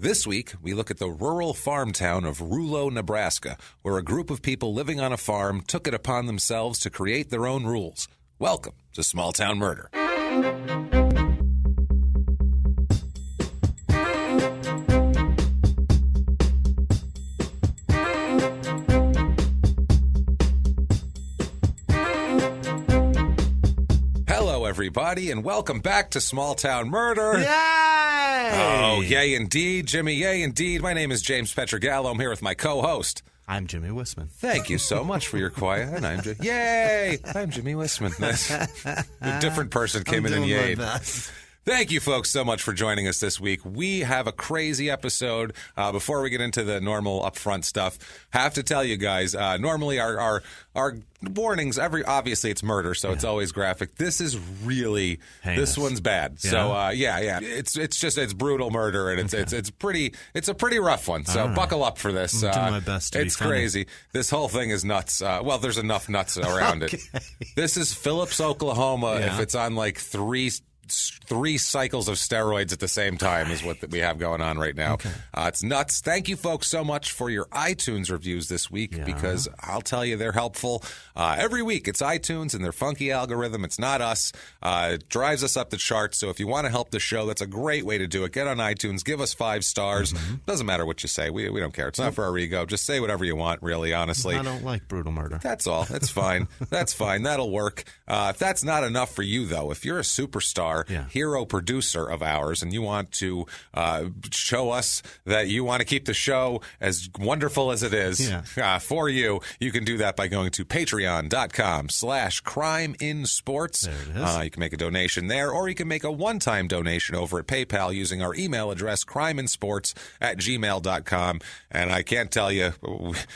This week, we look at the rural farm town of Rulo, Nebraska, where a group of people living on a farm took it upon themselves to create their own rules. Welcome to Small Town Murder. Hello, everybody, and welcome back to Small Town Murder. Yay! Oh, yay indeed, Jimmy, yay indeed. My name is James Pietragallo. I'm here with my co-host. I'm Jimmy Whisman. Thank you so much for your quiet. And I'm Yay! I'm Jimmy Whisman. A different person came in and yayed. Thank you, folks, so much for joining us this week. We have a crazy episode. Before we get into the normal upfront stuff, have to tell you guys, normally our warnings, obviously it's murder, so it's always graphic. This is really, heinous. This one's bad. Yeah? So, it's brutal murder, and it's a pretty rough one. So buckle up for this. I'm doing my best to It's be funny. crazy. This whole thing is nuts. Well, there's enough nuts around it. This is Phillips, Oklahoma. Yeah. If it's on like three cycles of steroids at the same time is what we have going on right now. Okay. It's nuts. Thank you, folks, so much for your iTunes reviews this week, because I'll tell you, they're helpful. Every week, it's iTunes and their funky algorithm. It's not us. It drives us up the charts. So if you want to help the show, that's a great way to do it. Get on iTunes. Give us 5 stars. Doesn't matter what you say. We don't care. It's not for our ego. Just say whatever you want, really, honestly. I don't like brutal murder. That's all. That's fine. That's fine. That'll work. If that's not enough for you, though, if you're a superstar, hero producer of ours, and you want to show us that you want to keep the show as wonderful as it is for you, you can do that by going to patreon.com/crimeinsports. There it is. You can make a donation there, or you can make a one-time donation over at PayPal using our email address, crimeinsports@gmail.com. And I can't tell you,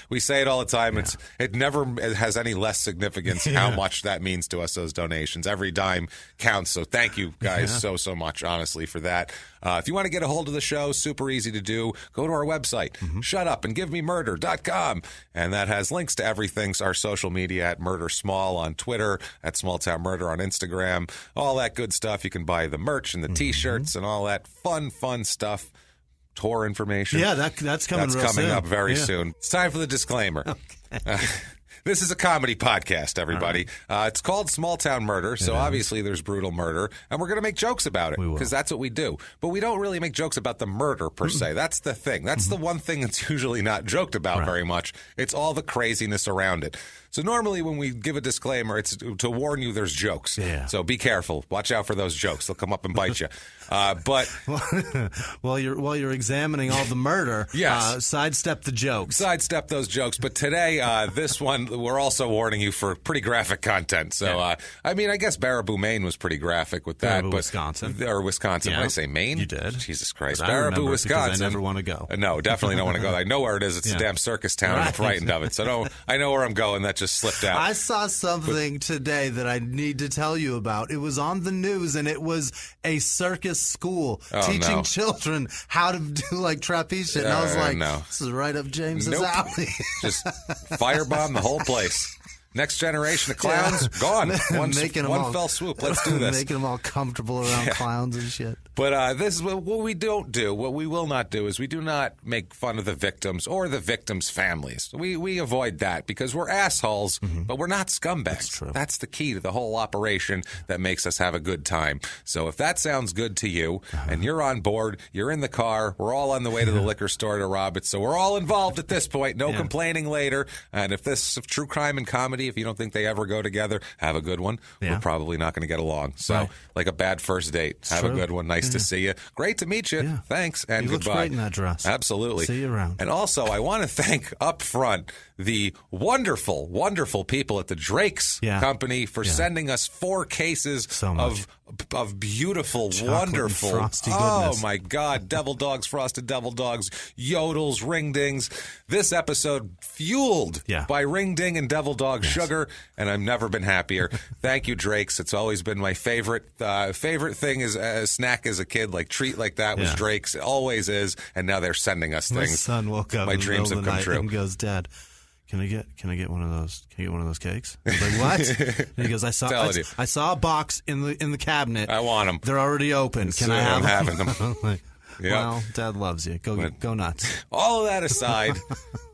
we say it all the time, it never has any less significance how much that means to us, those donations. Every dime counts, so thank you guys so much, honestly, for that. If you want to get a hold of the show, super easy to do. Go to our website, shutupandgivememurder.com, and that has links to everything. Our social media at Murder Small on Twitter, at Small Town Murder on Instagram, all that good stuff. You can buy the merch and the T-shirts and all that fun stuff. Tour information. Yeah, that's coming real soon. Up very soon. It's time for the disclaimer. Okay. This is a comedy podcast, everybody. It's called Small Town Murder, so obviously there's brutal murder, and we're going to make jokes about it, because that's what we do. But we don't really make jokes about the murder, per se. That's the thing. That's the one thing that's usually not joked about very much. It's all the craziness around it. So normally when we give a disclaimer, it's to warn you there's jokes. Yeah. So be careful. Watch out for those jokes. They'll come up and bite you. But while you're examining all the murder, sidestep the jokes. Sidestep those jokes. But today, this one, we're also warning you for pretty graphic content. So, I mean, I guess Baraboo, Maine was pretty graphic with that. Baraboo, but, Wisconsin. Or Wisconsin. Yeah. Did I say Maine? You did. Jesus Christ. But I remember Baraboo, it Wisconsin. because I never want to go. No, definitely don't want to go. I know where it is. It's a damn circus town. I'm frightened of it. So I know where I'm going. That just slipped out. I saw something today that I need to tell you about. It was on the news, and it was a circus school teaching children how to do like trapeze shit. And I was like, this is right up James's alley. Just firebomb the whole place. Next generation of clowns, gone. One fell swoop. Let's do this. Making them all comfortable around clowns and shit. But this is what we don't do. What we will not do is we do not make fun of the victims or the victims' families. We avoid that because we're assholes, but we're not scumbags. That's true. That's the key to the whole operation that makes us have a good time. So if that sounds good to you and you're on board, you're in the car, we're all on the way to the liquor store to rob it. So we're all involved at this point. No complaining later. And if this is true crime and comedy, if you don't think they ever go together, have a good one. We're probably not going to get along. So like a bad first date, have a good one. Nice to see you. Great to meet you. Yeah. Thanks and You goodbye. look great in that dress. Absolutely. See you around. And also, I want to thank up front the wonderful, wonderful people at the Drake's Company for sending us 4 cases of beautiful, wonderful, frosty goodness. Oh my God, devil dogs, frosted devil dogs, yodels, ring dings. This episode fueled by ring ding and devil dog sugar, and I've never been happier. Thank you, Drake's. It's always been my favorite thing is a snack as a kid, like treat like that was Drake's. It always is, and now they're sending us things. My son woke up My in the dreams middle have of the come night true. and goes, "Dad, can I get one of those? Can I get one of those cakes?" I was like, "What?" And he goes, "I saw a box in the cabinet. I want them. They're already open. Can I have I'm them?" having them. I'm like, Yep. Well, Dad loves you. Go nuts. All of that aside,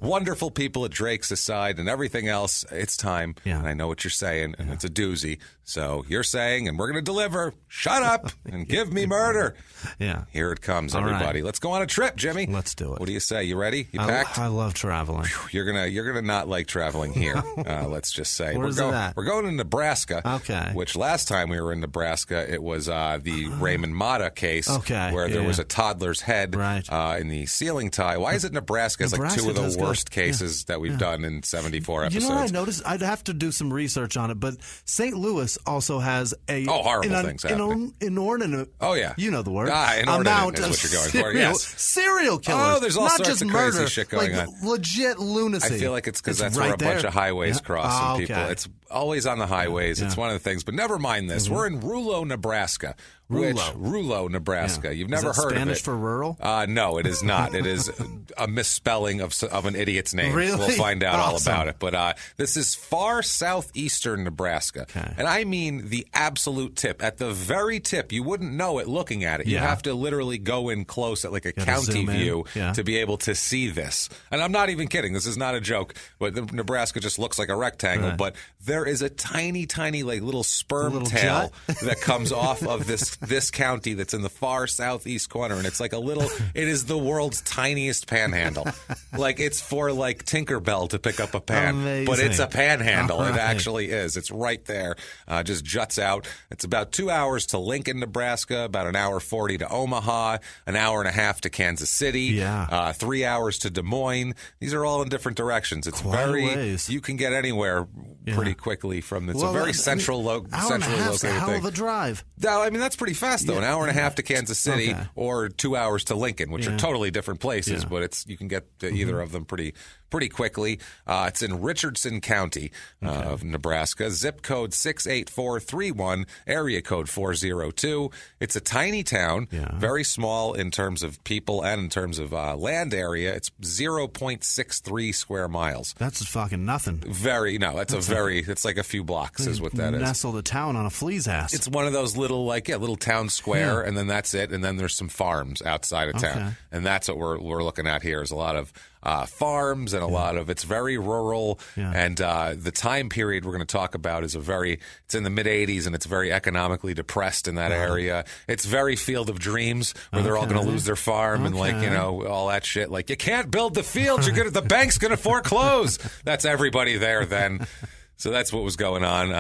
wonderful people at Drake's aside, and everything else, it's time. Yeah. And I know what you're saying, and it's a doozy. So you're saying, and we're going to deliver. Shut up and give me murder. Yeah. Here it comes, everybody. Right. Let's go on a trip, Jimmy. Let's do it. What do you say? You ready? You packed? I love traveling. You're gonna not like traveling here. Let's just say Where's it at? We're going to Nebraska. Okay. Which last time we were in Nebraska, it was the Raymond Mata case, where there was a toddler's head in the ceiling tie. Why is it Nebraska has like two of the worst cases that we've done in 74 episodes? You know what I noticed? I'd have to do some research on it, but St. Louis also has a horrible things happening. Inordinate. Oh yeah, you know the word. Inordinate is what you're going for. Yes, serial killers. Oh, there's all not sorts just of murder, crazy shit going on. Legit lunacy. I feel like it's because that's where a bunch of highways cross and people. It's always on the highways. It's one of the things. But never mind this. We're in Rulo, Nebraska. Rulo, Nebraska. Yeah. You've never heard Spanish of it. for rural? No, it is not. It is a misspelling of an idiot's name. Really? We'll find out all about it. But this is far southeastern Nebraska. Okay. And I mean the absolute tip. At the very tip, you wouldn't know it looking at it. You have to literally go in close at like a county view to be able to see this. And I'm not even kidding. This is not a joke. But Nebraska just looks like a rectangle. Right. But there is a tiny, like little sperm tail that comes off of this county that's in the far southeast corner, and it's like it is the world's tiniest panhandle. Like it's for like Tinkerbell to pick up a pan. Amazing. But it's a panhandle. It actually is. It's right there. Just juts out. It's about 2 hours to Lincoln, Nebraska, about an hour 40 to Omaha, an hour and a half to Kansas City, 3 hours to Des Moines. These are all in different directions. It's you can get anywhere pretty quickly from this. It's a very centrally located thing. Hell of a drive. No, I mean that's pretty fast though. An hour and a half to Kansas City or 2 hours to Lincoln, which are totally different places, but you can get to either of them pretty quickly. It's in Richardson County of Nebraska. Zip code 68431, area code 402. It's a tiny town, very small in terms of people and in terms of land area. It's 0.63 square miles. That's fucking nothing. It's like a few blocks is what that is. Nestled a town on a flea's ass. It's one of those little town square, and then that's it. And then there's some farms outside of town, and that's what we're looking at here. Is a lot of farms and a lot of it's very rural, and the time period we're going to talk about is it's in the mid 80s, and it's very economically depressed in that area. It's very Field of Dreams where they're all going to lose their farm and all that shit. Like you can't build the field, the bank's going to foreclose. That's everybody there then. So that's what was going on.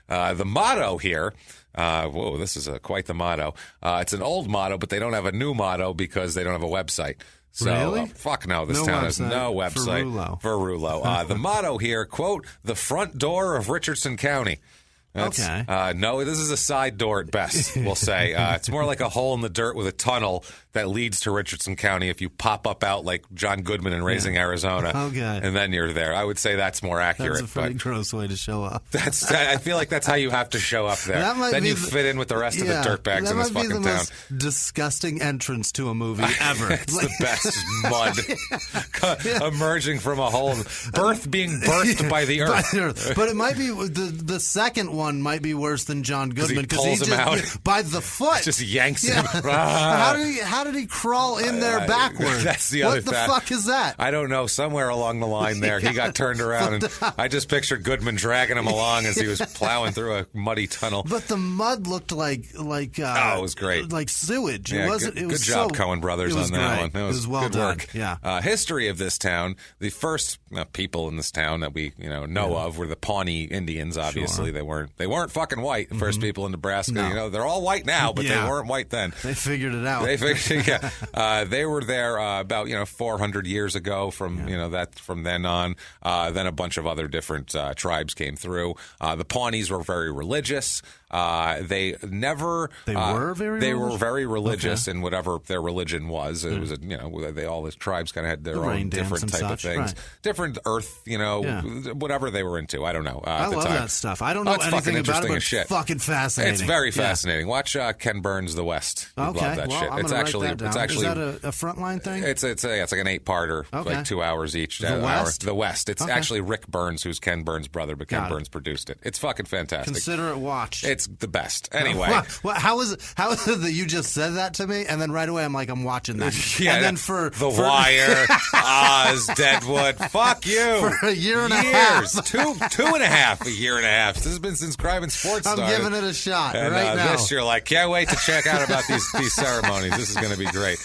The motto here. Whoa, this is quite the motto. It's an old motto, but they don't have a new motto because they don't have a website. So, really? Fuck no, this town has no website. For Rulo. The motto here, quote, the front door of Richardson County. No, this is a side door at best, we'll say. It's more like a hole in the dirt with a tunnel that leads to Richardson County if you pop up out like John Goodman in Raising Arizona. And then you're there. I would say that's more accurate. That's a pretty gross way to show up. I feel like that's how you have to show up there. Then you fit in with the rest of the dirtbags in this fucking town. That might be the most disgusting entrance to a movie ever. It's the best mud emerging from a hole. Being birthed by the earth. But it might be the second one might be worse than John Goodman because he pulls him out by the foot. Just yanks him. How did he crawl in there backwards? That's the other thing. What the fuck is that? I don't know. Somewhere along the line there, he got turned around, and I just pictured Goodman dragging him along as he was plowing through a muddy tunnel. But the mud looked like it was great, like sewage. Yeah, it wasn't. Good job, Coen Brothers, on that one. It was well good done. work. Yeah. History of this town: the first people in this town that we know of were the Pawnee Indians. Obviously, they weren't fucking white. The first people in Nebraska. No. They're all white now, but they weren't white then. They figured it out. They were there about 400 years ago. From then on, then a bunch of other different tribes came through. The Pawnees were very religious. They were very religious in whatever their religion was. It was all the tribes kind of had their own different type of things, different earth, whatever they were into. I don't know. I love that stuff. I don't know anything about it, but it's fucking fascinating. It's very fascinating. Watch Ken Burns' The West. Love that shit. It's actually is that a frontline thing? It's like an 8-parter, like 2 hours each. The West. It's actually Rick Burns, who's Ken Burns' brother, but Ken Burns produced it. It's fucking fantastic. Consider it watched. It's the best. Anyway. How is it that you just said that to me, and then right away I'm watching that. Yeah, and then The Wire, Oz, Deadwood, fuck you. For a year and a half. Two and a half, a year and a half. This has been since Crime and Sports started. I'm giving it a shot and, right now. This, you're like, can't wait to check out about these ceremonies. This is going to be great.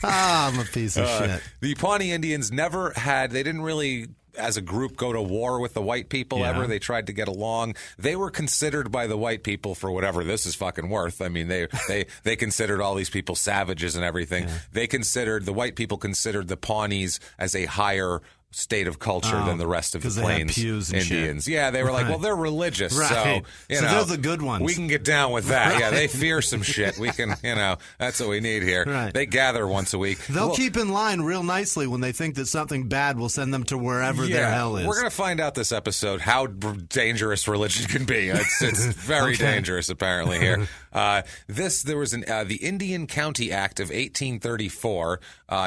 I'm a piece of shit. The Pawnee Indians they didn't really, as a group, go to war with the white people ever. They tried to get along. They were considered by the white people for whatever this is fucking worth. I mean, they considered all these people savages and everything. Yeah. The white people considered the Pawnees as a higher state of culture than the rest of the Plains Indians. Shit. Yeah, they were like, well, they're religious, so they're the good ones. We can get down with that. Right. Yeah, they fear some shit. We can, that's what we need here. Right. They gather once a week. They'll keep in line real nicely when they think that something bad will send them to wherever their hell is. We're going to find out this episode how dangerous religion can be. It's very dangerous, apparently, here. There was the Indian County Act of 1834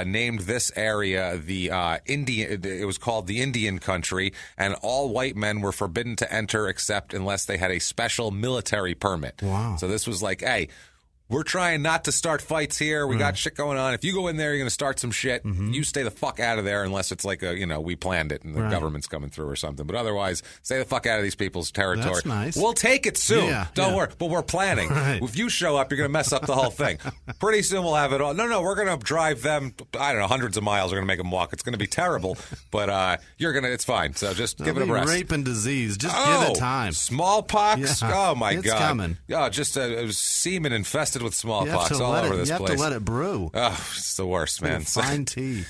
named this area the Indian. It was called the Indian Country, and all white men were forbidden to enter except unless they had a special military permit. Wow! So this was like, hey, we're trying not to start fights here. We got shit going on. If you go in there, you're going to start some shit. You stay the fuck out of there unless it's like we planned it and the government's coming through or something. But otherwise, stay the fuck out of these people's territory. That's nice. We'll take it soon. Yeah, Don't worry. But we're planning. Right. If you show up, you're going to mess up the whole thing. Pretty soon we'll have it all. No, we're going to drive them, I don't know, hundreds of miles. We're going to make them walk. It's going to be terrible. But it's fine. So just give it a rest. Rape and disease. Just give it time. Smallpox? Yeah. Oh, my God. It's coming. Oh, just semen infested with smallpox. All over this place. You have to let it brew. Oh, it's the worst, man. Fine tea.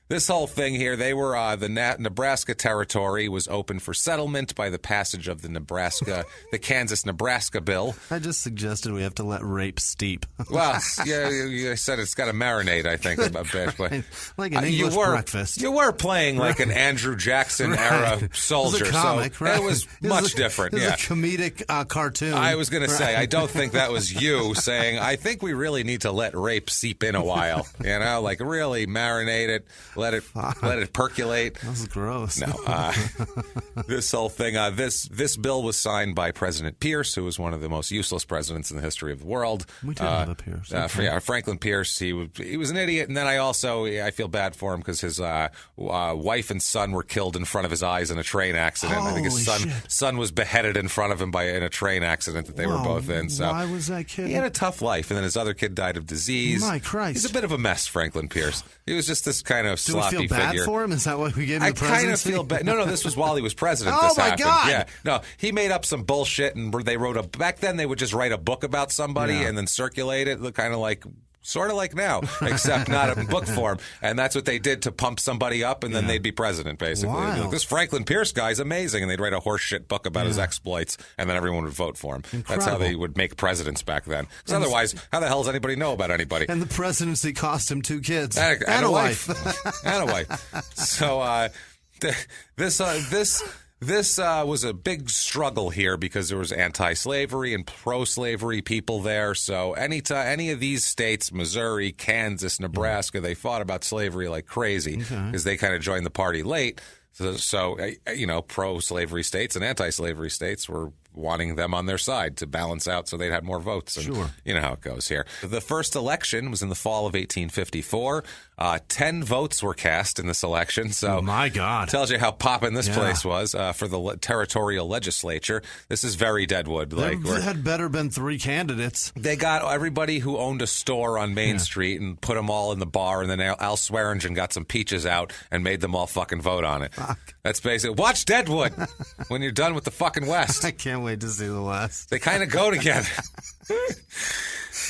This whole thing here, they were the Nebraska territory was open for settlement by the passage of the Kansas-Nebraska bill. I just suggested we have to let rape steep. Well, yeah, you said it's got to marinate, I think, a bit. But, like an English breakfast. You were playing like an Andrew Jackson era soldier. It was a comic, so right? It was much different. It was a comedic cartoon. I was going to say, I don't think that was you saying, I think we really need to let rape seep in a while. Like really marinate it. Let it percolate. That's gross. No, this whole thing. This bill was signed by President Pierce, who was one of the most useless presidents in the history of the world. We did have a Pierce. Franklin Pierce. He was an idiot, and then I feel bad for him because his wife and son were killed in front of his eyes in a train accident. I think his son was beheaded in front of him in a train accident that they were both in. So why was that kid? He had a tough life, and then his other kid died of disease. My Christ. He's a bit of a mess, Franklin Pierce. He was just this kind of sloppy figure. Do we feel bad for him? Is that why we gave him the presidency? I kind of feel bad. No, this was while he was president. Oh, this my happened. God. Yeah. No, he made up some bullshit, and they wrote back then they would just write a book about somebody and then circulate it, kind of like sort of like now, except not in book form. And that's what they did to pump somebody up, and then they'd be president, basically. Like, this Franklin Pierce guy's amazing. And they'd write a horseshit book about his exploits, and then everyone would vote for him. Incredible. That's how they would make presidents back then. Because otherwise, how the hell does anybody know about anybody? And the presidency cost him 2 kids. And a wife. And a wife. So this was a big struggle here because there was anti-slavery and pro-slavery people there. So any of these states, Missouri, Kansas, Nebraska, they fought about slavery like crazy because they kind of joined the party late. So pro-slavery states and anti-slavery states were wanting them on their side to balance out so they'd have more votes. And you know how it goes here. The first election was in the fall of 1854. 10 votes were cast in this election. So my God. Tells you how poppin' this place was for the territorial legislature. This is very Deadwood. There had better been 3 candidates. They got everybody who owned a store on Main Street and put them all in the bar, and then Al Swearingen got some peaches out and made them all fucking vote on it. Fuck. That's basically, watch Deadwood when you're done with the fucking West. I can't wait to see the West. They kind of go together.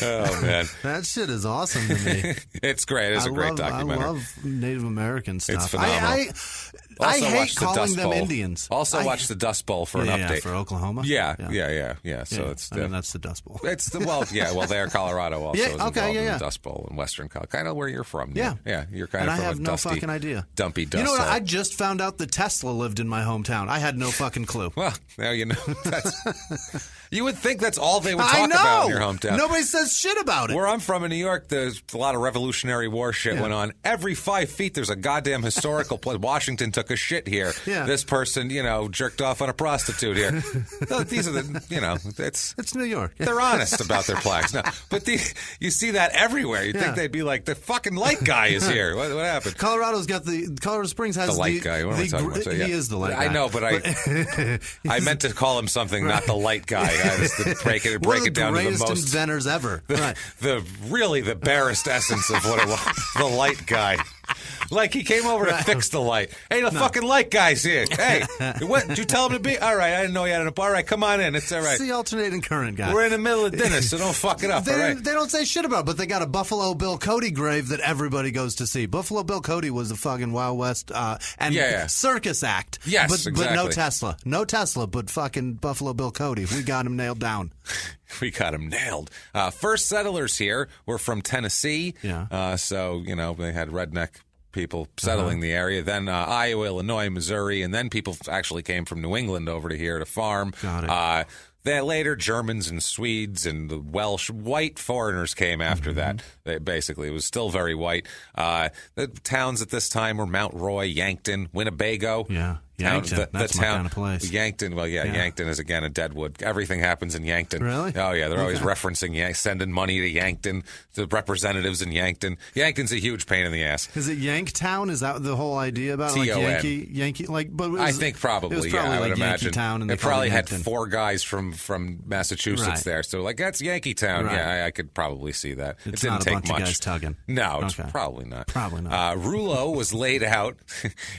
Oh, man. That shit is awesome to me. It's great. It's a great documentary. I love Native American stuff. It's phenomenal. I hate calling them Indians. Also watch the Dust Bowl for an update. Yeah, for Oklahoma? Yeah. So it's that's the Dust Bowl. It's they're Colorado also is involved in the Dust Bowl in Western Colorado. Kind of where you're from. Yeah. Yeah, you're kind of from I have a no dusty, fucking idea. Dumpy dust. You know what? hole. I just found out that Tesla lived in my hometown. I had no fucking clue. Well, now you know. You would think that's all they would talk about in your hometown. Nobody says shit about it. Where I'm from in New York, there's a lot of Revolutionary War shit went on. Every 5 feet, there's a goddamn historical place. Washington took took a shit here. Yeah. This person, jerked off on a prostitute here. These are it's New York. They're honest about their plaques. No, but you see that everywhere. You think they'd be like, the fucking light guy is here. What happened? Colorado Springs has the light guy. What am I talking about? So, He is the light guy. I know, but I meant to call him something, not the light guy. I just to break it down to the most inventors ever. The barest essence of what it was. The light guy. Like he came over to fix the light. Hey, the fucking light guy's here. Hey, what? Did you tell him to be? All right, I didn't know you had an. All right, come on in. It's all right. It's the alternating current guy. We're in the middle of dinner, so don't fuck it up. They don't say shit about it, but they got a Buffalo Bill Cody grave that everybody goes to see. Buffalo Bill Cody was a fucking Wild West circus act. Yes, exactly. But no Tesla. No Tesla, but fucking Buffalo Bill Cody. We got him nailed down. We got him nailed. First settlers here were from Tennessee. Yeah. So, they had redneck people settling the area. Then Iowa, Illinois, Missouri, and then people actually came from New England over to here to farm. Got it. Then later, Germans and Swedes and the Welsh, white foreigners came after that. It was still very white. The towns at this time were Mount Roy, Yankton, Winnebago. Yeah. Yankton, that's my kind of place. Yankton, Yankton is again a Deadwood. Everything happens in Yankton. Really? Oh, yeah. They're always referencing sending money to Yankton, to representatives in Yankton. Yankton's a huge pain in the ass. Is it Yanktown? Is that the whole idea about it? Like Yankee? But I think probably. It was probably I would like imagine. Yankeetown, and they probably had 4 guys from Massachusetts there. So, that's Yankeetown. Right. Yeah, I could probably see that. It's it didn't not a take bunch much. Of guys tugging. No, it's probably not. Probably not. Rulo was laid out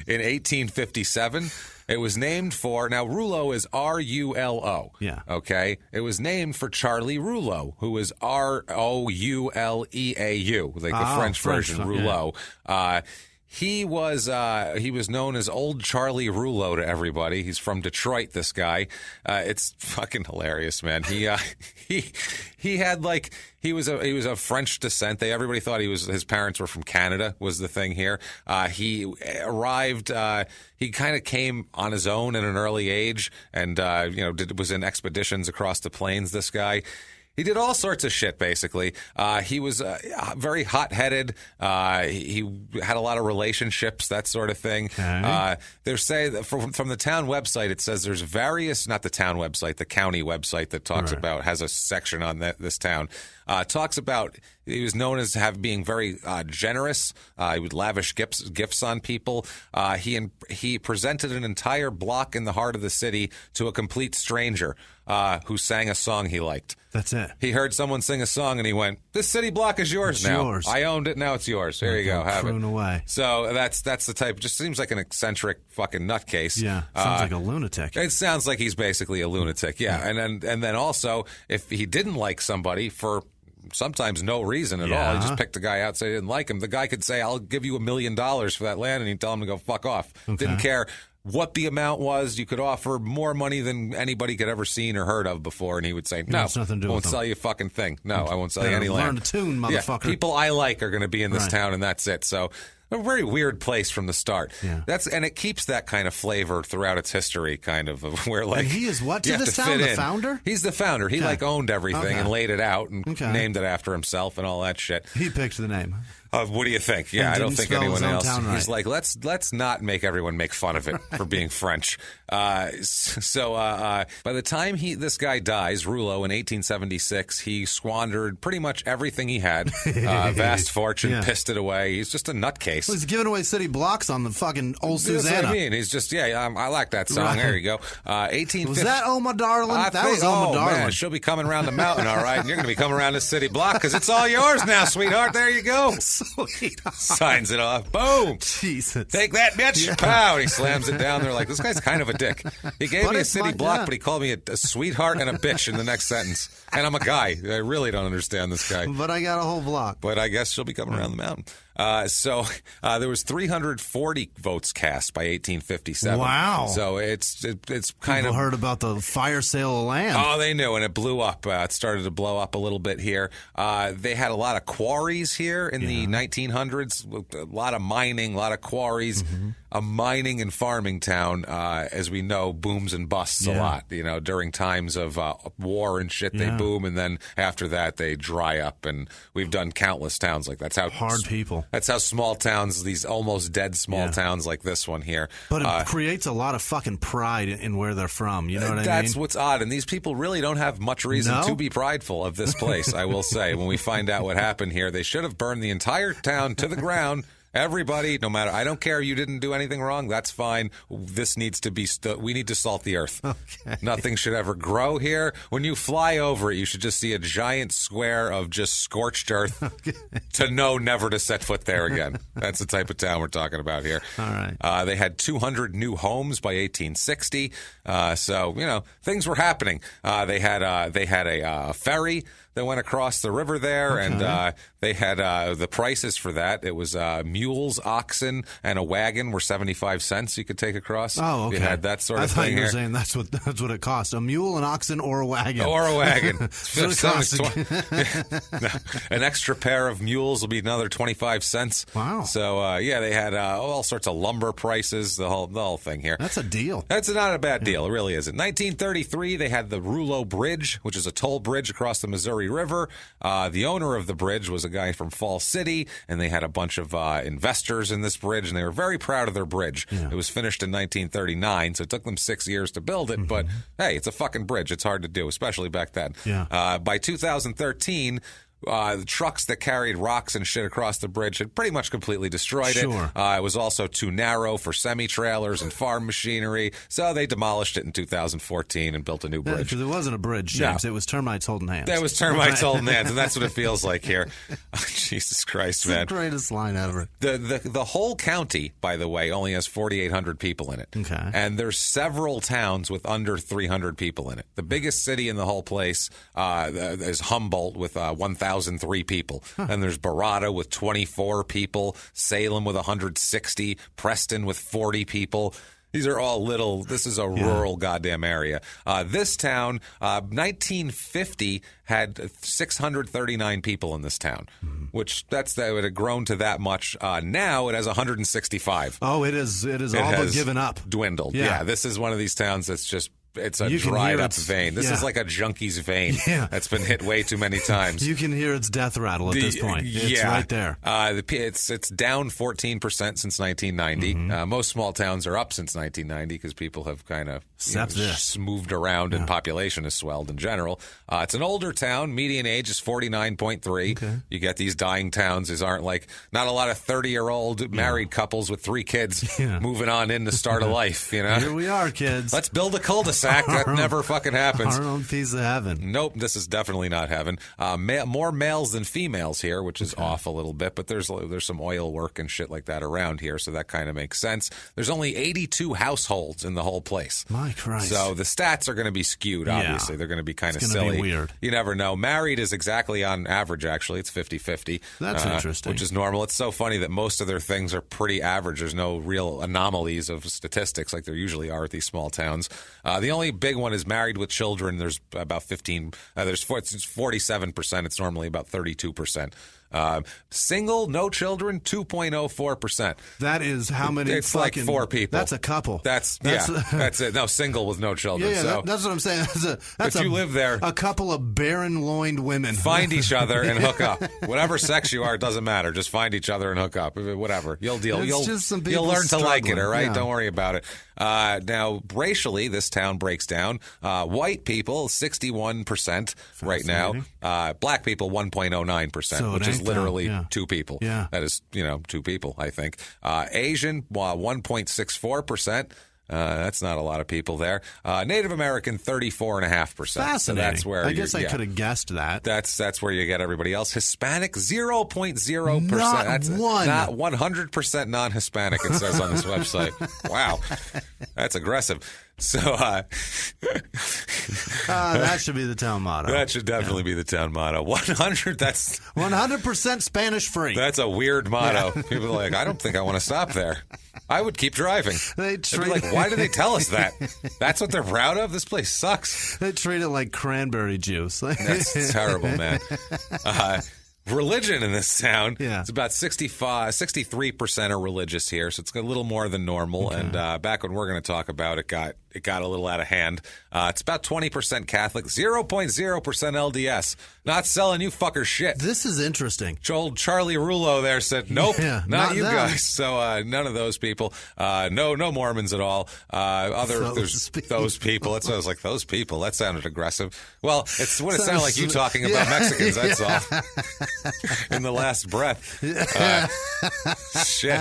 in 1857. It was named for, now Rulo is R-U-L-O. Yeah. Okay? It was named for Charlie Rulo, who is R-O-U-L-E-A-U, like the French version, Rouleau. Yeah. He was known as Old Charlie Rulo to everybody. He's from Detroit, this guy. It's fucking hilarious, man. He had he was of French descent. Everybody thought his parents were from Canada, was the thing here. He arrived, he kind of came on his own at an early age and was in expeditions across the plains, this guy. He did all sorts of shit, basically. He was very hot-headed. He had a lot of relationships, that sort of thing. Okay. They say that from the town website, it says there's various, not the town website, the county website that talks about, has a section on this town. Talks about he was known as being very generous. He would lavish gifts on people. He presented an entire block in the heart of the city to a complete stranger who sang a song he liked. That's it. He heard someone sing a song and he went, "This city block is yours now. Yours. I owned it. Now it's yours. There you go. Have it." Away. So that's the type. Just seems like an eccentric fucking nutcase. Yeah, sounds like a lunatic. It sounds like he's basically a lunatic. Yeah, and then also if he didn't like somebody for sometimes no reason at all. He just picked the guy out, say he didn't like him. The guy could say, "I'll give you $1 million for that land," and he'd tell him to go fuck off. Okay. Didn't care what the amount was. You could offer more money than anybody could ever seen or heard of before, and he would say, "No, nothing to do I won't with sell you a fucking thing. No, I won't sell you any land. Learn a tune, motherfucker." Yeah, people I like are going to be in this town, and that's it. So a very weird place from the start. Yeah. And it keeps that kind of flavor throughout its history, kind of where like. And he is what to this town? The founder? He's the founder. He owned everything and laid it out and named it after himself and all that shit. He picked the name. What do you think? Yeah, I don't think anyone else. He's like, let's not make everyone make fun of it for being French. So by the time this guy dies, Rulo, in 1876, he squandered pretty much everything he had. Vast fortune, pissed it away. He's just a nutcase. Well, he's giving away city blocks on the fucking old Susanna. That's what I mean. He's just, I like that song. Right. There you go. 1850. Was that Oh My Darling? That was Oh My Darling. Man, she'll be coming around the mountain, all right, and you're going to be coming around the city block because it's all yours now, sweetheart. There you go. Sweetheart. Signs it off. Boom. Jesus. Take that, bitch. Yeah. Pow. And he slams it down. They're like, this guy's kind of a dick. He gave me a city block, but he called me a sweetheart and a bitch in the next sentence. And I'm a guy. I really don't understand this guy. But I got a whole block. But I guess she'll be coming around the mountain. So there was 340 votes cast by 1857. Wow. So it's kind People of heard about the fire sale of land. Oh, they knew, and it blew up. It started to blow up a little bit here. They had a lot of quarries here in the 1900s. A lot of mining, a lot of quarries. Mm-hmm. A mining and farming town, as we know, booms and busts a lot. During times of war and shit, they boom, and then after that, they dry up. And we've done countless towns like that's how hard people. That's how small towns, these almost dead small towns like this one here. But it creates a lot of fucking pride in where they're from. You know what I mean? That's what's odd. And these people really don't have much reason to be prideful of this place, I will say. When we find out what happened here, they should have burned the entire town to the ground. Everybody, no matter, I don't care you didn't do anything wrong, that's fine. This needs to be, we need to salt the earth. Okay. Nothing should ever grow here. When you fly over it, you should just see a giant square of just scorched earth to know never to set foot there again. That's the type of town we're talking about here. All right. They had 200 new homes by 1860. So, you know, things were happening. They had a ferry that went across the river there, and they had the prices for that. It was mules, oxen, and a wagon were 75 cents you could take across. Oh, okay. You had that sort of thing. I thought you were here. Saying that's what it cost. A mule, an oxen, or a wagon. Or a wagon. No. An extra pair of mules will be another 25 cents. Wow. So, they had all sorts of lumber prices, the whole thing here. That's a deal. That's not a bad deal. It really isn't. 1933, they had the Rulo Bridge, which is a toll bridge across the Missouri River. The owner of the bridge was a guy from Fall City, and they had a bunch of investors in this bridge, and they were very proud of their bridge. Yeah. It was finished in 1939, so it took them 6 years to build it, but hey, it's a fucking bridge. It's hard to do, especially back then. Yeah. By 2013, the trucks that carried rocks and shit across the bridge had pretty much completely destroyed it. It was also too narrow for semi-trailers and farm machinery, so they demolished it in 2014 and built a new bridge. Because it wasn't a bridge, James. No. It was termites holding hands. That was termites holding hands, and that's what it feels like here. Oh, Jesus Christ, man. It's the greatest line ever. The whole county, by the way, only has 4,800 people in it. Okay. And there's several towns with under 300 people in it. The biggest city in the whole place is Humboldt with 1,003 people. And there's Barada with 24 people, Salem with 160, Preston with 40 people. These are all this is a rural goddamn area. This town, 1950, had 639 people in this town, which that would have grown to that much. Now it has 165. Oh, it is all but given up. Dwindled. Yeah, this is one of these towns that's just, it's a dried up vein. This is like a junkie's vein that's been hit way too many times. You can hear its death rattle at this point. It's right there. It's down 14% since 1990. Most small towns are up since 1990 because people have kind of moved around and population has swelled in general. It's an older town. Median age is 49.3. Okay. You get these dying towns. These aren't not a lot of 30-year-old married couples with 3 kids moving on in to start a life. You know, here we are, kids. Let's build a cul-de-sac. That never fucking happens. Our own piece of heaven. Nope, this is definitely not heaven. More males than females here, which is off a little bit, but there's some oil work and shit like that around here, so that kind of makes sense. There's only 82 households in the whole place. My Christ. So the stats are going to be skewed, obviously. They're going to be kind of silly. Be weird. You never know. Married is exactly on average, actually. It's 50-50. That's interesting. Which is normal. It's so funny that most of their things are pretty average. There's no real anomalies of statistics like there usually are at these small towns. The only big one is married with children. There's about 15. It's 47%. It's normally about 32%. Single, no children, 2.04%. That is how many? It's like 4 people. That's a couple. That's it. No, single with no children. Yeah, so that's what I'm saying. That's if you live there, a couple of barren-loined women find each other and hook up. Whatever sex you are, it doesn't matter. Just find each other and hook up. Whatever, you'll deal. You'll learn to like it. All right, don't worry about it. Now, racially, this town breaks down. White people, 61% right now. Black people, 1.09%, which is literally 2 people. Yeah. That is, 2 people, I think. Asian, 1.64%. That's not a lot of people there. Native American, 34.5%. Fascinating. So that's where I guess I could have guessed that. That's where you get everybody else. Hispanic, 0.0%. Not one. Not 100% non-Hispanic, it says on this website. Wow. That's aggressive. So that should be the town motto. That should definitely be the town motto. 100. That's 100% Spanish free. That's a weird motto. Yeah. People are like, I don't think I want to stop there. I would keep driving. They'd be like, why do they tell us that? That's what they're proud of? This place sucks. They treat it like cranberry juice. That's terrible, man. Religion in this town, it's about 63% are religious here, so it's a little more than normal. Okay. And back when we're going to talk about it, got it got a little out of hand. It's about 20% Catholic, 0.0% LDS. Not selling you fuckers shit. This is interesting. Old Charlie Rulo there said, nope, not you them. guys. So none of those people. No Mormons at all. Those people. That's what I was like, those people. That sounded aggressive. Well, it's what it sounded like you talking about Mexicans, that's all. In the last breath. Shit.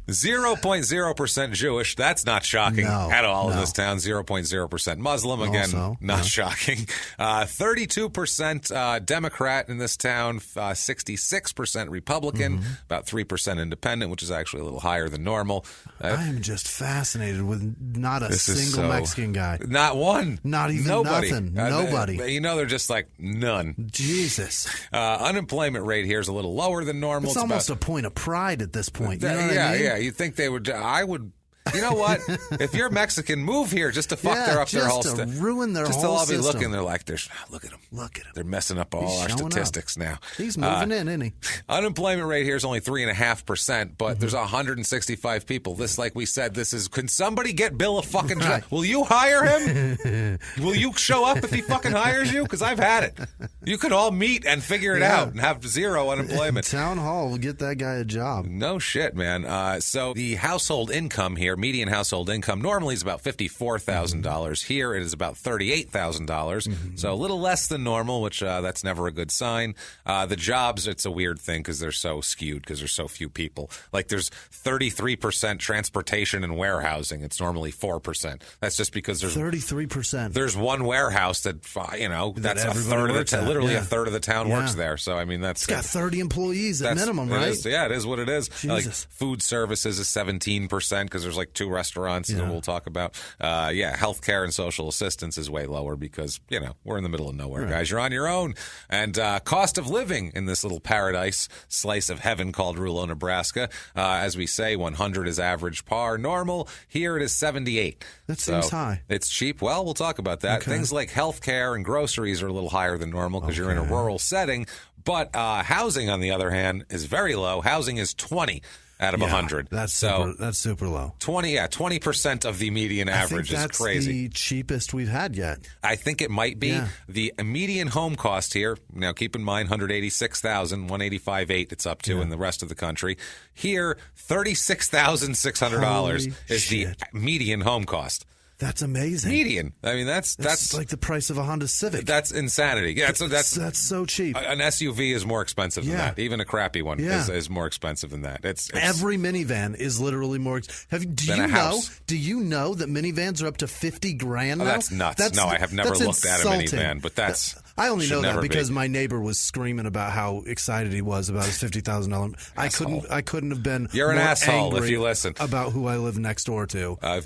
0.0% Jewish. That's not shocking at all in this town. 0.0% Muslim. Again, also, not shocking. 32% Democrat in this town. 66% Republican. About 3% Independent, which is actually a little higher than normal. I am just fascinated with not a single Mexican guy. Not one. Not even Nobody. Nothing. Nobody. They're just like none. Jesus. Unemployment rate here is a little lower than normal. It's almost a point of pride at this point. You know what I mean? Yeah. You'd think they would. I would. You know what? If you're Mexican, move here just to fuck their whole system. Just to ruin their whole system. Just to all be looking. They're like, look at them. Look at him. They're messing up all our statistics now. He's moving in, isn't he? Unemployment rate here is only 3.5%, but there's 165 people. This, like we said, can somebody get Bill a fucking job? Will you hire him? Will you show up if he fucking hires you? Because I've had it. You could all meet and figure it out and have zero unemployment. Town hall will get that guy a job. No shit, man. So the household income here, median household income, normally is about $54,000. Here it is about $38,000. So a little less than normal, which that's never a good sign. The jobs, it's a weird thing because they're so skewed because there's so few people. Like there's 33% transportation and warehousing. It's normally 4%. That's just because there's 33%. There's one warehouse that that's a third of the town. Literally a third of the town works there. So I mean it's got 30 employees at minimum, right? It is what it is. Jesus. Like food services is 17% because there's like 2 restaurants that we'll talk about. Healthcare and social assistance is way lower because, we're in the middle of nowhere, guys. You're on your own. And cost of living in this little paradise slice of heaven called Rulo, Nebraska. As we say, 100 is average par. Normal, here it is 78. That seems high. It's cheap. Well, we'll talk about that. Okay. Things like healthcare and groceries are a little higher than normal because you're in a rural setting. But housing, on the other hand, is very low. Housing is 20 out of 100. That's super low. 20% of the median average is crazy. That's the cheapest we've had yet. I think it might be. Yeah. The median home cost here, now keep in mind, $186,000, $185,800 it's up to in the rest of the country. Here, $36,600 is the median home cost. That's amazing. Median. I mean, that's like the price of a Honda Civic. That's insanity. Yeah, that's so cheap. An SUV is more expensive than that. Even a crappy one is more expensive than that. It's every minivan is literally more. Do you know that minivans are up to $50,000 now? Oh, that's nuts. I have never looked at a minivan, but that's. I only know that because my neighbor was screaming about how excited he was about his $50,000. I couldn't have been. You're an asshole if you listen about who I live next door to. I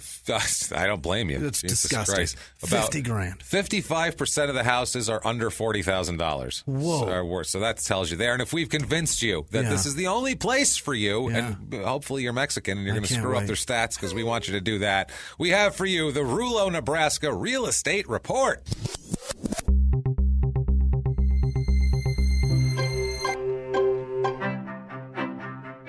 don't blame you. It's disgusting. Christ. About $50,000. 55% of the houses are under $40,000. Whoa! So that tells you there. And if we've convinced you that this is the only place for you, and hopefully you're Mexican and you're going to screw up their stats because we want you to do that, we have for you the Rulo, Nebraska Real Estate Report.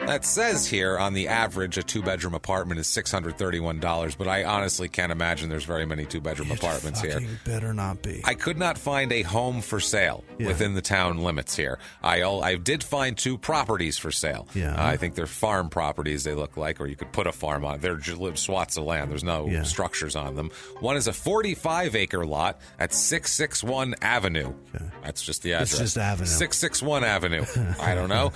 It says here on the average a 2-bedroom apartment is $631, but I honestly can't imagine there's very many 2-bedroom apartments here. Better not be. I could not find a home for sale within the town limits here. I did find 2 properties for sale. I think they're farm properties, they look like, or you could put a farm on. They're just swaths of land. There's no structures on them. One is a 45-acre lot at 661 Avenue. Okay. That's just the address. It's just Avenue. 661 Avenue. I don't know.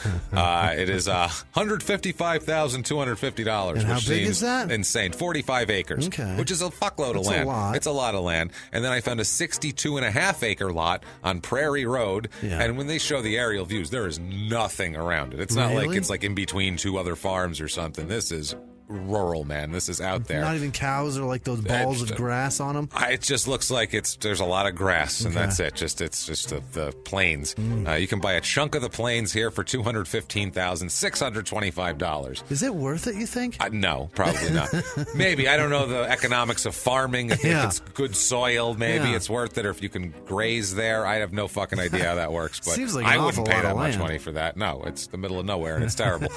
It is $155,250. And how big is that? Insane. 45 acres, which is a fuckload of land. It's a lot of land. And then I found a 62.5-acre lot on Prairie Road. Yeah. And when they show the aerial views, there is nothing around it. It's not like it's like in between 2 other farms or something. This is rural, man. This is out there. Not even cows or like those balls of grass on them. It just looks like there's a lot of grass, and that's it. It's just the plains. You can buy a chunk of the plains here for $215,625. Is it worth it? You think? No, probably not. Maybe. I don't know the economics of farming. If it's good soil, maybe it's worth it. Or if you can graze there, I have no fucking idea how that works. But seems like I wouldn't pay that much money for that. No, it's the middle of nowhere and it's terrible.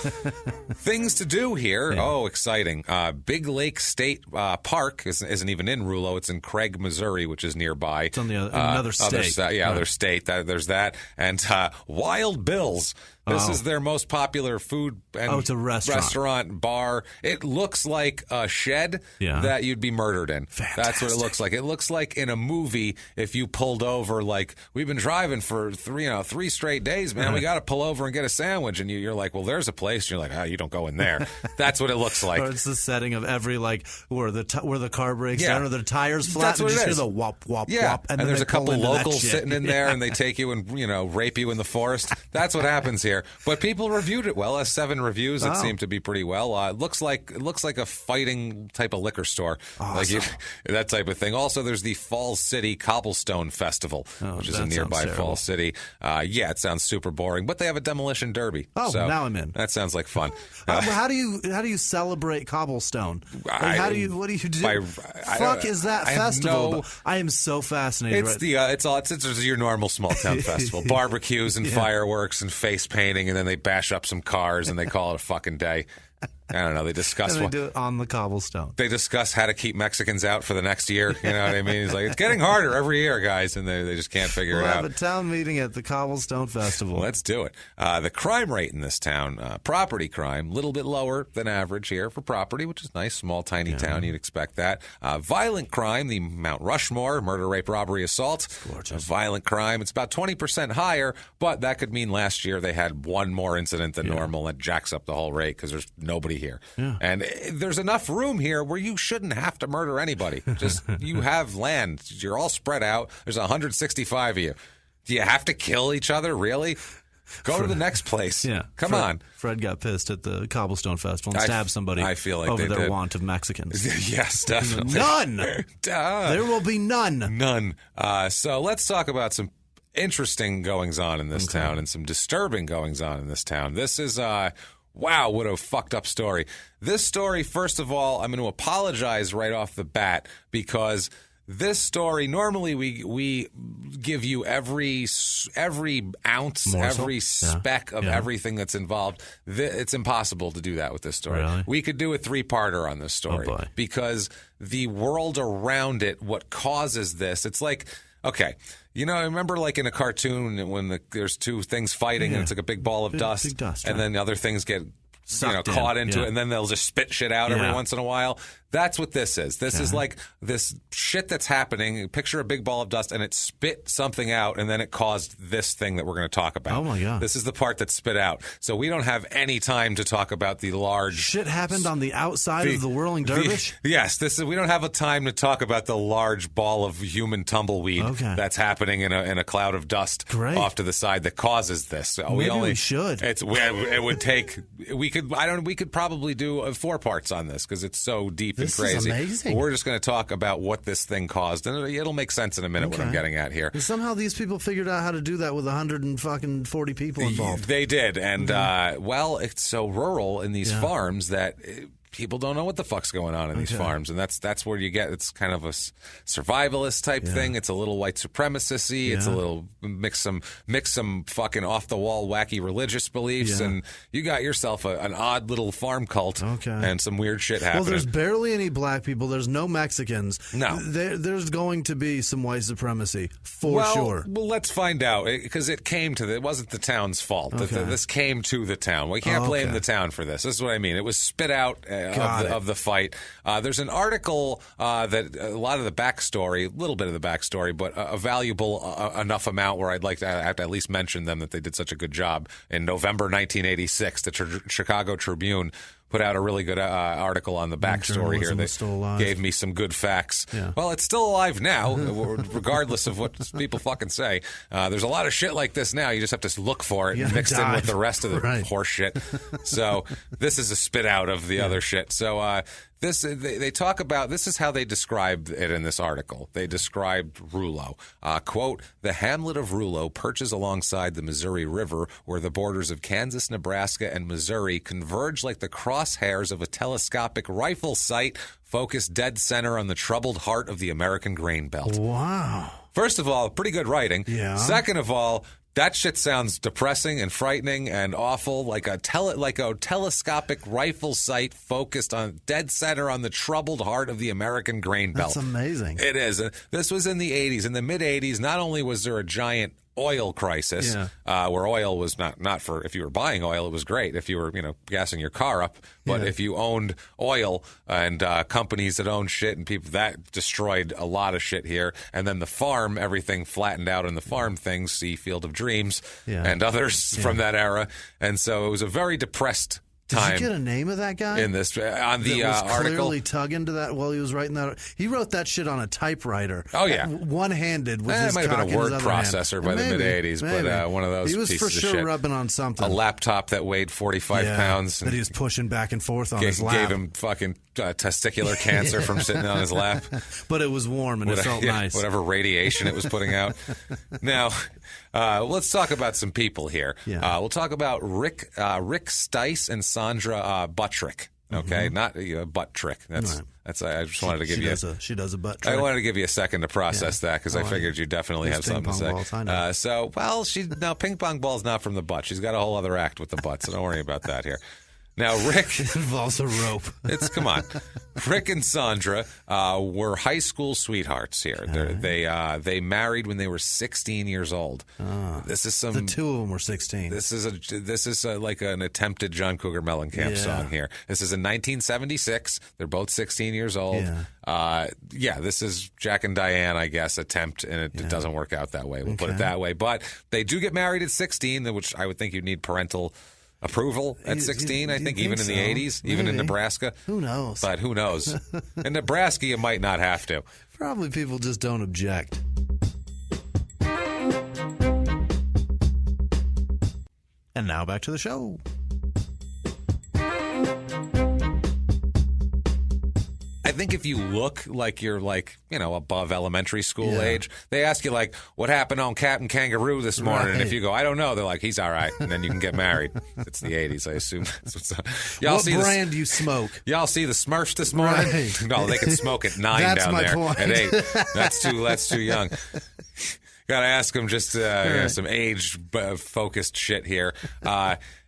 Things to do here. exciting. Big Lake State Park isn't even in Rulo. It's in Craig, Missouri, which is nearby. It's on another state. Other state. There's that. And Wild Bill's. This is their most popular food and it's a restaurant bar. It looks like a shed that you'd be murdered in. Fantastic. That's what it looks like. It looks like in a movie if you pulled over, like, we've been driving for three straight days, man. We got to pull over and get a sandwich. And you're like, well, there's a place. And you're like, you don't go in there. That's what it looks like. Or it's the setting of every, like, where the car breaks down or the tires flat. That's what and it you is. hear the whop, whop, yeah. whop. And there's a couple locals sitting in there and they take you and, rape you in the forest. That's what happens here. But people reviewed it well. Has 7 reviews. It seemed to be pretty well. It looks like a fighting type of liquor store, awesome. That type of thing. Also, there's the Falls City Cobblestone Festival, which is in nearby Falls City. It sounds super boring, but they have a demolition derby. So now I'm in. That sounds like fun. How do you celebrate cobblestone? What do you do? Is that festival? I am so fascinated. It's your normal small town festival. Barbecues and fireworks and face painting, and then they bash up some cars and they call it a fucking day. I don't know. They discuss and they do it on the cobblestone. They discuss how to keep Mexicans out for the next year. You know what I mean? It's like, it's getting harder every year, guys, and they just can't figure it out. We'll have a town meeting at the Cobblestone Festival. Let's do it. The crime rate in this town, property crime, a little bit lower than average here for property, which is nice. Small, tiny town, you'd expect that. Violent crime, the Mount Rushmore, murder, rape, robbery, assault. Gorgeous. Violent crime, it's about 20% higher, but that could mean last year they had one more incident than normal. That jacks up the whole rate because there's nobody here. Yeah. And there's enough room here where you shouldn't have to murder anybody. Just, you have land. You're all spread out. There's 165 of you. Do you have to kill each other, really? Go to the next place. Yeah. Come on. Fred got pissed at the Cobblestone Festival and stabbed somebody I feel like over their did. Want of Mexicans. Yes, definitely. None! There will be none. None. So let's talk about some interesting goings-on in this town and some disturbing goings-on in this town. This is... wow, what a fucked up story. This story, first of all, I'm going to apologize right off the bat because this story, normally we give you every ounce, every speck of everything that's involved. It's impossible to do that with this story. Really? We could do a 3-parter on this story because the world around it, what causes this, it's like... Okay, I remember like in a cartoon when there's two things fighting and it's like a big ball of dust, big dust, and then other things get caught into it, and then they'll just spit shit out every once in a while. That's what this is. This is like this shit that's happening. Picture a big ball of dust, and it spit something out, and then it caused this thing that we're going to talk about. Oh, my God. This is the part that spit out. So we don't have any time to talk about the large... Shit happened on the outside of the whirling dervish? Yes. We don't have a time to talk about the large ball of human tumbleweed that's happening in a cloud of dust off to the side that causes this. So Maybe we should. It would take... We could probably do 4 parts on this because it's so deep and crazy. This is amazing. We're just going to talk about what this thing caused, and it'll make sense in a minute what I'm getting at here. And somehow these people figured out how to do that with 140 people involved. They did, and it's so rural in these farms that... people don't know what the fuck's going on in these farms, and that's where you get. It's kind of a survivalist type thing. It's a little white supremacy. It's a little mix some fucking off the wall wacky religious beliefs, and you got yourself an odd little farm cult and some weird shit happening. Well, there's barely any black people. There's no Mexicans. No, there's going to be some white supremacy for sure. Well, let's find out because it wasn't the town's fault. This came to the town. We can't blame the town for this. This is what I mean. It was spit out. Of the fight. There's an article that a lot of the backstory, a little bit of the backstory, but a valuable enough amount where I'd like to have to at least mention them that they did such a good job. In November 1986, the Chicago Tribune put out a really good article on the backstory here. They gave me some good facts. Yeah. Well, it's still alive now, regardless of what people fucking say. There's a lot of shit like this now. You just have to look for it mixed in with the rest of the horse shit. So this is a spit out of the other shit. So they talk about, this is how they described it in this article. They described Rulo. Quote, the hamlet of Rulo perches alongside the Missouri River where the borders of Kansas, Nebraska, and Missouri converge like the crosshairs of a telescopic rifle sight focused dead center on the troubled heart of the American grain belt. Wow. First of all, pretty good writing. Yeah. Second of all, That shit sounds depressing and frightening and awful, like a telescopic rifle sight focused on dead center on the troubled heart of the American grain belt. That's amazing. It is. This was in the 80s. In the mid-80s, not only was there a giant oil crisis, where oil was not for, if you were buying oil, it was great if you were, gassing your car up. But if you owned oil and companies that owned shit and people, that destroyed a lot of shit here. And then the farm, everything flattened out in the farm things, see Field of Dreams and others from that era. And so it was a very depressed time. Did you get a name of that guy? In this, on the that was article? Clearly tugging to that while he was writing that. He wrote that shit on a typewriter. Oh, yeah. One-handed with his it might have been a word hand. processor by the mid-'80s, but one of those he was pieces for of sure shit. rubbing on something. A laptop that weighed 45 pounds. That he was pushing back and forth on his lap. Gave him fucking testicular cancer from sitting on his lap. But it was warm and it felt nice. Whatever radiation it was putting out. Now, let's talk about some people here. Yeah. We'll talk about Rick Stice and Sandra Buttrick. Okay, not butt trick. That's. I just wanted to give you. She does a butt trick. I wanted to give you a second to process that because I figured you definitely have something to say. Balls, I know. Ping pong ball's not from the butt. She's got a whole other act with the butt, so don't worry about that here. Now, Rick it involves a rope. Come on. Rick and Sandra were high school sweethearts here. They married when they were 16 years old. This is the two of them were 16. This is like an attempted John Cougar Mellencamp song here. This is in 1976. They're both 16 years old. This is Jack and Diane, I guess, attempt, and it doesn't work out that way. We'll put it that way. But they do get married at 16, which I would think you'd need parental approval at 16, I think, even in the 80s, even in Nebraska. Who knows? But who knows? In Nebraska, you might not have to. Probably people just don't object. And now back to the show. I think if you look like you're above elementary school age, they ask you what happened on Captain Kangaroo this morning, and if you go, I don't know, they're like, he's all right, and then you can get married. It's the 80s, I assume. What brand do you smoke? Y'all see the Smurfs this morning? Right. No, they can smoke at 9 down there. Point. At 8. That's too young. Got to ask them just some age-focused shit here.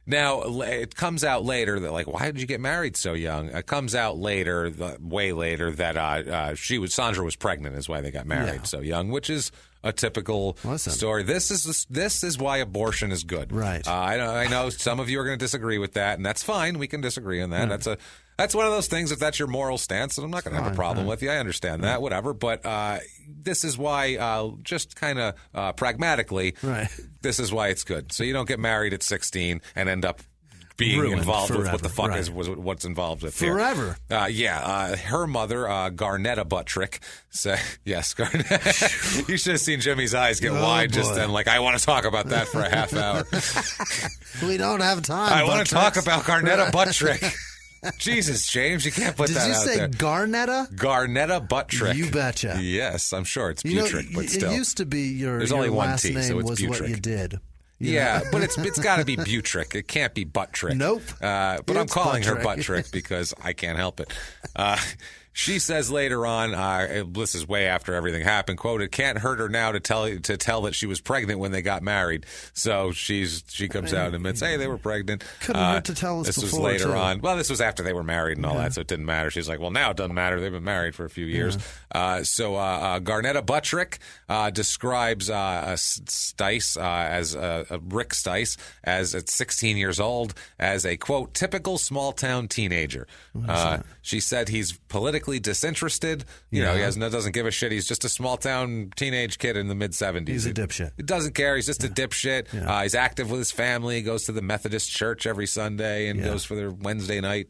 Now, it comes out later that, why did you get married so young? It comes out later, way later, that Sandra was pregnant is why they got married so young, which is a typical story. This is why abortion is good. Right. I know some of you are going to disagree with that, and that's fine. We can disagree on that. That's one of those things, if that's your moral stance, and I'm not going to have a problem with you. I understand that, whatever. But this is why, just kind of pragmatically, this is why it's good. So you don't get married at 16 and end up being ruined involved forever. with what the fuck is what's involved with forever. Here. Her mother, Garnetta Buttrick, yes, Garnetta. You should have seen Jimmy's eyes get wide just then. I want to talk about that for a half hour. We don't have time. I want to talk about Garnetta Buttrick. Jesus, James, you can't put that out there. Did you say Garnetta? Garnetta Buttrick. You betcha. Yes, I'm sure it's Pietrick, but still. It used to be your There's only one last T, name so it's was Pietrick. what you did. But it's got to be Butrick. It can't be Buttrick. Nope. But I'm calling her Buttrick because I can't help it. She says later on, this is way after everything happened, quote, it can't hurt her now to tell that she was pregnant when they got married. So she comes out and admits, hey, they were pregnant. Couldn't hurt to tell us this before, was later too. on. Well, this was after they were married and all that, so it didn't matter. She's like, well, now it doesn't matter. They've been married for a few years. So Garnetta Buttrick describes Stice as Rick Stice as at 16 years old as a, quote, typical small-town teenager. She said he's politically disinterested. He doesn't give a shit. He's just a small town teenage kid in the mid 70s. He's a dipshit. He doesn't care. He's just a dipshit. He's active with his family. He goes to the Methodist church every Sunday and goes for their Wednesday night,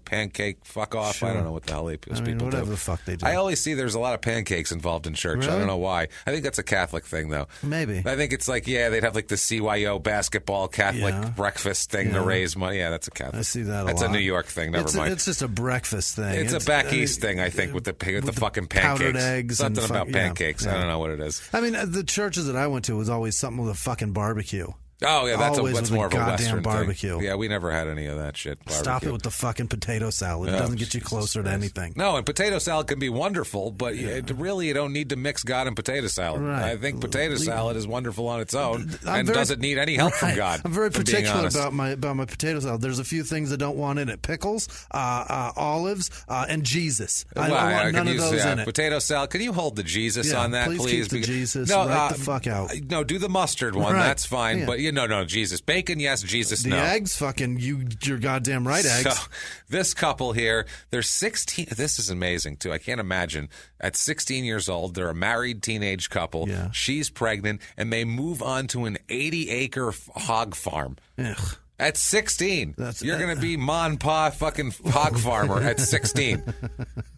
pancake fuck off. Sure. I don't know what the hell those people whatever do. The fuck they do. I always see there's a lot of pancakes involved in church. Really? I don't know why. I think that's a Catholic thing, though. Maybe. I think it's they'd have the CYO basketball Catholic breakfast thing to raise money. Yeah, that's a Catholic. I see that That's a New York thing. Never mind. It's just a breakfast thing. It's a back east thing, I think, with the fucking pancakes. Powdered eggs. Something about pancakes. I don't know what it is. I mean, the churches that I went to was always something with a fucking barbecue. Oh, yeah, that's more of a Western barbecue. thing. Yeah, we never had any of that shit. Barbecue. Stop it with the fucking potato salad. It doesn't get you closer to anything. No, and potato salad can be wonderful, but really you don't need to mix God and potato salad. Right. I think potato salad is wonderful on its own and doesn't need any help from God. I'm very particular about my potato salad. There's a few things I don't want in it. Pickles, olives, and Jesus. I don't want none of those in it. Potato salad. Can you hold the Jesus on that, please? Keep the Jesus right the fuck out. No, do the mustard one. Right. That's fine. Yeah. But no, Jesus. Bacon, yes. Jesus, no. The eggs, fucking you're goddamn right, eggs. So, this couple here, they're 16. This is amazing, too. I can't imagine. At 16 years old, they're a married teenage couple. Yeah. She's pregnant, and they move on to an 80-acre hog farm. Ugh. At 16, you're going to be ma and pa fucking hog farmer at 16.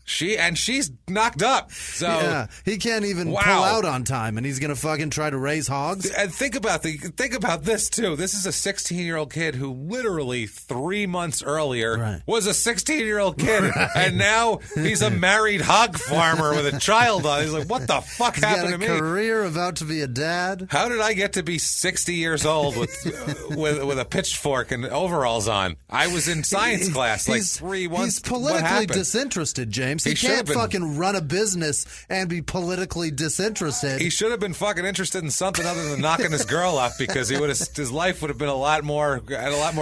She's knocked up. So yeah, he can't even pull out on time, and he's going to fucking try to raise hogs. And think about this too. This is a 16-year-old kid who literally 3 months earlier was a 16-year-old kid, and now he's a married hog farmer with a child on. He's like, what the fuck happened to me? Got a career, about to be a dad. How did I get to be 60 years old with a pitchfork and overalls on? I was in science class 3 months. He's politically disinterested, James. He can't fucking run a business and be politically disinterested. He should have been fucking interested in something other than knocking his girl up, because his life would have been a lot more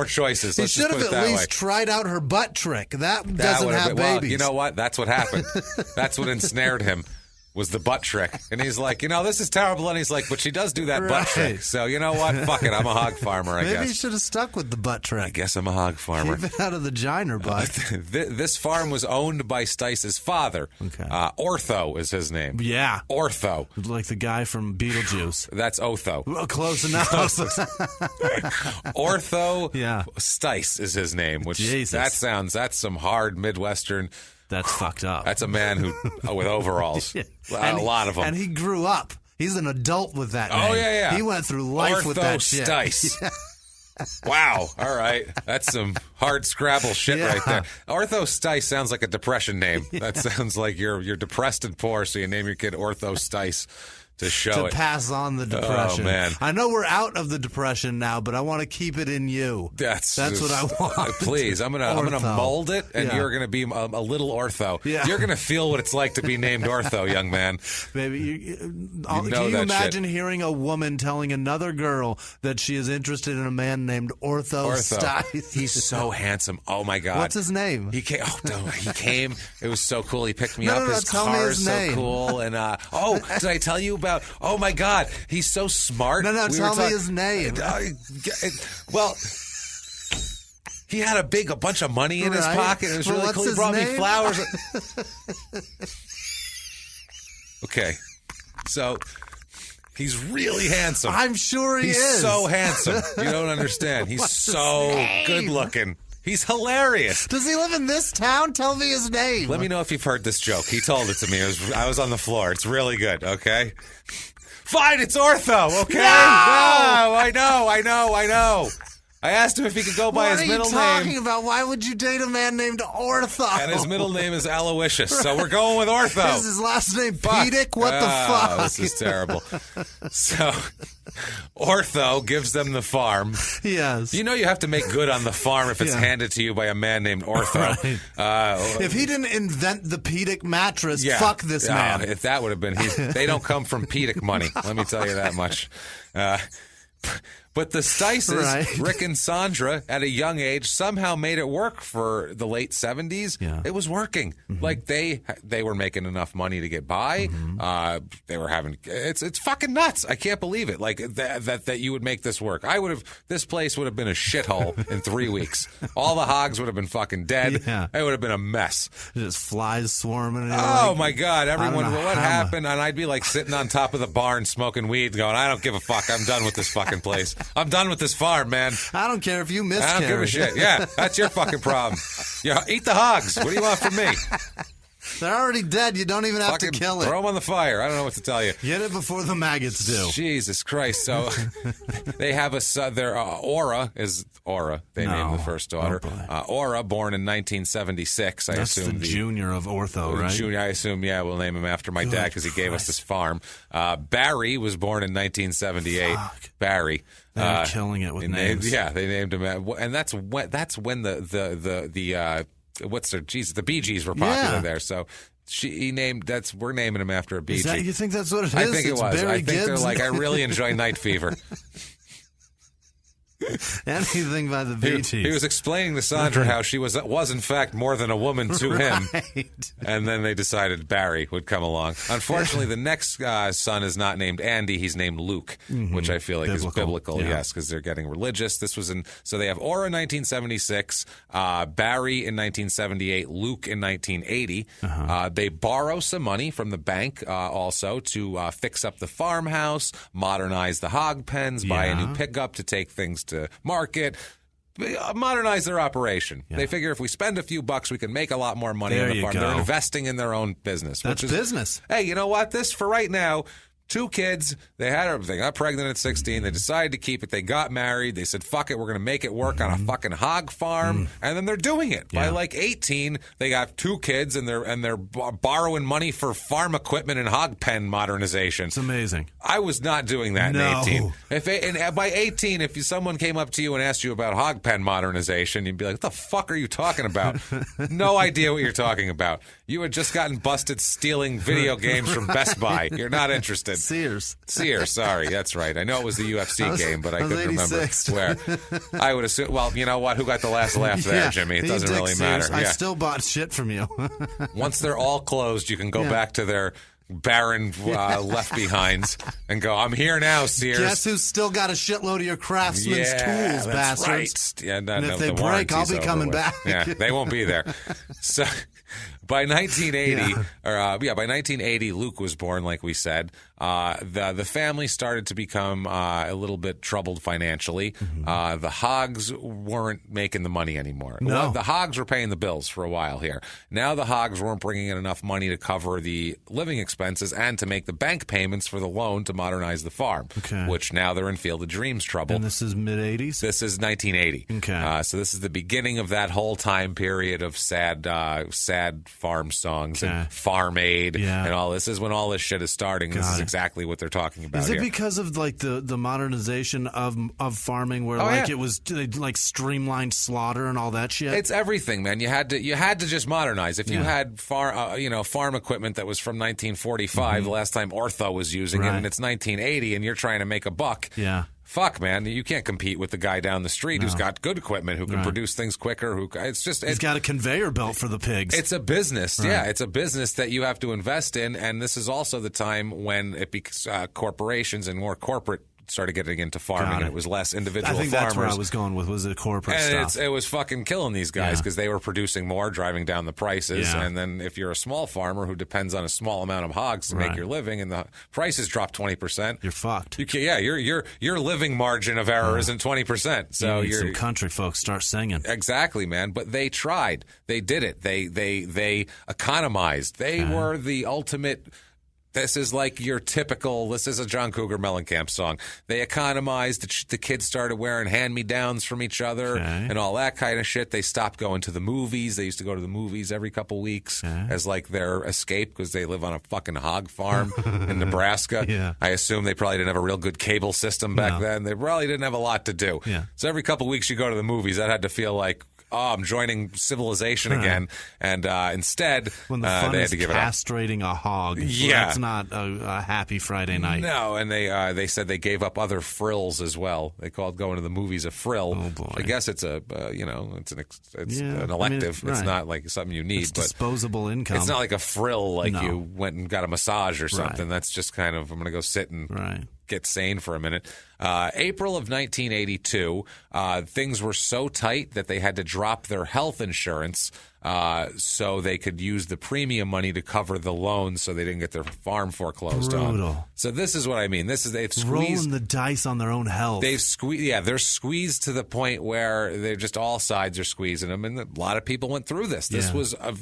choices. He should have at least tried out her butt trick. That doesn't have babies. Well, you know what? That's what happened. That's what ensnared him. Was the butt trick. And he's like, this is terrible. And he's like, but she does do that butt trick. So you know what? Fuck it. I'm a hog farmer, I guess. Maybe he should have stuck with the butt trick. I guess I'm a hog farmer. Keep it out of the giner butt. This farm was owned by Stice's father. Okay. Ortho is his name. Yeah. Ortho. Like the guy from Beetlejuice. That's Otho. Well, close enough. Ortho Stice is his name, which Jesus. that's some hard Midwestern. That's fucked up. That's a man who with overalls. A lot of them. And he grew up. He's an adult with that name. Oh, yeah. He went through life with that shit. Stice. Wow. All right. That's some hard Scrabble shit right there. Ortho Stice sounds like a depression name. That sounds like you're depressed and poor, so you name your kid Ortho Stice. To pass on the depression. Oh, man. I know we're out of the depression now, but I want to keep it in you. That's what I want. Please, I'm gonna mold it, and you're gonna be a little Ortho. Yeah. You're gonna feel what it's like to be named Ortho, young man. Baby, can you imagine hearing a woman telling another girl that she is interested in a man named Ortho Stice? He's so handsome. Oh my God. What's his name? He came. He came. It was so cool. He picked me up. His car is so cool. And did I tell you about? Oh my God, he's so smart. No, tell me his name. Well, he had a bunch of money in his pocket. It was really cool. He brought me flowers. Okay, so he's really handsome. I'm sure he is. He's so handsome. You don't understand. He's so good looking. He's hilarious. Does he live in this town? Tell me his name. Let me know if you've heard this joke. He told it to me. I was on the floor. It's really good, okay? Fine, it's Ortho, okay? No, I know. I asked him if he could go by his middle name. What are you talking about? Why would you date a man named Ortho? And his middle name is Aloysius, so we're going with Ortho. Is his last name Pedic? What the fuck? This is terrible. So, Ortho gives them the farm. Yes. You know you have to make good on the farm if it's handed to you by a man named Ortho. Right. If he didn't invent the Pedic mattress, fuck this man. If that would have been... they don't come from Pedic money, let me tell you that much. But the Stices, Rick and Sandra, at a young age, somehow made it work for the late 70s. Yeah. It was working. Mm-hmm. Like, they were making enough money to get by. Mm-hmm. They were having... It's fucking nuts. I can't believe it. Like, that you would make this work. This place would have been a shithole in 3 weeks. All the hogs would have been fucking dead. Yeah. It would have been a mess. Just flies swarming. Oh, my God. Everyone, what happened? And I'd be, like, sitting on top of the barn smoking weed going, I don't give a fuck. I'm done with this fucking place. I'm done with this farm, man. I don't care if you miscarry. I don't give a shit. Yeah, that's your fucking problem. Yeah, eat the hogs. What do you want from me? They're already dead. You don't even have to kill it. Throw them on the fire. I don't know what to tell you. Get it before the maggots do. Jesus Christ. So they have a son. Their Aura is Aura. They named the first daughter. Aura, born in 1976. That's assume the junior of Ortho, right? Junior, I assume, we'll name him after my dad because he gave us this farm. Barry was born in 1978. Barry. They're killing it with names. They named him, and that's when the Bee Gees were popular there. So we're naming him after a Bee Gee. You think that's what it is? I think it was. Barry I think Gibbs? they're like, I really enjoy Night Fever. Anything by the Bee Gees. He was explaining to Sandra how she was in fact more than a woman to him, and then they decided Barry would come along. Unfortunately, the next son is not named Andy; he's named Luke, which I feel like is biblical. Yes, because they're getting religious. This was so they have Aura in 1976, Barry in 1978, Luke in 1980. They borrow some money from the bank also to fix up the farmhouse, modernize the hog pens, buy a new pickup to take things to market, modernize their operation. They figure if we spend a few bucks, we can make a lot more money on the farm. They're investing in their own business. That's business. Hey, you know what? This, for right now, 2 kids. They got pregnant at 16. They decided to keep it. They got married. They said, fuck it, we're going to make it work on a fucking hog farm. And then they're doing it. By like 18, they got 2 kids, and they're borrowing money for farm equipment and hog pen modernization. It's amazing. I was not doing that in 18. By 18, if someone came up to you and asked you about hog pen modernization, you'd be like, what the fuck are you talking about? No idea what you're talking about. You had just gotten busted stealing video games from Best Buy. You're not interested. Sears, sorry, that's right. I know it was the UFC game, but I couldn't remember where. I would assume, well, you know what? Who got the last laugh there, Jimmy? It doesn't really matter. I still bought shit from you. Once they're all closed, you can go back to their barren left behinds and go, I'm here now, Sears. Guess who's still got a shitload of your craftsman's tools, that's bastards? Right. Yeah, and if they break, I'll be coming back. Yeah, they won't be there. So by 1980, by 1980, Luke was born, like we said. The family started to become a little bit troubled financially. The hogs weren't making the money anymore. No. Well, the hogs were paying the bills for a while here. Now the hogs weren't bringing in enough money to cover the living expenses and to make the bank payments for the loan to modernize the farm, which now they're in Field of Dreams trouble. And this is mid-'80s? This is 1980. Okay. So this is the beginning of that whole time period of sad farm songs and Farm Aid and all. This is when all this shit is starting. This is exactly what they're talking about. Is it here. because of like the modernization of farming, where it was like streamlined slaughter and all that shit? It's everything, man. You had to just modernize. If you had farm equipment that was from 1945, the last time Ortho was using it, and it's 1980, and you're trying to make a buck. Yeah. Fuck, man, you can't compete with the guy down the street who's got good equipment, who can produce things quicker. He's got a conveyor belt for the pigs. It's a business, It's a business that you have to invest in, and this is also the time when corporations and more corporate started getting into farming, and it was less individual farmers. I think that's where I was going with, was the corporate stuff. It was fucking killing these guys because they were producing more, driving down the prices. And then if you're a small farmer who depends on a small amount of hogs to make your living, and the prices drop 20%, you're fucked. Your living margin of error isn't 20%. So you need some country folks start singing. Exactly, man. But they tried. They did it. They economized. They were the ultimate. This is like your typical, this is a John Cougar Mellencamp song. They economized. The kids started wearing hand-me-downs from each other and all that kind of shit. They stopped going to the movies. They used to go to the movies every couple weeks as like their escape, because they live on a fucking hog farm in Nebraska. I assume they probably didn't have a real good cable system back then. They probably didn't have a lot to do. So every couple weeks you go to the movies. That had to feel like, I'm joining civilization again. And instead, when the fun they had is to give it up. Castrating a hog. That's not a happy Friday night. No, and they said they gave up other frills as well. They called going to the movies a frill. Oh boy! I guess it's an elective. It's not like something you need. It's disposable income. It's not like a frill like you went and got a massage or something. That's just kind of, I'm going to go sit and get sane for a minute. April of 1982, things were so tight that they had to drop their health insurance so they could use the premium money to cover the loans so they didn't get their farm foreclosed on. So this is what I mean. They've squeezed. Rolling the dice on their own health. They're squeezed to the point where they're just all sides are squeezing them, and a lot of people went through this. This was a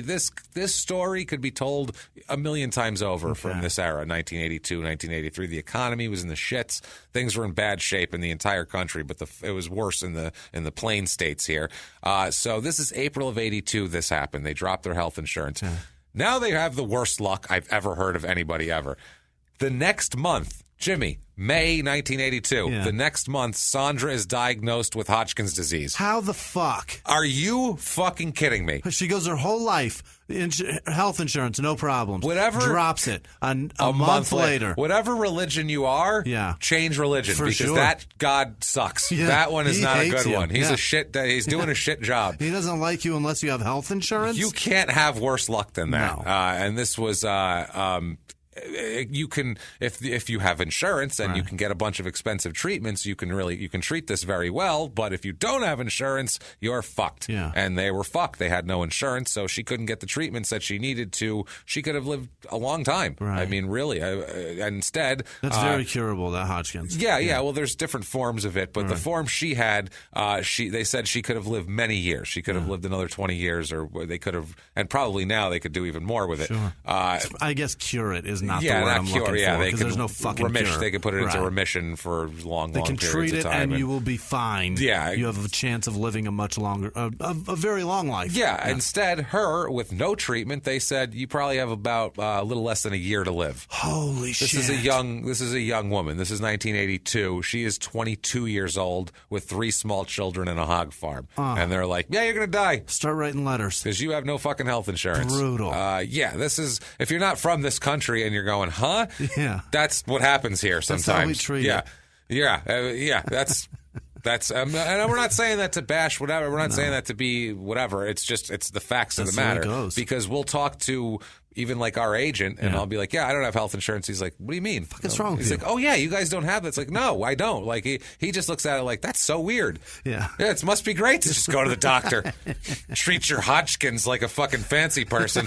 this story could be told a million times over from this era, 1982, 1983. The economy was in the shits. Things were in bad shape in the entire country, but it was worse in the plain states here. So this is April of 82. This happened. They dropped their health insurance. Now they have the worst luck I've ever heard of anybody ever. The next month, Jimmy, May 1982, the next month, Sandra is diagnosed with Hodgkin's disease. How the fuck? Are you fucking kidding me? She goes her whole life, health insurance, no problems. Whatever. Drops it a month later. Whatever religion you are, change religion. Because that God sucks. That one is not a good one. He's a shit. He's doing a shit job. He doesn't like you unless you have health insurance? You can't have worse luck than that. No. And this was... you can if you have insurance and you can get a bunch of expensive treatments, you can treat this very well. But if you don't have insurance, you're fucked. And they were fucked. They had no insurance, so she couldn't get the treatments that she needed to. She could have lived a long time. I mean, really. Instead, that's very curable. That Hodgkin's. Yeah. Well, there's different forms of it, but the form she had, they said she could have lived many years. She could have lived another 20 years, or they could have, and probably now they could do even more with it. I guess cure it is not the word I'm looking for, because there's no fucking cure. They could put it into remission for long periods of time. They can treat it and you will be fine. Yeah. You have a chance of living a much longer, a very long life. Yeah. Instead, her, with no treatment, they said you probably have about a little less than a year to live. Holy shit. This is a young woman. This is 1982. She is 22 years old with 3 small children and a hog farm. And they're like, yeah, you're going to die. Start writing letters. Because you have no fucking health insurance. Brutal. This is, if you're not from this country and you're going, huh? Yeah. That's what happens here sometimes. That's how we treat it. Yeah. That's and we're not saying that to bash whatever. We're not saying that to be whatever. It's the facts of the matter. That's the way it goes. Because we'll talk to even like our agent, and I'll be like, yeah, I don't have health insurance. He's like, what do you mean? What's wrong with He's you? like, oh yeah, you guys don't have that. It's like, no, I don't. Like he just looks at it like, that's so weird. Yeah, it must be great to just go to the doctor, treat your Hodgkin's like a fucking fancy person.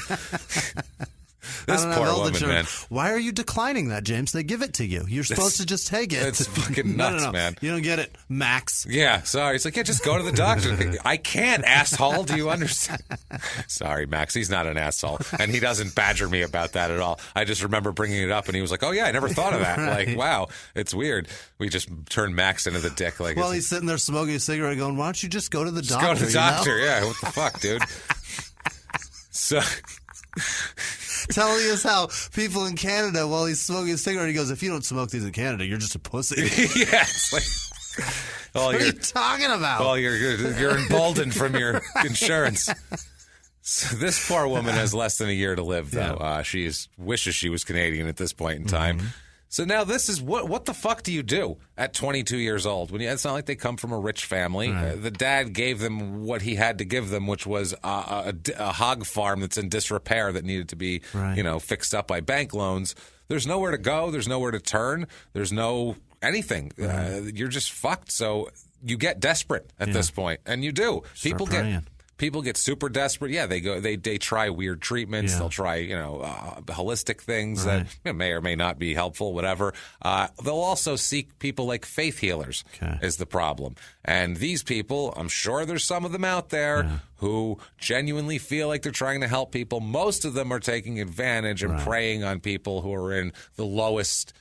This poor woman, man. Why are you declining that, James? They give it to you. You're supposed to just take it. It's fucking nuts, no. man. You don't get it, Max. Yeah, sorry. It's like, yeah, just go to the doctor. I can't, asshole. Do you understand? Sorry, Max. He's not an asshole. And he doesn't badger me about that at all. I just remember bringing it up, and he was like, oh, yeah, I never thought of that. Like, wow, it's weird. We just turned Max into the dick. Like, well, he's sitting there smoking a cigarette going, why don't you just go to the doctor? Go to the doctor, yeah. What the fuck, dude? So... Telling us how people in Canada, while he's smoking a cigarette, he goes, if you don't smoke these in Canada, you're just a pussy. Yeah, it's like, what are you talking about? Well, you're emboldened from your insurance. So this poor woman has less than a year to live, though. Yeah. She wishes she was Canadian at this point in time. Mm-hmm. So now this is what the fuck do you do at 22 years old? It's not like they come from a rich family. Right. The dad gave them what he had to give them, which was a hog farm that's in disrepair that needed to be, fixed up by bank loans. There's nowhere to go. There's nowhere to turn. There's no anything. Right. You're just fucked. So you get desperate at this point, and you do. People get super desperate. Yeah, they try weird treatments. Yeah. They'll try, holistic things that may or may not be helpful, whatever. They'll also seek people like faith healers is the problem. And these people, I'm sure there's some of them out there who genuinely feel like they're trying to help people. Most of them are taking advantage and preying on people who are in the lowest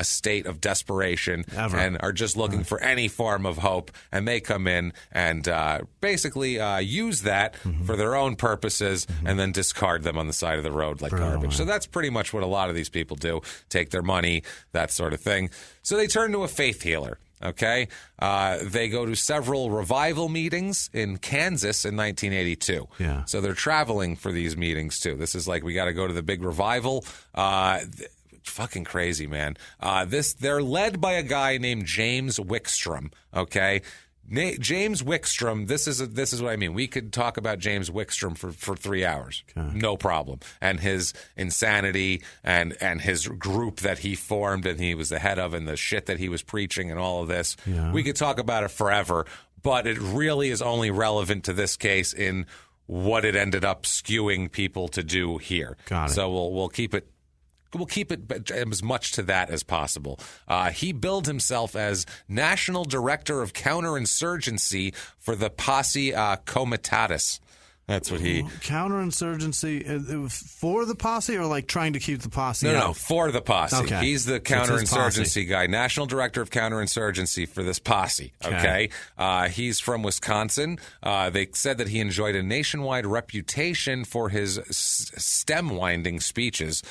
state of desperation and are just looking for any form of hope. And they come in and basically use that for their own purposes and then discard them on the side of the road like garbage. So that's pretty much what a lot of these people do, take their money, that sort of thing. So they turn to a faith healer. Okay, they go to several revival meetings in Kansas in 1982. Yeah. So they're traveling for these meetings too. This is like, we got to go to the big revival. Fucking crazy, man. They're led by a guy named James Wickstrom. Okay. James Wickstrom, this is what I mean. We could talk about James Wickstrom for 3 hours. Okay. No problem. And his insanity and his group that he formed and he was the head of and the shit that he was preaching and all of this. Yeah. We could talk about it forever, but it really is only relevant to this case in what it ended up skewing people to do here. Got it. So we'll keep it. We'll keep it as much to that as possible. He billed himself as National Director of Counterinsurgency for the Posse Comitatus. That's what he... Counterinsurgency for the posse or like trying to keep the posse out? No, for the posse. Okay. He's the counterinsurgency guy, National Director of Counterinsurgency for this posse. Okay. He's from Wisconsin. They said that he enjoyed a nationwide reputation for his stem-winding speeches.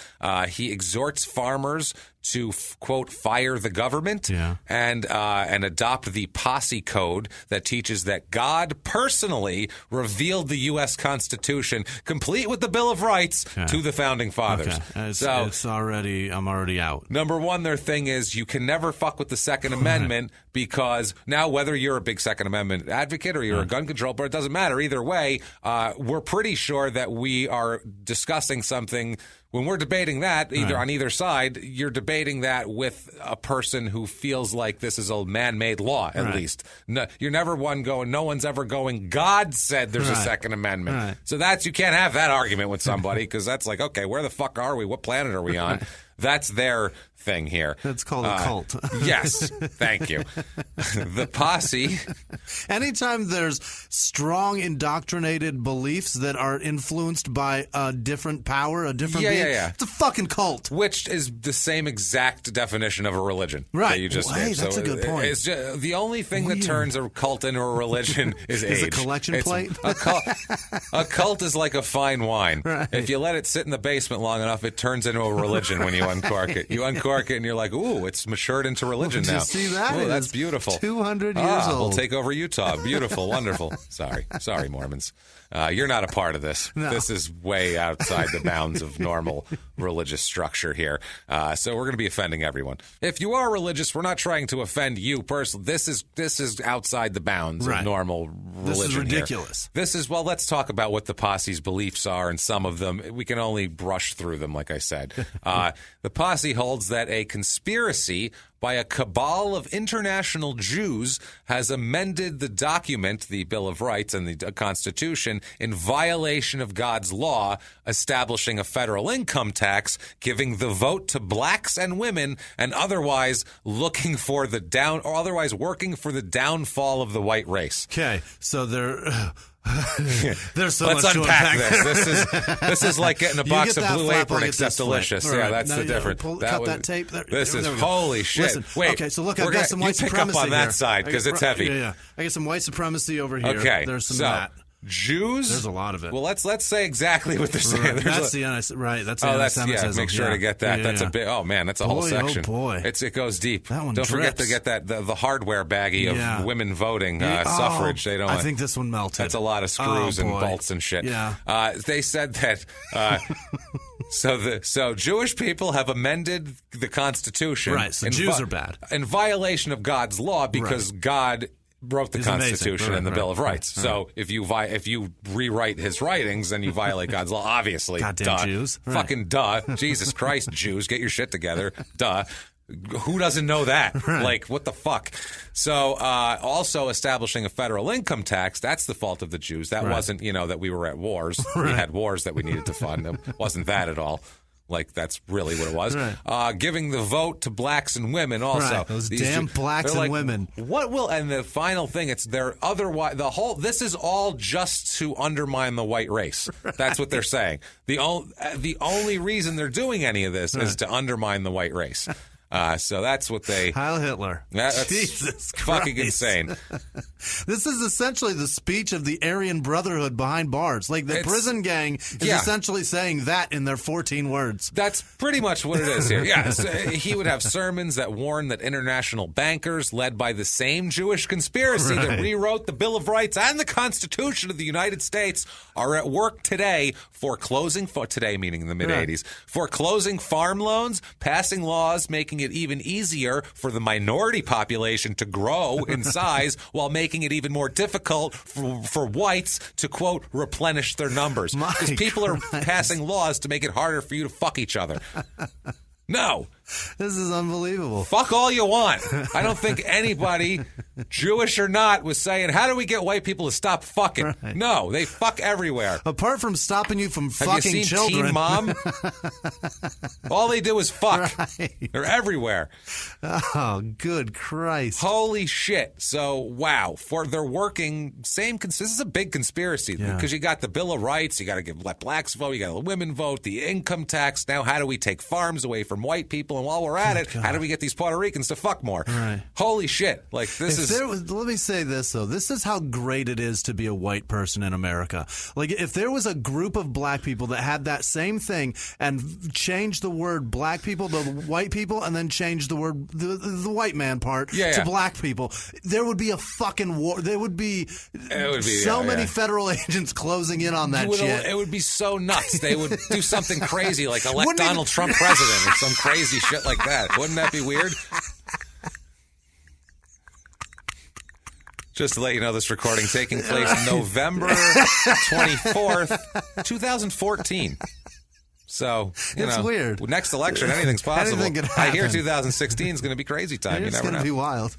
He exhorts farmers to, quote, fire the government and adopt the posse code that teaches that God personally revealed the U.S. Constitution, complete with the Bill of Rights, to the Founding Fathers. Okay. I'm already out. Number one, their thing is you can never fuck with the Second Amendment because now whether you're a big Second Amendment advocate or you're a gun control, but it doesn't matter. Either way, we're pretty sure that we are discussing something. When we're debating that, either on either side, you're debating that with a person who feels like this is a man-made law, at least. No, you're never no one's ever going, God said there's a Second Amendment. So you can't have that argument with somebody because that's like, okay, where the fuck are we? What planet are we on? That's their thing here. That's called a cult. Yes. Thank you. The posse. Anytime there's strong indoctrinated beliefs that are influenced by a different power, a different being, it's a fucking cult. Which is the same exact definition of a religion. Right. That you just did. That's a good point. It's just, the only thing that turns a cult into a religion is age. A collection plate? A cult is like a fine wine. Right. If you let it sit in the basement long enough, it turns into a religion when you uncork it. You uncork it and you're like, ooh, it's matured into religion now. Did you see that? Ooh, that's beautiful. 200 years old. We'll take over Utah. Beautiful, wonderful. Sorry, Mormons. You're not a part of this. No. This is way outside the bounds of normal religious structure here. So we're going to be offending everyone. If you are religious, we're not trying to offend you personally. This is outside the bounds of normal religion. This is ridiculous. Well, let's talk about what the posse's beliefs are, and some of them, we can only brush through them, like I said. The posse holds that a conspiracy by a cabal of international Jews has amended the document, the Bill of Rights and the Constitution, in violation of God's law, establishing a federal income tax, giving the vote to blacks and women, and otherwise working for the downfall of the white race. Okay, so they're... There's so Let's much unpack to this. This is like getting a box of Blue Apron except delicious. Right. That's the difference. Cut that tape. This is holy shit. Listen, wait. Okay, so look, I've got some white supremacy here. You pick up on that side because it's heavy. Yeah. I got some white supremacy over here. Okay. There's some of that. Jews? There's a lot of it. Well, let's say exactly what they're saying. That's the anti-Semitism. Make sure to get that. Yeah, that's a bit. Oh man, that's a whole section. Oh boy, it goes deep. That one Don't forget drips. to get that the hardware baggie of women voting suffrage. They don't. I think this one melted. That's a lot of screws and bolts and shit. Yeah. They said that. So Jewish people have amended the Constitution. Right. So Jews are bad in violation of God's law because God wrote the Constitution and the Bill of Rights. So if you rewrite his writings, then you violate God's law. Obviously, goddamn Jews, fucking duh. Jesus Christ, Jews, get your shit together. Duh. Who doesn't know that? Like, what the fuck? So, also establishing a federal income tax, that's the fault of the Jews. That wasn't, that we were at wars. We had wars that we needed to fund. It wasn't that at all. Like, that's really what it was. Giving the vote to blacks and women also. Right. Those damn blacks and women. And the final thing, this is all just to undermine the white race. That's what they're saying. The only reason they're doing any of this is to undermine the white race. So that's what they... Heil Hitler. That's Jesus fucking Christ. insane. This is essentially the speech of the Aryan Brotherhood behind bars. Like, the prison gang is essentially saying that in their 14 words. That's pretty much what it is here. So he would have sermons that warn that international bankers, led by the same Jewish conspiracy that rewrote the Bill of Rights and the Constitution of the United States, are at work today foreclosing, today meaning in the mid-'80s, foreclosing farm loans, passing laws making it even easier for the minority population to grow in size while making it even more difficult for whites to, quote, replenish their numbers. Because people are passing laws to make it harder for you to fuck each other. No. This is unbelievable. Fuck all you want. I don't think anybody, Jewish or not, was saying, how do we get white people to stop fucking? Right. No, they fuck everywhere. Apart from stopping you from Have fucking you seen children. Teen Mom? All they do is fuck. Right. They're everywhere. Oh, good Christ. Holy shit. So, wow. They're working, this is a big conspiracy. Because you got the Bill of Rights, you got to let blacks vote, you got to let women vote, the income tax. Now, how do we take farms away from white people? And while we're at it, how do we get these Puerto Ricans to fuck more? Right. Holy shit. Like, let me say this, though. This is how great it is to be a white person in America. Like, if there was a group of black people that had that same thing and changed the word black people to white people and then changed the word, the white man part to black people, there would be a fucking war. There would be so many federal agents closing in on that shit. It would be so nuts. They would do something crazy like elect Donald Trump president or some crazy shit like that. Wouldn't that be weird? Just to let you know, this recording taking place November 24th, 2014. So, it's weird. Next election, anything's possible. Anything could happen. I hear 2016 is going to be crazy time. It's going to be wild.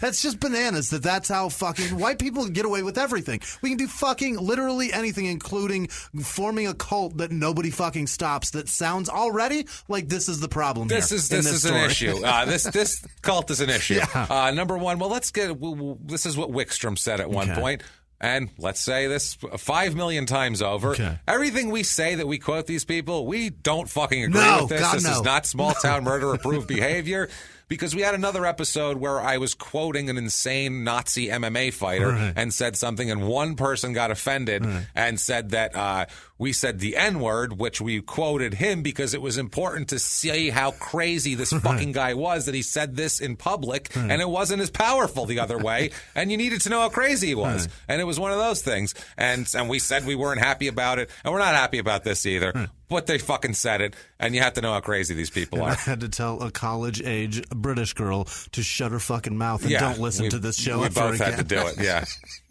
That's just bananas that's how fucking white people get away with everything. We can do fucking literally anything, including forming a cult that nobody fucking stops that sounds already like this is the problem This is an issue. This cult is an issue. Yeah. Number one, this is what Wickstrom said at one point. And let's say this 5 million times over. Everything we say that we quote these people, we don't fucking agree with this. This is not small-town murder-approved behavior. Because we had another episode where I was quoting an insane Nazi MMA fighter and said something, and one person got offended and said that we said the N-word, which we quoted him because it was important to see how crazy this fucking guy was, that he said this in public, and it wasn't as powerful the other way, and you needed to know how crazy he was. And it was one of those things. And we said we weren't happy about it, and we're not happy about this either. But they fucking said it, and you have to know how crazy these people are. I had to tell a college-age British girl to shut her fucking mouth and don't listen to this show ever again. We both had to do it,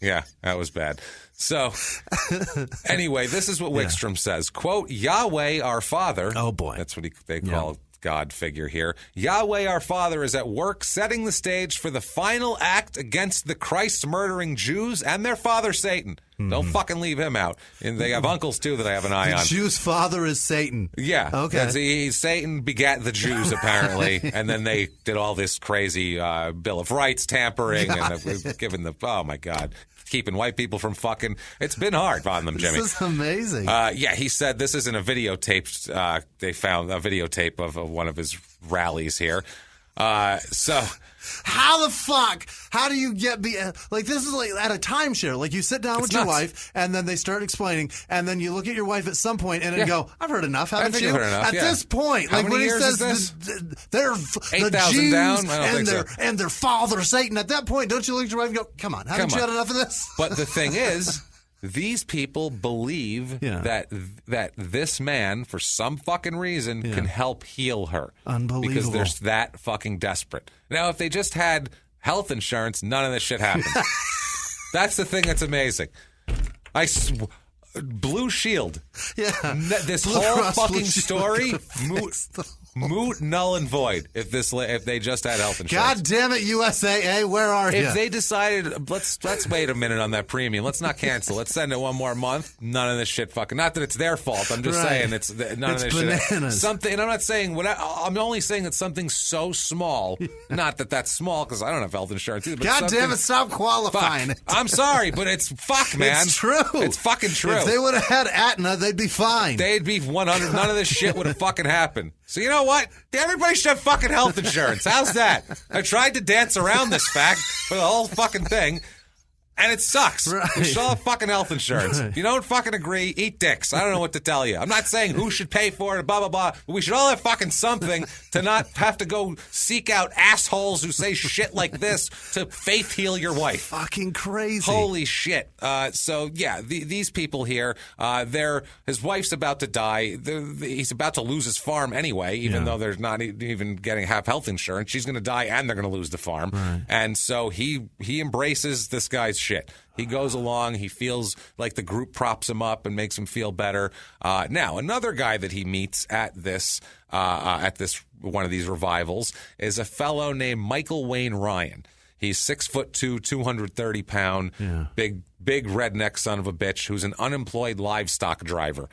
Yeah, that was bad. So, anyway, this is what Wickstrom says. Quote, Yahweh, our Father. Oh, boy. That's what they call God figure here. Yahweh, our Father, is at work setting the stage for the final act against the Christ-murdering Jews and their father, Satan. Don't fucking leave him out. And they have uncles, too, that I have an eye on. The Jews' father is Satan. Yeah. Okay. Satan begat the Jews, apparently, and then they did all this crazy Bill of Rights tampering and giving oh, my God. Keeping white people from fucking. It's been hard on them, Jimmy. This is amazing. He said this isn't a videotape. They found a videotape of one of his rallies here. So how the fuck? How do you get like this is like at a timeshare? Like you sit down with your wife, and then they start explaining, and then you look at your wife at some point and then go, "I've heard enough, haven't you?" At this point, how like when he says they're the Jews down? and their father Satan. At that point, don't you look at your wife and go, "Come on, haven't you had enough of this?" But the thing is. These people believe that this man, for some fucking reason, can help heal her. Unbelievable. Because they're that fucking desperate. Now, if they just had health insurance, none of this shit happens. That's the thing that's amazing. Blue Shield. Yeah. This whole fucking story, moot, null, and void if they just had health insurance. God damn it, USAA, where are you? If they decided, let's wait a minute on that premium. Let's not cancel. Let's send it one more month. None of this shit fucking. Not that it's their fault. I'm just saying it's none of this bananas. Shit. Something, and I'm not saying I'm only saying it's something so small. Not that that's small because I don't have health insurance either. But God damn it, stop qualifying it. I'm sorry, but it's man. It's true. It's fucking true. If they would have had Aetna, they'd be fine. They'd be 100. None of this shit would have fucking happened. So you know what? Everybody should have fucking health insurance. How's that? I tried to dance around this fact for the whole fucking thing. And it sucks. Right. We should all have fucking health insurance. If you don't fucking agree, eat dicks. I don't know what to tell you. I'm not saying who should pay for it, blah, blah, blah. But we should all have fucking something to not have to go seek out assholes who say shit like this to faith heal your wife. Fucking crazy. Holy shit. So, yeah, these people here, his wife's about to die. He's about to lose his farm anyway, even though they're not even getting half health insurance. She's going to die and they're going to lose the farm. Right. And so he embraces this guy's shit. He goes along. He feels like the group props him up and makes him feel better. Now, another guy that he meets at this one of these revivals is a fellow named Michael Wayne Ryan. He's 6'2", 230 pound, big redneck son of a bitch who's an unemployed livestock driver.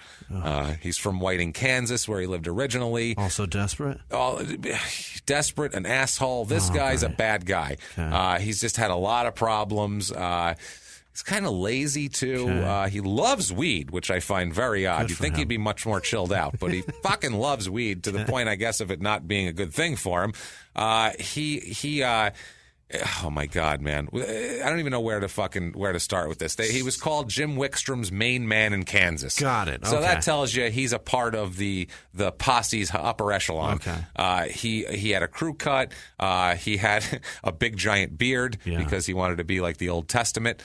He's from Whiting, Kansas, where he lived originally. Also desperate? Desperate, an asshole. This guy's a bad guy. Okay. He's just had a lot of problems. He's kind of lazy, too. Okay. He loves weed, which I find very odd. You'd think he'd be much more chilled out, but he fucking loves weed to the point, I guess, of it not being a good thing for him. Oh my God, man! I don't even know where to start with this. He was called Jim Wickstrom's main man in Kansas. Got it. Okay. So that tells you he's a part of the posse's upper echelon. Okay. He had a crew cut. He had a big giant beard because he wanted to be like the Old Testament.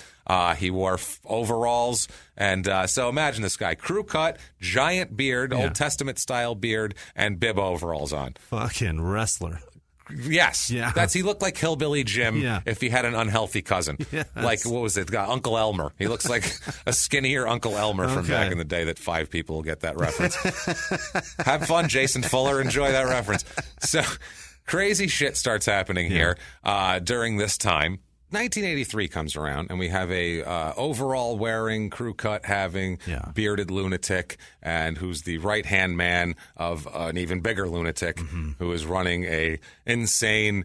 He wore overalls, and so imagine this guy: crew cut, giant beard, Old Testament style beard, and bib overalls on. Fucking wrestler. Yes. Yeah. He looked like Hillbilly Jim if he had an unhealty cousin. Yes. Like, what was it? Uncle Elmer. He looks like a skinnier Uncle Elmer from back in the day that 5 people will get that reference. Have fun, Jason Fuller. Enjoy that reference. So, crazy shit starts happening here during this time. 1983 comes around, and we have a overall-wearing, crew-cut having, bearded lunatic, and who's the right-hand man of an even bigger lunatic who is running a insane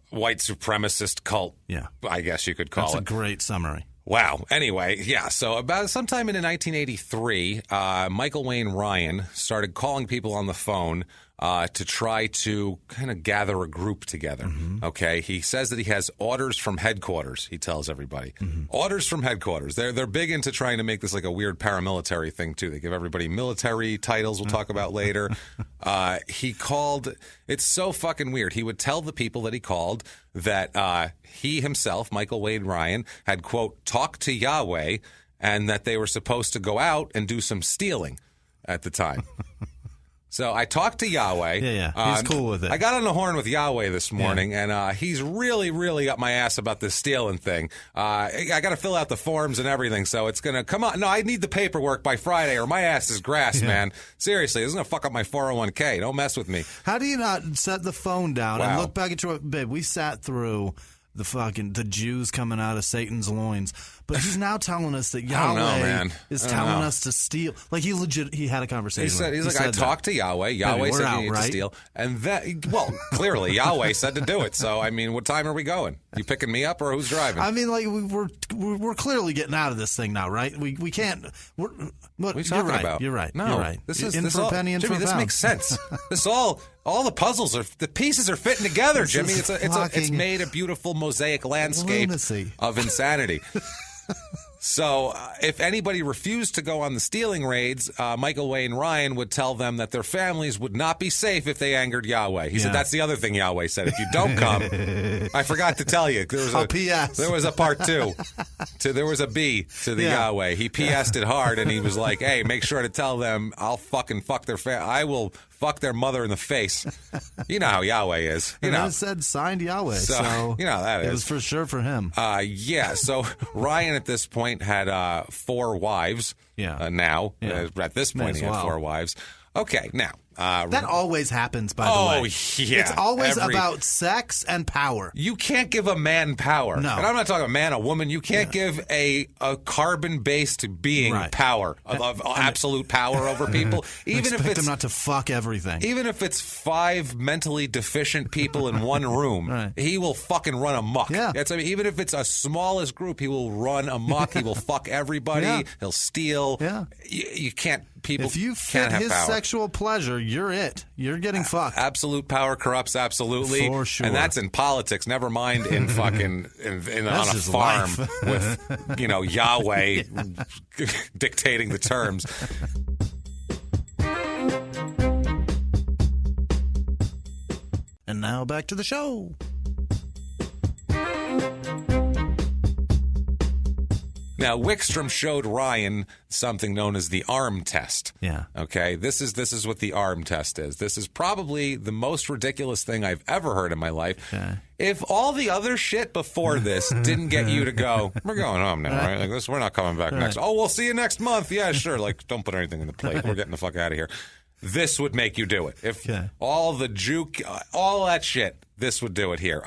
white supremacist cult, I guess you could call it. That's a great summary. Wow. Anyway, so about sometime in 1983, Michael Wayne Ryan started calling people on the phone to try to kind of gather a group together. Okay, he says that he has orders from headquarters. He tells everybody orders from headquarters. They're big into trying to make this like a weird paramilitary thing too. They give everybody military titles. We'll talk about later. He called. It's so fucking weird. He would tell the people that he called that he himself, Michael Wayne Ryan, had quote talked to Yahweh, and that they were supposed to go out and do some stealing at the time. So I talked to Yahweh. He's cool with it. I got on the horn with Yahweh this morning, and he's really, really up my ass about this stealing thing. I got to fill out the forms and everything, so it's going to come on. No, I need the paperwork by Friday, or my ass is grass, man. Seriously, this is going to fuck up my 401k. Don't mess with me. How do you not set the phone down and look back at your babe? We sat through the Jews coming out of Satan's loins. But he's now telling us that Yahweh is telling us to steal. Like he had a conversation. He's like, I talked to Yahweh. Yahweh said you need to steal. And then, clearly Yahweh said to do it. So, I mean, what time are we going? You picking me up or who's driving? I mean, like we're clearly getting out of this thing now, right? We can't. What are you talking about? You're right. No, you're right. This is Jimmy. This makes sense. This all the pieces are fitting together, Jimmy. It's made a beautiful mosaic landscape of insanity. So if anybody refused to go on the stealing raids, Michael Wayne Ryan would tell them that their families would not be safe if they angered Yahweh. He said that's the other thing Yahweh said. If you don't come, I forgot to tell you. There was a part 2. There was a B to the Yahweh. He PS'd it hard, and he was like, hey, make sure to tell them I'll fucking fuck their I will fuck their mother in the face. You know how Yahweh is. You know. It said signed Yahweh, so you know how that is. It was for sure for him. So Ryan at this point had 4 wives. Now at this point he had 4 wives. Okay, now. That always happens, by the way. Oh, yeah. It's always about sex and power. You can't give a man power. No. And I'm not talking a man, a woman. You can't give a carbon-based being power, of absolute power over people. Even if it's them not to fuck everything. Even if it's 5 mentally deficient people in one room, he will fucking run amok. Yeah. Even if it's a smallest group, he will run amok. He will fuck everybody. He'll steal. Yeah. You can't. People if you can't fit have his power. sexual pleasure, you're it. You're getting fucked. Absolute power corrupts absolutely. For sure. And that's in politics. Never mind in fucking on a farm with, Yahweh dictating the terms. And now back to the show. Now, Wickstrom showed Ryan something known as the arm test. Yeah. Okay, this is what the arm test is. This is probably the most ridiculous thing I've ever heard in my life. Okay. If all the other shit before this didn't get you to go, we're going home now, right? Like this, we're not coming back next. Oh, we'll see you next month. Yeah, sure. Like, don't put anything in the plate. We're getting the fuck out of here. This would make you do it. If all the juke, all that shit, this would do it here.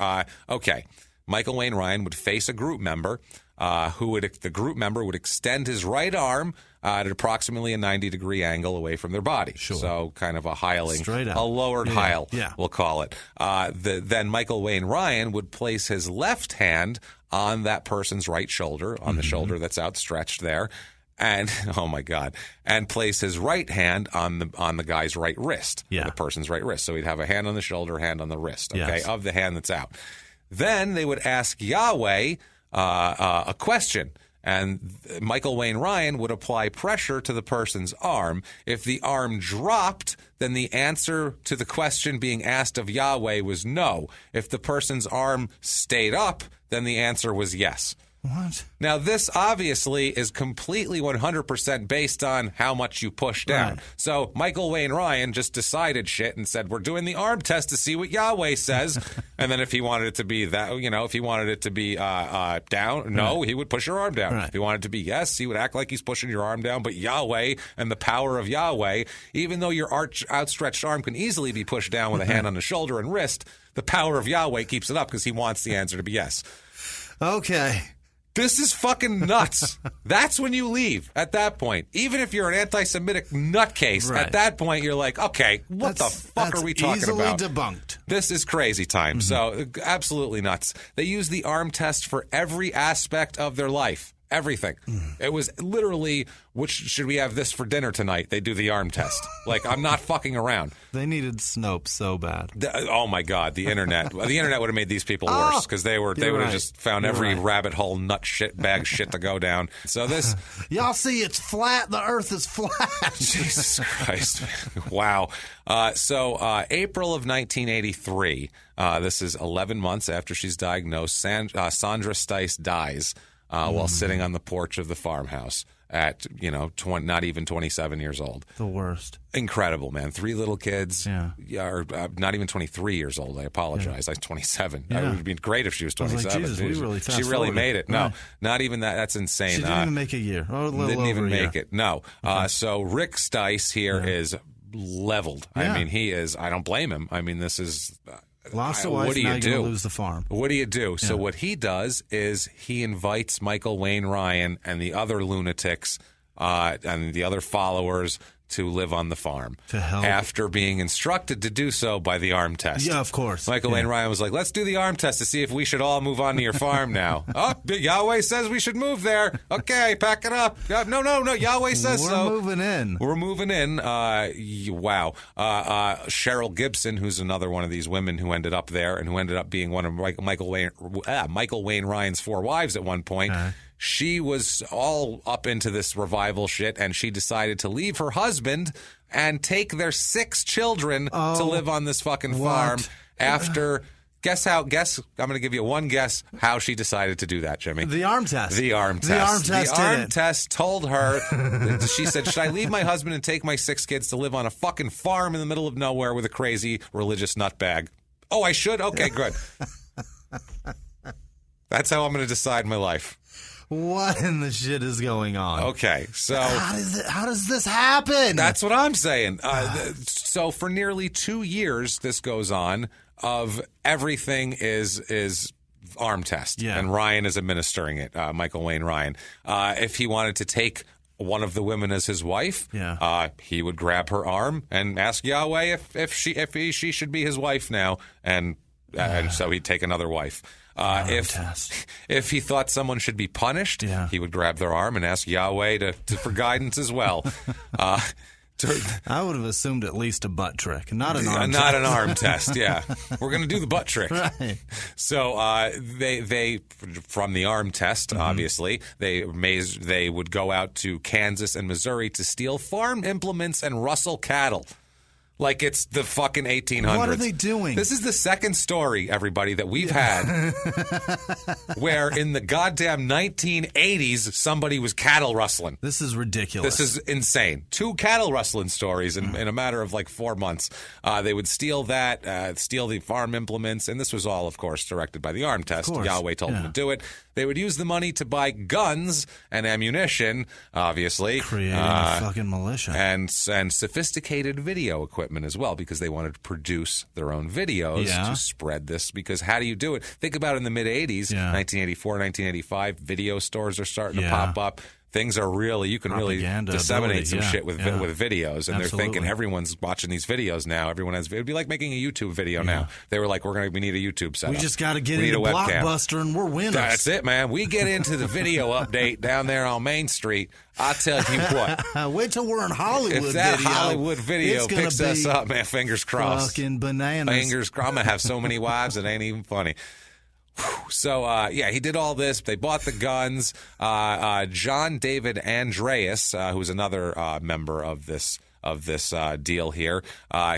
Okay, Michael Wayne Ryan would face a group member. The group member would extend his right arm at approximately a 90-degree angle away from their body. Sure. So kind of a heiling, straight up. A lowered heil, we'll call it. Then Michael Wayne Ryan would place his left hand on that person's right shoulder, on the shoulder that's outstretched there, and oh my God, and place his right hand on the guy's right wrist, the person's right wrist. So he'd have a hand on the shoulder, hand on the wrist, of the hand that's out. Then they would ask Yahweh a question, and Michael Wayne Ryan would apply pressure to the person's arm. If the arm dropped, then the answer to the question being asked of Yahweh was no. If the person's arm stayed up, then the answer was yes. What? Now, this obviously is completely 100% based on how much you push down. Right. So Michael Wayne Ryan just decided shit and said, we're doing the arm test to see what Yahweh says. And then if he wanted it to be that, if he wanted it to be down, no, he would push your arm down. Right. If he wanted it to be yes, he would act like he's pushing your arm down. But Yahweh and the power of Yahweh, even though your outstretched arm can easily be pushed down with a hand on the shoulder and wrist, the power of Yahweh keeps it up because he wants the answer to be yes. Okay. This is fucking nuts. That's when you leave at that point. Even if you're an anti-Semitic nutcase, at that point you're like, okay, what the fuck are we talking about? Easily debunked. This is crazy time. So absolutely nuts. They use the arm test for every aspect of their life. Everything. It was literally, should we have this for dinner tonight? They do the arm test. Like, I'm not fucking around. They needed Snopes so bad. Oh my God, the internet. The internet would have made these people worse because they would have just found every rabbit hole, nut shit, bag shit to go down. So this, y'all see, it's flat. The Earth is flat. Jesus Christ! Wow. So April of 1983. This is 11 months after she's diagnosed. Sandra Stice dies. While sitting on the porch of the farmhouse at, not even 27 years old. The worst. Incredible, man. 3 little kids. Or not even 23 years old. I apologize. I was 27. It would be great if she was 27. I was like, Jesus, she really made it. No, not even that. That's insane. She didn't even make a year. Or a little didn't even over a make year. it. No. So Rick Stice here is leveled. I mean, he is. I don't blame him. I mean, this is... Lost a wife, what do now you do? You're gonna lose the farm. What do you do? So what he does is he invites Michael Wayne Ryan and the other lunatics and the other followers to live on the farm. To help. After being instructed to do so by the arm test. Yeah, of course. Michael Wayne Ryan was like, let's do the arm test to see if we should all move on to your farm now. Oh, Yahweh says we should move there. Okay, pack it up. No, Yahweh says so. We're moving in. We're moving in. Wow. Cheryl Gibson, who's another one of these women who ended up there and who ended up being one of Michael Wayne Ryan's 4 wives at one point. She was all up into this revival shit, and she decided to leave her husband and take their 6 children to live on this fucking farm after... Guess, I'm going to give you one guess how she decided to do that, Jimmy. The arm test. The arm test told her, she said, should I leave my husband and take my 6 kids to live on a fucking farm in the middle of nowhere with a crazy religious nutbag? Oh, I should? Okay, good. That's how I'm going to decide my life. What in the shit is going on? Okay, so... How does this happen? That's what I'm saying. So for nearly 2 years, this goes on, of everything is arm test. Yeah. And Ryan is administering it, Michael Wayne Ryan. If he wanted to take one of the women as his wife, he would grab her arm and ask Yahweh if she should be his wife now, and so he'd take another wife. If he thought someone should be punished, he would grab their arm and ask Yahweh for guidance as well. I would have assumed at least a butt trick, not an arm not test. an arm test. Yeah, we're going to do the butt trick. Right. So they from the arm test, obviously, they would go out to Kansas and Missouri to steal farm implements and rustle cattle. Like it's the fucking 1800s. What are they doing? This is the second story, everybody, that we've had where in the goddamn 1980s somebody was cattle rustling. This is ridiculous. This is insane. 2 cattle rustling stories in a matter of like 4 months. They would steal steal the farm implements, and this was all, of course, directed by the arm test. Yahweh told them to do it. They would use the money to buy guns and ammunition, obviously. Creating a fucking militia. And sophisticated video equipment as well, because they wanted to produce their own videos to spread this. Because how do you do it? Think about it in the mid-'80s, 1984, 1985, video stores are starting to pop up. Things are really, you can really disseminate some shit with videos. And they're thinking everyone's watching these videos now. Everyone has, it'd be like making a YouTube video now. They were like, we need a YouTube setup. We just got to get into Blockbuster and we're winners. That's it, man. We get into the video update down there on Main Street. I'll tell you what. Wait till we're in Hollywood. If that Hollywood video picks us up, man, fingers crossed. Fucking bananas. Fingers crossed. I'm going to have so many wives, it ain't even funny. So, he did all this. They bought the guns. John David Andreas, who's another member of this deal here,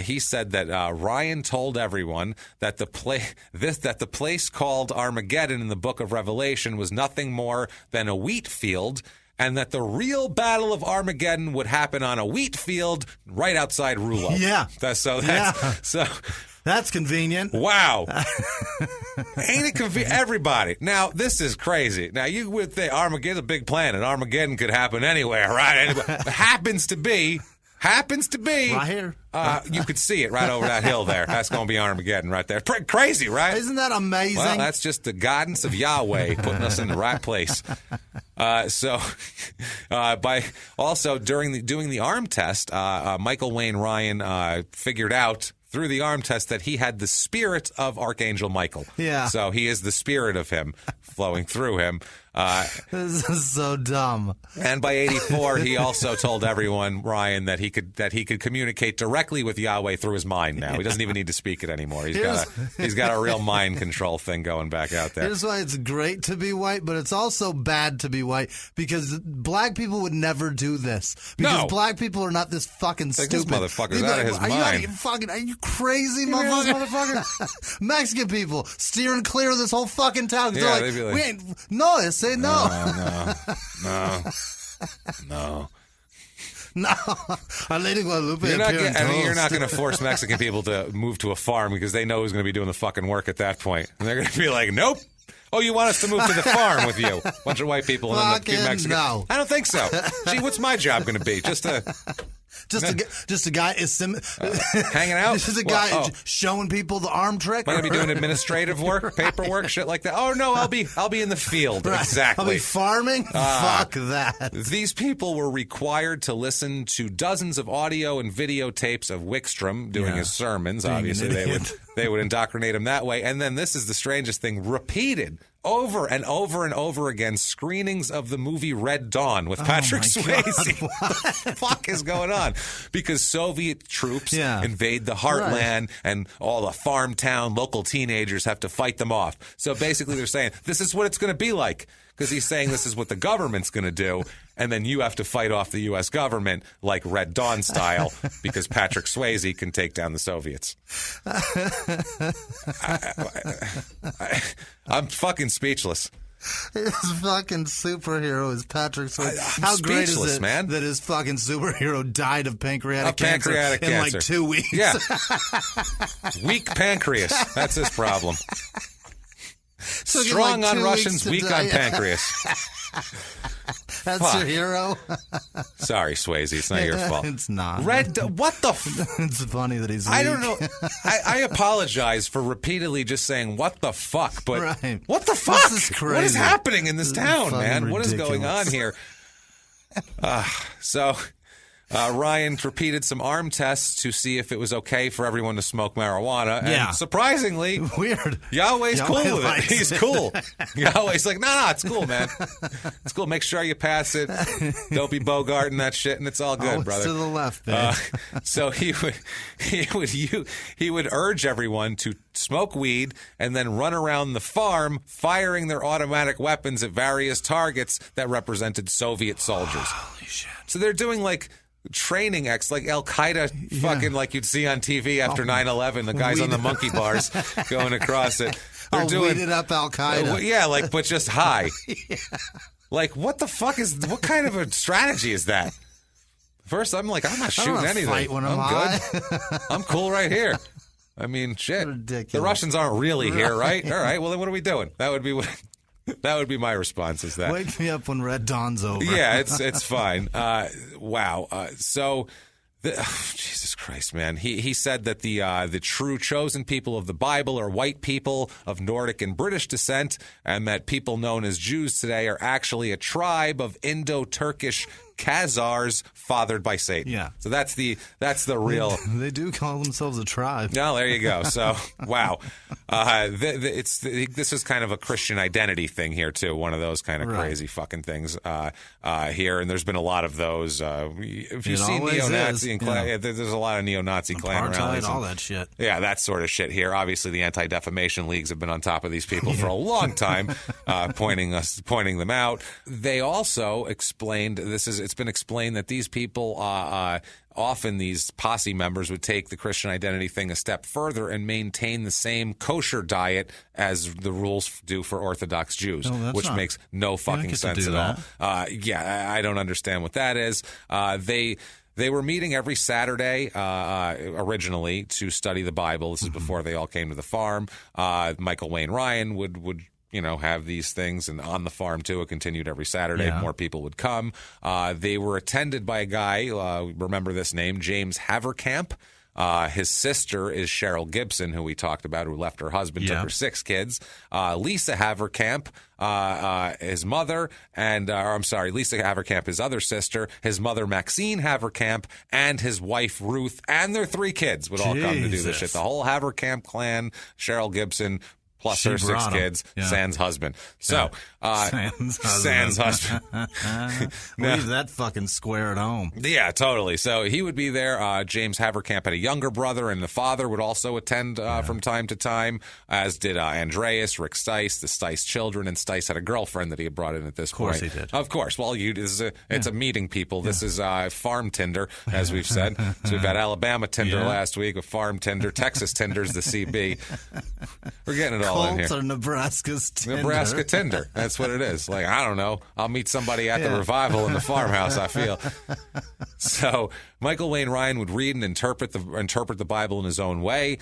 he said that Ryan told everyone that the place called Armageddon in the Book of Revelation was nothing more than a wheat field, and that the real battle of Armageddon would happen on a wheat field right outside Rulo. Yeah. That's convenient. Wow. Ain't it convenient? Everybody. Now, this is crazy. Now, you would think Armageddon's a big planet. Armageddon could happen anywhere, right? Happens to be. Right here. You could see it right over that hill there. That's going to be Armageddon right there. Crazy, right? Isn't that amazing? Well, that's just the guidance of Yahweh putting us in the right place. By also doing the arm test, Michael Wayne Ryan figured out through the arm test that he had the spirit of Archangel Michael. Yeah. So he is the spirit of him flowing through him. This is so dumb. And by 84, he also told everyone, Ryan, that he could communicate directly with Yahweh through his mind now. He doesn't even need to speak it anymore. He's got a real mind control thing going back out there. Here's why it's great to be white, but it's also bad to be white, because black people would never do this. Because black people are not this fucking stupid. This motherfucker's out of his mind. Are you crazy, motherfucker? Mexican people steering clear of this whole fucking town. Yeah, they're they'd be like, we ain't, no, they say no. No. No, a Lady Guadalupe. You're not going to force Mexican people to move to a farm because they know who's going to be doing the fucking work at that point. And they're going to be like, nope. Oh, you want us to move to the farm with you? Bunch of white people and a few Mexicans. No. I don't think so. Gee, what's my job going to be? Just a guy hanging out. Just a guy showing people the arm trick. Am I going to be doing administrative work, paperwork, shit like that? Oh no, I'll be in the field. Right. Exactly. I'll be farming. Fuck that. These people were required to listen to dozens of audio and videotapes of Wickstrom doing his sermons. Obviously, they would indoctrinate him that way. And then this is the strangest thing: repeated over and over and over again screenings of the movie Red Dawn with Patrick Swayze. What the fuck is going on? Because Soviet troops invade the heartland and all the farm town local teenagers have to fight them off. So basically they're saying, this is what it's going to be like. Because he's saying this is what the government's going to do, and then you have to fight off the U.S. government like Red Dawn style because Patrick Swayze can take down the Soviets. I'm fucking speechless. His fucking superhero is Patrick Swayze. How great is it, man, that his fucking superhero died of pancreatic cancer in like 2 weeks? Yeah. Weak pancreas. That's his problem. Strong on Russians, weak on pancreas. That's your hero? Sorry, Swayze. It's not your fault. It's not. What the It's funny that he's weak. I don't know. I apologize for repeatedly just saying, what the fuck? But what the fuck? This is crazy. What is happening in this town, man? Ridiculous. What is going on here? So Ryan repeated some arm tests to see if it was okay for everyone to smoke marijuana. And surprisingly, weird. Yahweh's cool with it. He's cool. Yahweh's like, no, it's cool, man. It's cool. Make sure you pass it. Don't be bogarting that shit, and it's all good, brother. To the left, man. So he would urge everyone to smoke weed and then run around the farm firing their automatic weapons at various targets that represented Soviet soldiers. Holy shit. So they're doing like training like Al-Qaeda fucking like you'd see on TV after 9/11, the guys on the monkey bars going across it. They're doing weeded up Al-Qaeda. But just high. Like, what the fuck what kind of a strategy is that? First, I'm like, I'm not shooting anything. Fight when I'm good. I'm cool right here. I mean, shit. Ridiculous. The Russians aren't really here, right? All right. Well, then what are we doing? That would be my response. Is that wake me up when Red Dawn's over? Yeah, it's fine. Wow. Jesus Christ, man. He said that the true chosen people of the Bible are white people of Nordic and British descent, and that people known as Jews today are actually a tribe of Indo-Turkish Khazars fathered by Satan. Yeah. So that's the real. They do call themselves a tribe. No, there you go. So wow, this is kind of a Christian identity thing here too. One of those kind of crazy fucking things here, and there's been a lot of those. If you see neo-Nazi and Klan, there's a lot of neo-Nazi Klan rallies, all that shit. Yeah, that sort of shit here. Obviously, the anti-defamation leagues have been on top of these people for a long time, pointing them out. They also explained it's been explained that these people, often these posse members would take the Christian identity thing a step further and maintain the same kosher diet as the rules do for Orthodox Jews, which makes no fucking sense at all. I don't understand what that is. They were meeting every Saturday originally to study the Bible. This is before they all came to the farm. Michael Wayne Ryan would have these things, and on the farm too. It continued every Saturday. More people would come. They were attended by a guy. Remember this name, James Haverkamp. His sister is Cheryl Gibson, who we talked about, who left her husband, took her 6 kids. Lisa Haverkamp, his mother, Lisa Haverkamp, his other sister, his mother Maxine Haverkamp, and his wife Ruth, and their 3 kids would all come to do this shit. The whole Haverkamp clan, Cheryl Gibson, plus her 6 kids, Sans husband. So, Sans husband. Leave that fucking square at home. Yeah, totally. So he would be there. James Haverkamp had a younger brother, and the father would also attend from time to time, as did Andreas, Rick Stice, the Stice children, and Stice had a girlfriend that he had brought in at this point. Of course he did. Of course. Well, it's a meeting, people. This is farm Tinder, as we've said. So we've had Alabama Tinder last week, with farm Tinder. Texas Tinder's the CB. We're getting it all in here. Colts or Nebraska's Tinder. Nebraska Tinder. That's what it is. Like, I don't know. I'll meet somebody at the revival in the farmhouse, I feel. So Michael Wayne Ryan would read and interpret the Bible in his own way.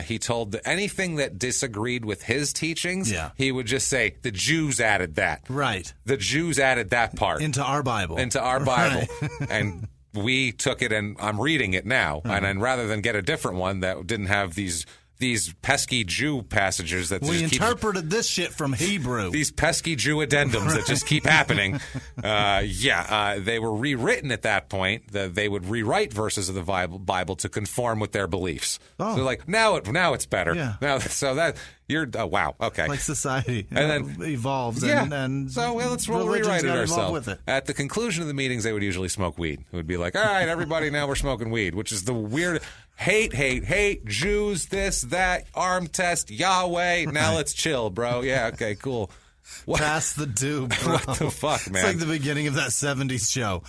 He told that anything that disagreed with his teachings, he would just say, the Jews added that. Right. The Jews added that part. Into our Bible. Right. And we took it, and I'm reading it now. And rather than get a different one that didn't have these pesky Jew passages that we interpreted this shit from Hebrew. These pesky Jew addendums that just keep happening. They were rewritten at that point. They would rewrite verses of the Bible to conform with their beliefs. So like now it's better. Yeah. Now, so that you're wow. Okay. Like society, and then evolves. And so we'll rewrite it ourselves. At the conclusion of the meetings, they would usually smoke weed. It would be like, all right, everybody, now we're smoking weed, which is the weird. Hate, Jews, this, that, arm test, Yahweh. Now let's chill, bro. Yeah, okay, cool. What? Pass the due, bro. What the fuck, man? It's like the beginning of that 70s show,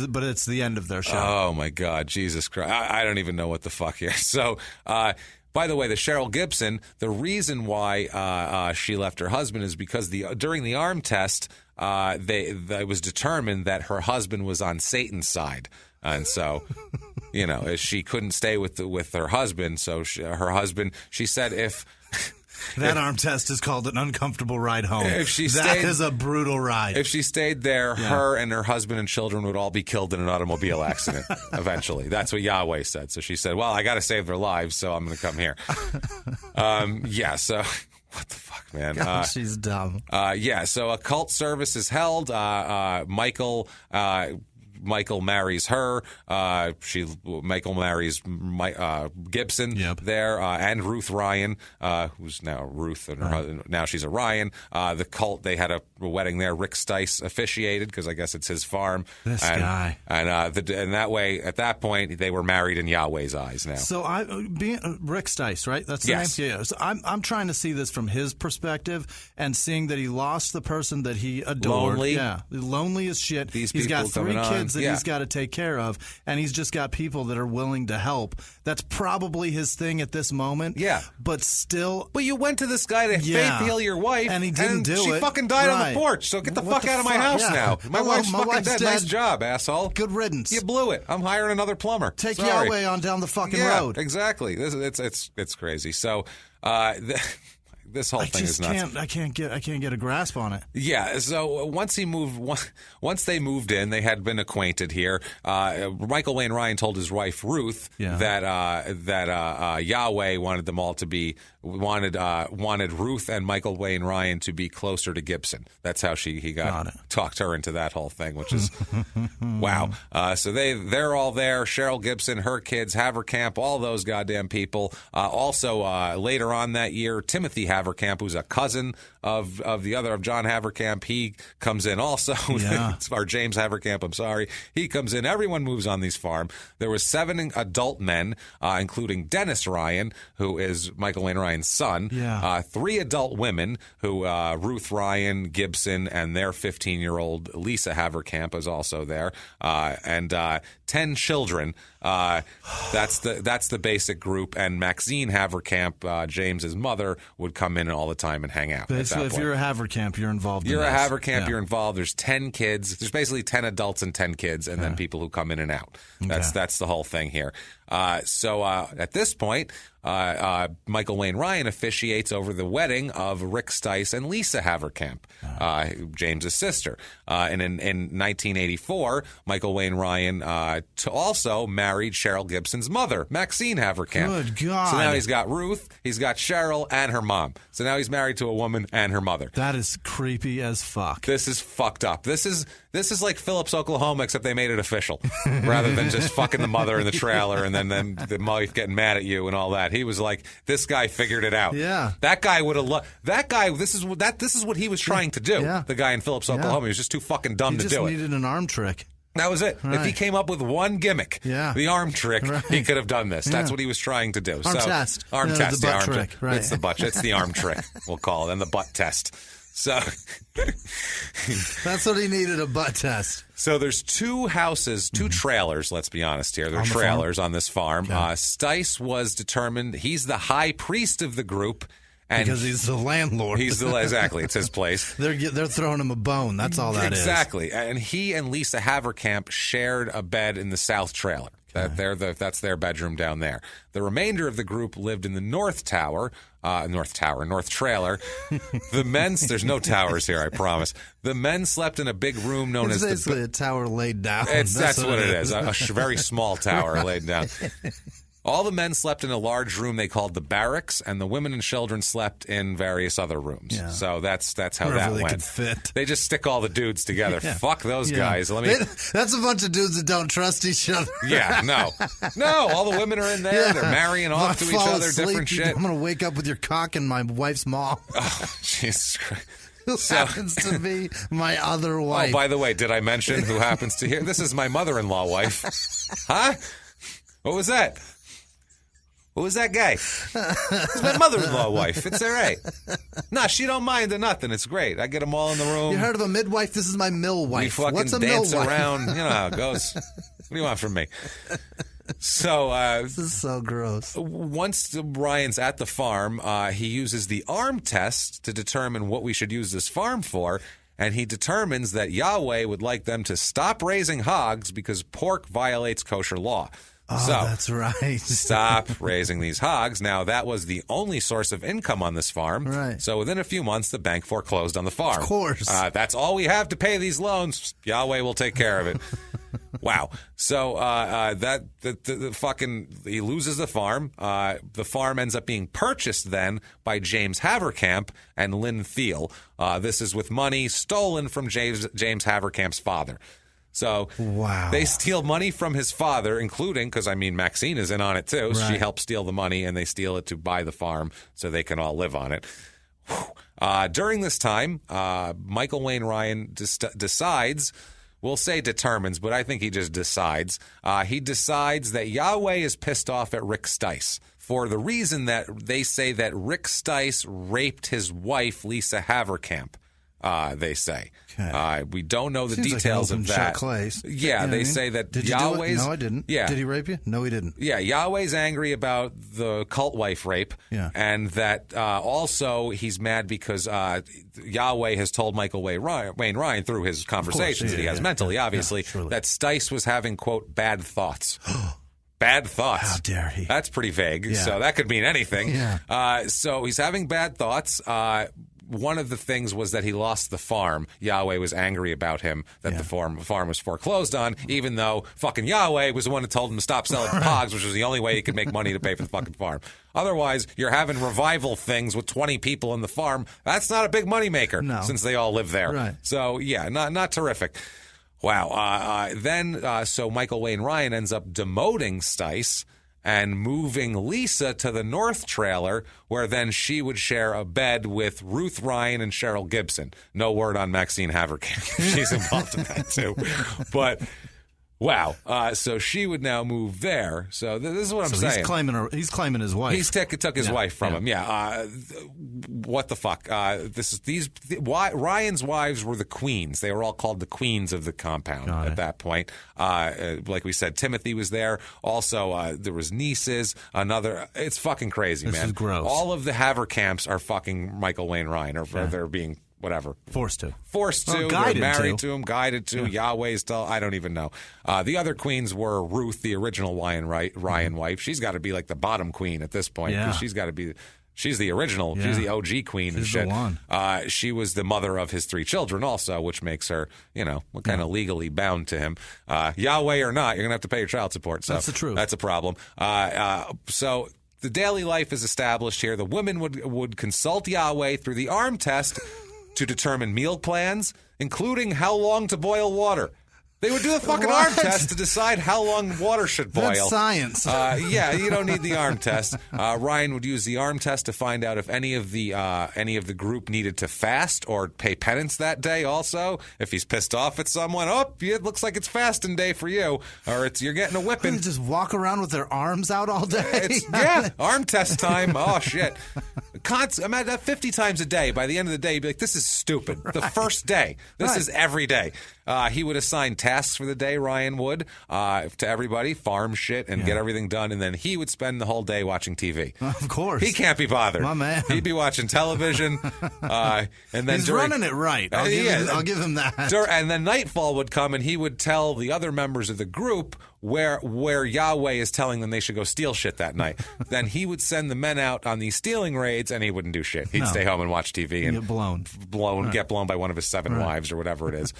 but it's the end of their show. Oh, my God, Jesus Christ. I don't even know what the fuck here. So, by the way, the Cheryl Gibson, the reason why she left her husband is because during the arm test, it was determined that her husband was on Satan's side. And so, she couldn't stay with her husband. So her husband, she said, that arm test is called an uncomfortable ride home. That is a brutal ride. If she stayed there, her and her husband and children would all be killed in an automobile accident eventually. That's what Yahweh said. So she said, well, I got to save their lives, so I'm going to come here. So what the fuck, man? God, she's dumb. So a cult service is held. Michael Michael marries her. Michael marries Gibson there, and Ruth Ryan, who's now Ruth, and her husband, now she's a Ryan. The cult, they had a wedding there. Rick Stice officiated because I guess it's his farm. This guy. And that way, at that point, they were married in Yahweh's eyes now. So Rick Stice, right? That's the name? Yeah. So I'm trying to see this from his perspective and seeing that he lost the person that he adored. Lonely. Yeah. Lonely as shit. He's got 3 kids that he's got to take care of, and he's just got people that are willing to help. That's probably his thing at this moment. Yeah. But still. But you went to this guy to faith heal your wife, and he didn't do it. She fucking died on the porch, so get the fuck out of my house now. My wife's fucking dead. Nice job, asshole. Good riddance. You blew it. I'm hiring another plumber. Take Yahweh on down the fucking road. Exactly. It's crazy. So this whole thing is nuts. I can't get a grasp on it. Yeah. So once they moved in, they had been acquainted here. Michael Wayne Ryan told his wife Ruth that Yahweh wanted them all to be wanted Ruth and Michael Wayne Ryan to be closer to Gibson. That's how he talked her into that whole thing, which is wow. So they're all there. Cheryl Gibson, her kids, Haverkamp, all those goddamn people. Also later on that year, Timothy Haverkamp, who's a cousin of John Haverkamp, he comes in also. Or James Haverkamp, I'm sorry. He comes in. Everyone moves on this farm. There was 7 adult men, including Dennis Ryan, who is Michael Wayne Ryan's son. 3 adult women, who Ruth Ryan, Gibson, and their 15-year-old Lisa Haverkamp is also there, and 10 children. That's the basic group. And Maxine Haverkamp, James's mother, would come in all the time and hang out. Basically, if you're a Haverkamp, you're involved. You're a Haverkamp, you're involved. There's 10 kids. There's basically 10 adults and 10 kids, and then people who come in and out. That's the whole thing here. So at this point, Michael Wayne Ryan officiates over the wedding of Rick Stice and Lisa Haverkamp, James's sister. And in 1984, Michael Wayne Ryan also married Cheryl Gibson's mother, Maxine Haverkamp. Good God. So now he's got Ruth, he's got Cheryl, and her mom. So now he's married to a woman and her mother. That is creepy as fuck. This is fucked up. This is like Phillips, Oklahoma, except they made it official rather than just fucking the mother in the trailer and then the wife getting mad at you and all that. He was like, this guy figured it out. Yeah. That guy would have loved. That guy. This is what he was trying to do. Yeah. The guy in Phillips, Oklahoma. He was just too fucking dumb to do it. He just needed an arm trick. That was it. Right. If he came up with one gimmick, the arm trick, he could have done this. That's what he was trying to do. Arm test. Arm test. The butt arm trick. Right. It's the butt. It's the arm trick. We'll call it, and the butt test. So that's what he needed, a butt test. So there's 2 houses, 2 trailers, let's be honest here. They're trailers on this farm. Okay. Stice was determined. He's the high priest of the group. And because he's the landlord. Exactly. It's his place. They're throwing him a bone. That's all that is. Exactly. And he and Lisa Haverkamp shared a bed in the south trailer. That's their bedroom down there. The remainder of the group lived in the north trailer. The men's, there's no towers here, I promise. The men slept in a big room known as basically a tower laid down. That's what it is. A very small tower laid down. All the men slept in a large room they called the barracks, and the women and children slept in various other rooms. Yeah. So that's how wherever that went. Could fit. They just stick all the dudes together. Yeah. Fuck those guys. That's a bunch of dudes that don't trust each other. Yeah, no. All the women are in there. Yeah. They're marrying off to each other, different shit. I'm gonna wake up with your cock in my wife's maw. Oh, Jesus Christ. Who happens to be my other wife. Oh, by the way, did I mention who happens to hear? This is my mother-in-law wife. Huh? What was that? Who was that guy? It's my mother-in-law wife. It's all right. Nah, she don't mind or nothing. It's great. I get them all in the room. You heard of a midwife? This is my mill wife. We fucking What's a dance mill wife? around. You know how it goes. What do you want from me? So this is so gross. Once Ryan's at the farm, he uses the arm test to determine what we should use this farm for. And he determines that Yahweh would like them to stop raising hogs because pork violates kosher law. Oh, that's right. Stop raising these hogs. Now, that was the only source of income on this farm. Right. So within a few months, the bank foreclosed on the farm. Of course. That's all we have to pay these loans. Yahweh will take care of it. Wow. So he loses the farm. The farm ends up being purchased then by James Haverkamp and Lynn Thiel. This is with money stolen from James Haverkamp's father. So wow. They steal money from his father, including, because, Maxine is in on it too. Right. She helps steal the money, and they steal it to buy the farm so they can all live on it. During this time, Michael Wayne Ryan decides, we'll say determines, but I think he just decides. He decides that Yahweh is pissed off at Rick Stice for the reason that they say that Rick Stice raped his wife, Lisa Haverkamp. They say. Okay. We don't know the Seems details like of that. Place. Yeah, they say that Did Yahweh's. You do it? No, I didn't. Yeah. Did he rape you? No, he didn't. Yeah, Yahweh's angry about the cult wife rape. Yeah. And that also he's mad because Yahweh has told Michael Wayne Ryan through his conversations that he has mentally, obviously, that Stice was having, quote, bad thoughts. Bad thoughts. How dare he? That's pretty vague, so that could mean anything. Yeah. So he's having bad thoughts. One of the things was that he lost the farm. Yahweh was angry about him that the farm was foreclosed on, even though fucking Yahweh was the one that told him to stop selling pogs, which was the only way he could make money to pay for the fucking farm. Otherwise, you're having revival things with 20 people in the farm. That's not a big moneymaker since they all live there. Right. So, yeah, not terrific. Wow. So Michael Wayne Ryan ends up demoting Stice and moving Lisa to the North Trailer, where then she would share a bed with Ruth Ryan and Cheryl Gibson. No word on Maxine Haverkamp. She's involved in that, too. But, wow. So she would now move there. So this is what I'm saying. He's claiming his wife. He took his wife from him. Yeah. What the fuck? Ryan's wives were the queens. They were all called the queens of the compound at that point. Like we said, Timothy was there. Also, there was nieces. It's fucking crazy, man. This is gross. All of the Haverkamps are fucking Michael Wayne Ryan, or they're being whatever. Forced to. They're married to him, guided to. Yahweh's still, I don't even know. The other queens were Ruth, the original Ryan wife. She's got to be like the bottom queen at this point, because she's got to be. She's the original. Yeah. She's the OG queen and shit. The one. She was the mother of his 3 children also, which makes her, kind of legally bound to him. Yahweh or not, you're going to have to pay your child support. So that's the truth. That's a problem. So the daily life is established here. The women would consult Yahweh through the arm test to determine meal plans, including how long to boil water. They would do the fucking arm test to decide how long water should boil. That's science. You don't need the arm test. Ryan would use the arm test to find out if any of the group needed to fast or pay penance that day. Also, if he's pissed off at someone, it looks like it's fasting day for you, or you're getting a whipping. They just walk around with their arms out all day. Arm test time. Oh shit! Imagine that 50 times a day. By the end of the day, you'd be like, "This is stupid." Right. The first day. This is every day. He would assign tasks for the day, Ryan would, to everybody, farm shit and get everything done, and then he would spend the whole day watching TV. Of course. He can't be bothered. My man. He'd be watching television. And then he's running it right. I'll give him that. And then nightfall would come, and he would tell the other members of the group where Yahweh is telling them they should go steal shit that night. Then he would send the men out on these stealing raids, and he wouldn't do shit. He'd stay home and watch TV and get blown by one of his 7 wives or whatever it is.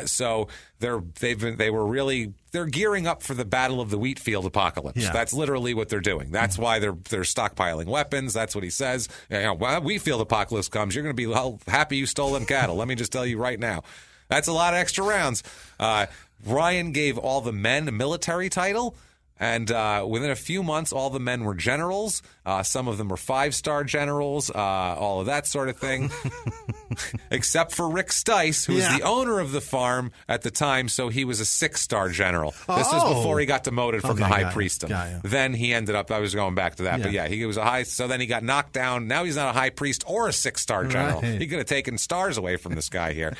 So they're gearing up for the Battle of the Wheatfield apocalypse. Yeah. That's literally what they're doing. That's why they're stockpiling weapons. That's what he says. When Wheatfield apocalypse comes, you're going to be happy you stole them cattle. Let me just tell you right now. That's a lot of extra rounds. Ryan gave all the men a military title. And within a few months, all the men were generals. Some of them were 5-star generals, all of that sort of thing. Except for Rick Stice, who was the owner of the farm at the time, so he was a 6-star general. This was before he got demoted from the high priestdom. Then he ended up, I was going back to that, but he was a high, so then he got knocked down. Now he's not a high priest or a 6-star general. Right. He could have taken stars away from this guy here.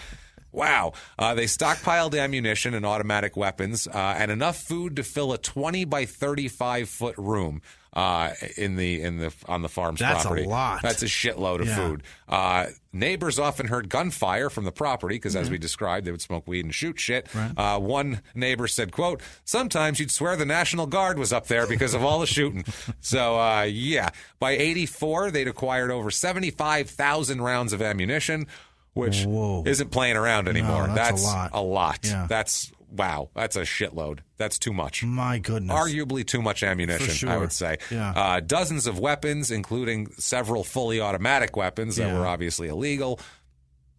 Wow. They stockpiled ammunition and automatic weapons and enough food to fill a 20 by 35 foot room on the farm's property. That's a lot. That's a shitload of food. Neighbors often heard gunfire from the property because, as we described, they would smoke weed and shoot shit. Right. One neighbor said, quote, "Sometimes you'd swear the National Guard was up there because of all the shooting." So, by 84, they'd acquired over 75,000 rounds of ammunition, which isn't playing around anymore. No, that's a lot. Yeah. That's a shitload. That's too much. My goodness. Arguably too much ammunition, For sure. I would say. Yeah. Dozens of weapons, including several fully automatic weapons that were obviously illegal.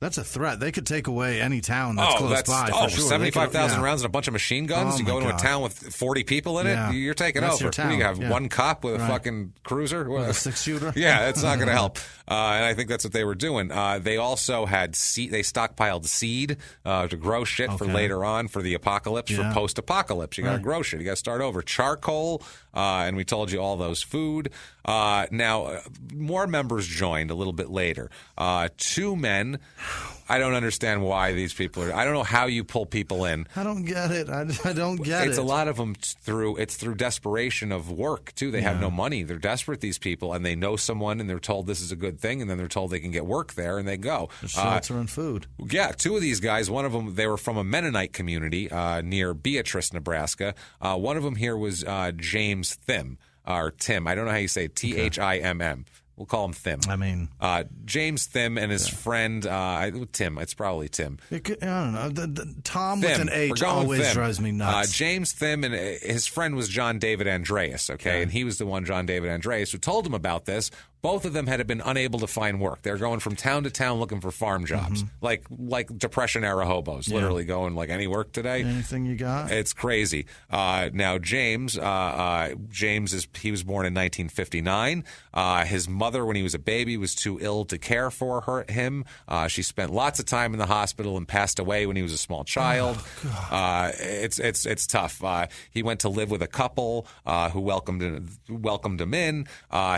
That's a threat. They could take away any town that's close by. For sure. 75,000 rounds and a bunch of machine guns. You go into a town with 40 people in it, you're taking that's over. Your town. You have one cop with a fucking cruiser. With a 6-shooter? Yeah, it's not going to help. And I think that's what they were doing. They also had seed. They stockpiled seed to grow shit for later on, for the apocalypse, for post-apocalypse. You got to grow shit. You got to start over. Charcoal, and we told you all those food. Now, more members joined a little bit later. 2 men. I don't understand why these people are. I don't know how you pull people in. I don't get it. I don't get it. It's a lot of them through desperation of work too. They have no money. They're desperate, these people, and they know someone, and they're told this is a good thing, and then they're told they can get work there, and they go. Shelter and food. Yeah, 2 of these guys. One of them, they were from a Mennonite community near Beatrice, Nebraska. One of them here was James Thim or Tim. I don't know how you say it. Thimm. We'll call him Thim. I mean, James Thim and his friend Tim. It's probably Tim. I don't know. Tom Thim, with an H always drives me nuts. James Thim and his friend was John David Andreas. Okay, and he was the one, John David Andreas, who told him about this. Both of them had been unable to find work. They're going from town to town looking for farm jobs, like Depression era hobos, literally going like, any work today? Anything you got? It's crazy. Now James, he was born in 1959. His mother, when he was a baby, was too ill to care for him. She spent lots of time in the hospital and passed away when he was a small child. It's tough. He went to live with a couple who welcomed him in.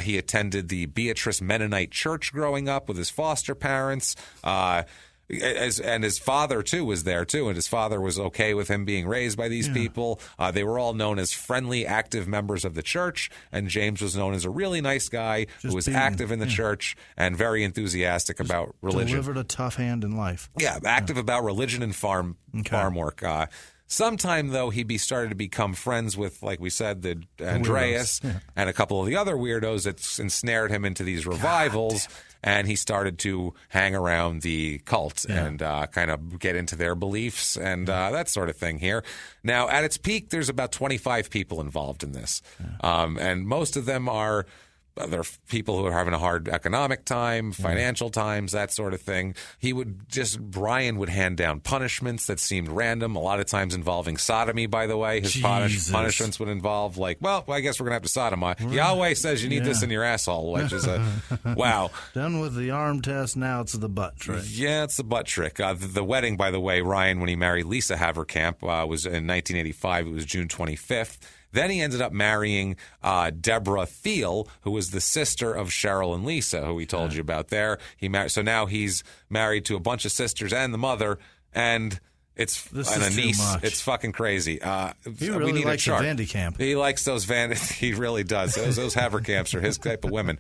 He attended the Beatrice Mennonite Church growing up with his foster parents. And his father, too, was there, too. And his father was okay with him being raised by these people. They were all known as friendly, active members of the church. And James was known as a really nice guy who was active in the church and very enthusiastic about religion. Delivered a tough hand in life. Yeah, active about religion and farm work. Sometime, though, he started to become friends with, like we said, the Andreas and a couple of the other weirdos that ensnared him into these revivals. And he started to hang around the cult and kind of get into their beliefs and that sort of thing here. Now, at its peak, there's about 25 people involved in this. And most of them are... There are people who are having a hard economic time, financial times, that sort of thing. Brian would hand down punishments that seemed random, a lot of times involving sodomy, by the way. His punishments would involve, like, I guess we're going to have to sodomize. Yahweh says you need this in your asshole, which is wow. Done with the arm test, now it's the butt trick. Yeah, it's the butt trick. The wedding, by the way, Ryan, when he married Lisa Haverkamp, was in 1985. It was June 25th. Then he ended up marrying Deborah Thiel, who was the sister of Cheryl and Lisa, who we told you about there. So now he's married to a bunch of sisters and the mother, and a niece. Much. It's fucking crazy. He really likes the Vandy Camp. He likes those He really does. Those Haverkamps are his type of women.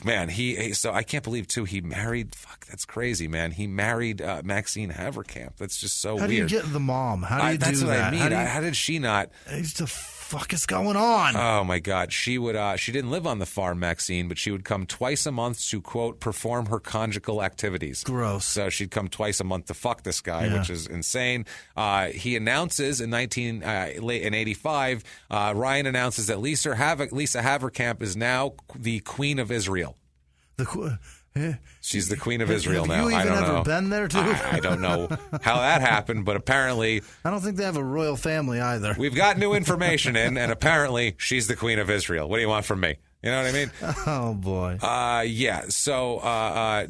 Man, so I can't believe, too, he married, that's crazy, man. He married Maxine Haverkamp. That's just so weird. How do you get the mom? How do you do that? That's what I mean. How did she not? The fuck is going on? Oh, my God. She didn't live on the farm, Maxine, but she would come twice a month to, quote, perform her conjugal activities. Gross. So she'd come twice a month to fuck this guy, which is insane. He announces in 85, Ryan announces that Lisa Haverkamp is now the Queen of Israel. She's the Queen of Israel now. Have you even ever been there, too? I don't know how that happened, but apparently... I don't think they have a royal family either. We've got new information in, and apparently she's the Queen of Israel. What do you want from me? You know what I mean? Oh, boy. Yeah. So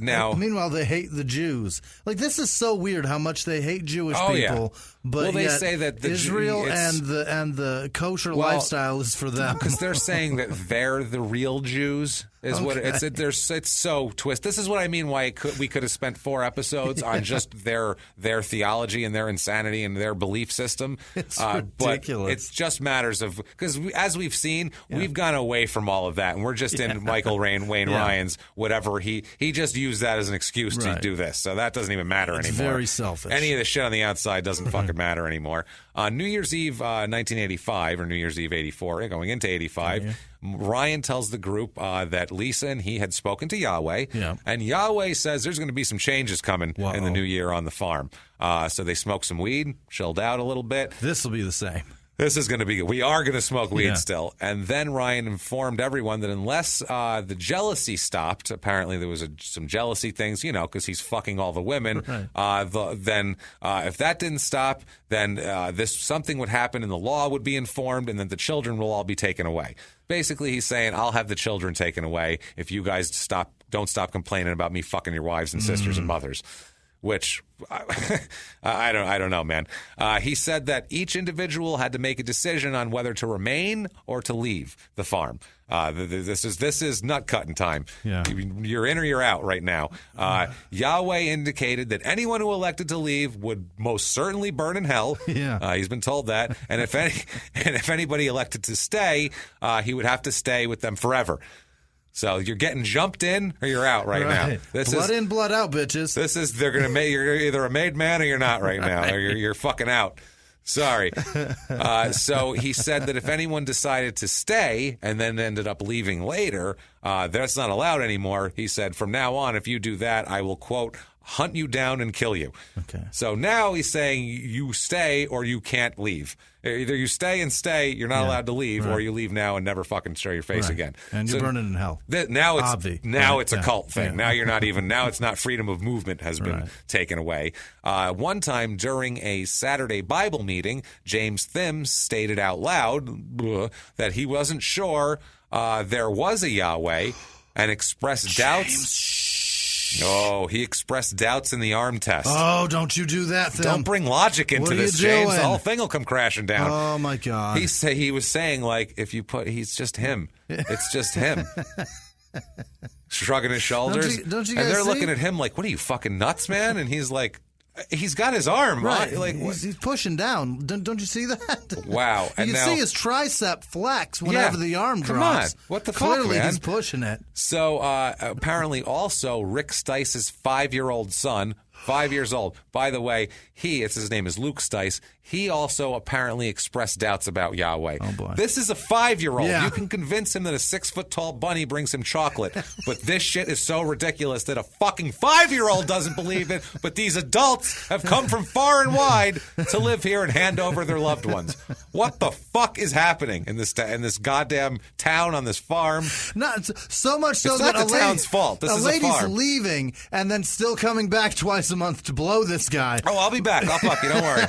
now... Meanwhile, they hate the Jews. Like, this is so weird how much they hate Jewish people. Yeah. But they say that Israel and the kosher lifestyle is for them. Because they're saying that they're the real Jews. Is what it's so twisted. This is what I mean. Why we could have spent 4 episodes on just their theology and their insanity and their belief system. It's ridiculous. But it just matters of because as we've seen, we've gone away from all of that, and we're just in Michael Wayne Ryan's whatever he just used that as an excuse to do this. So that doesn't even matter anymore. Very selfish. Any of the shit on the outside doesn't fucking matter anymore. New Year's Eve 1985 or New Year's Eve 84, going into 85. Ryan tells the group that Lisa and he had spoken to Yahweh, and Yahweh says there's going to be some changes coming in the new year on the farm. So they smoked some weed, chilled out a little bit. This will be the same. This is going to be good. We are going to smoke weed still. And then Ryan informed everyone that unless the jealousy stopped, apparently there was some jealousy things, because he's fucking all the women, then if that didn't stop, then something would happen and the law would be informed and then the children will all be taken away. Basically, he's saying, I'll have the children taken away if you guys don't stop complaining about me fucking your wives and sisters and mothers. Which I don't know, man. He said that each individual had to make a decision on whether to remain or to leave the farm. This is nut cutting time. Yeah. You're in or you're out right now. Yahweh indicated that anyone who elected to leave would most certainly burn in hell. Yeah. He's been told that, and if anybody elected to stay, he would have to stay with them forever. So you're getting jumped in or you're out right now. Blood in, blood out, bitches. They're going to make, you're either a made man or you're not right now. Or you're fucking out. Sorry. So he said that if anyone decided to stay and then ended up leaving later, that's not allowed anymore. He said, from now on, if you do that, I will, quote, hunt you down and kill you. Okay. So now he's saying you stay or you can't leave. Either you stay, you're not allowed to leave, or you leave now and never fucking show your face again. And you're burning in hell. Now it's a cult thing. Yeah. Now you're not even, now it's not freedom of movement has been taken away. One time during a Saturday Bible meeting, James Thim stated out loud that he wasn't sure there was a Yahweh and expressed doubts. No, he expressed doubts in the arm test. Oh, don't you do that, Thim. Don't bring logic into this, James. The whole thing will come crashing down. Oh, my God. He was saying, like, if you put, he's just him. It's just him. Shrugging his shoulders. Don't you and guys they're see? looking at him like, what are you, fucking nuts, man? And he's like, he's got his arm. Right. Like, he's pushing down. Don't you see that? Wow. And you see his tricep flex whenever the arm drops. Come on. What the fuck, Clearly, man? he's pushing it. So, apparently also, Rick Stice's 5-year-old son, 5 years old. By the way, his name is Luke Stice. He also apparently expressed doubts about Yahweh. Oh, boy. This is a 5-year-old. Yeah. You can convince him that a 6-foot-tall bunny brings him chocolate. But this shit is so ridiculous that a fucking 5-year-old doesn't believe it. But these adults have come from far and wide to live here and hand over their loved ones. What the fuck is happening in this goddamn town on this farm? Not so much so it's that not the town's fault. This is a lady's farm. leaving and then still coming back twice a month to blow this guy. Oh, I'll be back. I'll fuck you. Don't worry.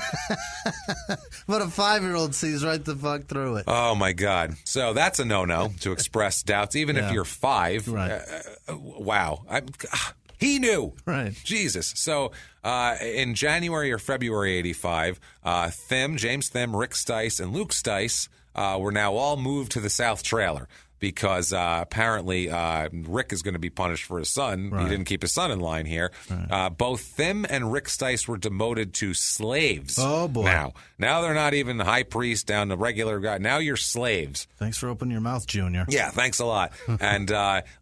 But a 5-year-old sees right the fuck through it. Oh, my God. So that's a no-no to express doubts, even if you're 5. Right. Wow. He knew. Right. Jesus. So in January or February 85, James Thim, Rick Stice, and Luke Stice were now all moved to the South Trailer. Because apparently Rick is going to be punished for his son. Right. He didn't keep his son in line here. Right. Both Thim and Rick Stice were demoted to slaves. Oh, boy. Now they're not even the high priest down to regular guy. Now you're slaves. Thanks for opening your mouth, Junior. Yeah, thanks a lot. And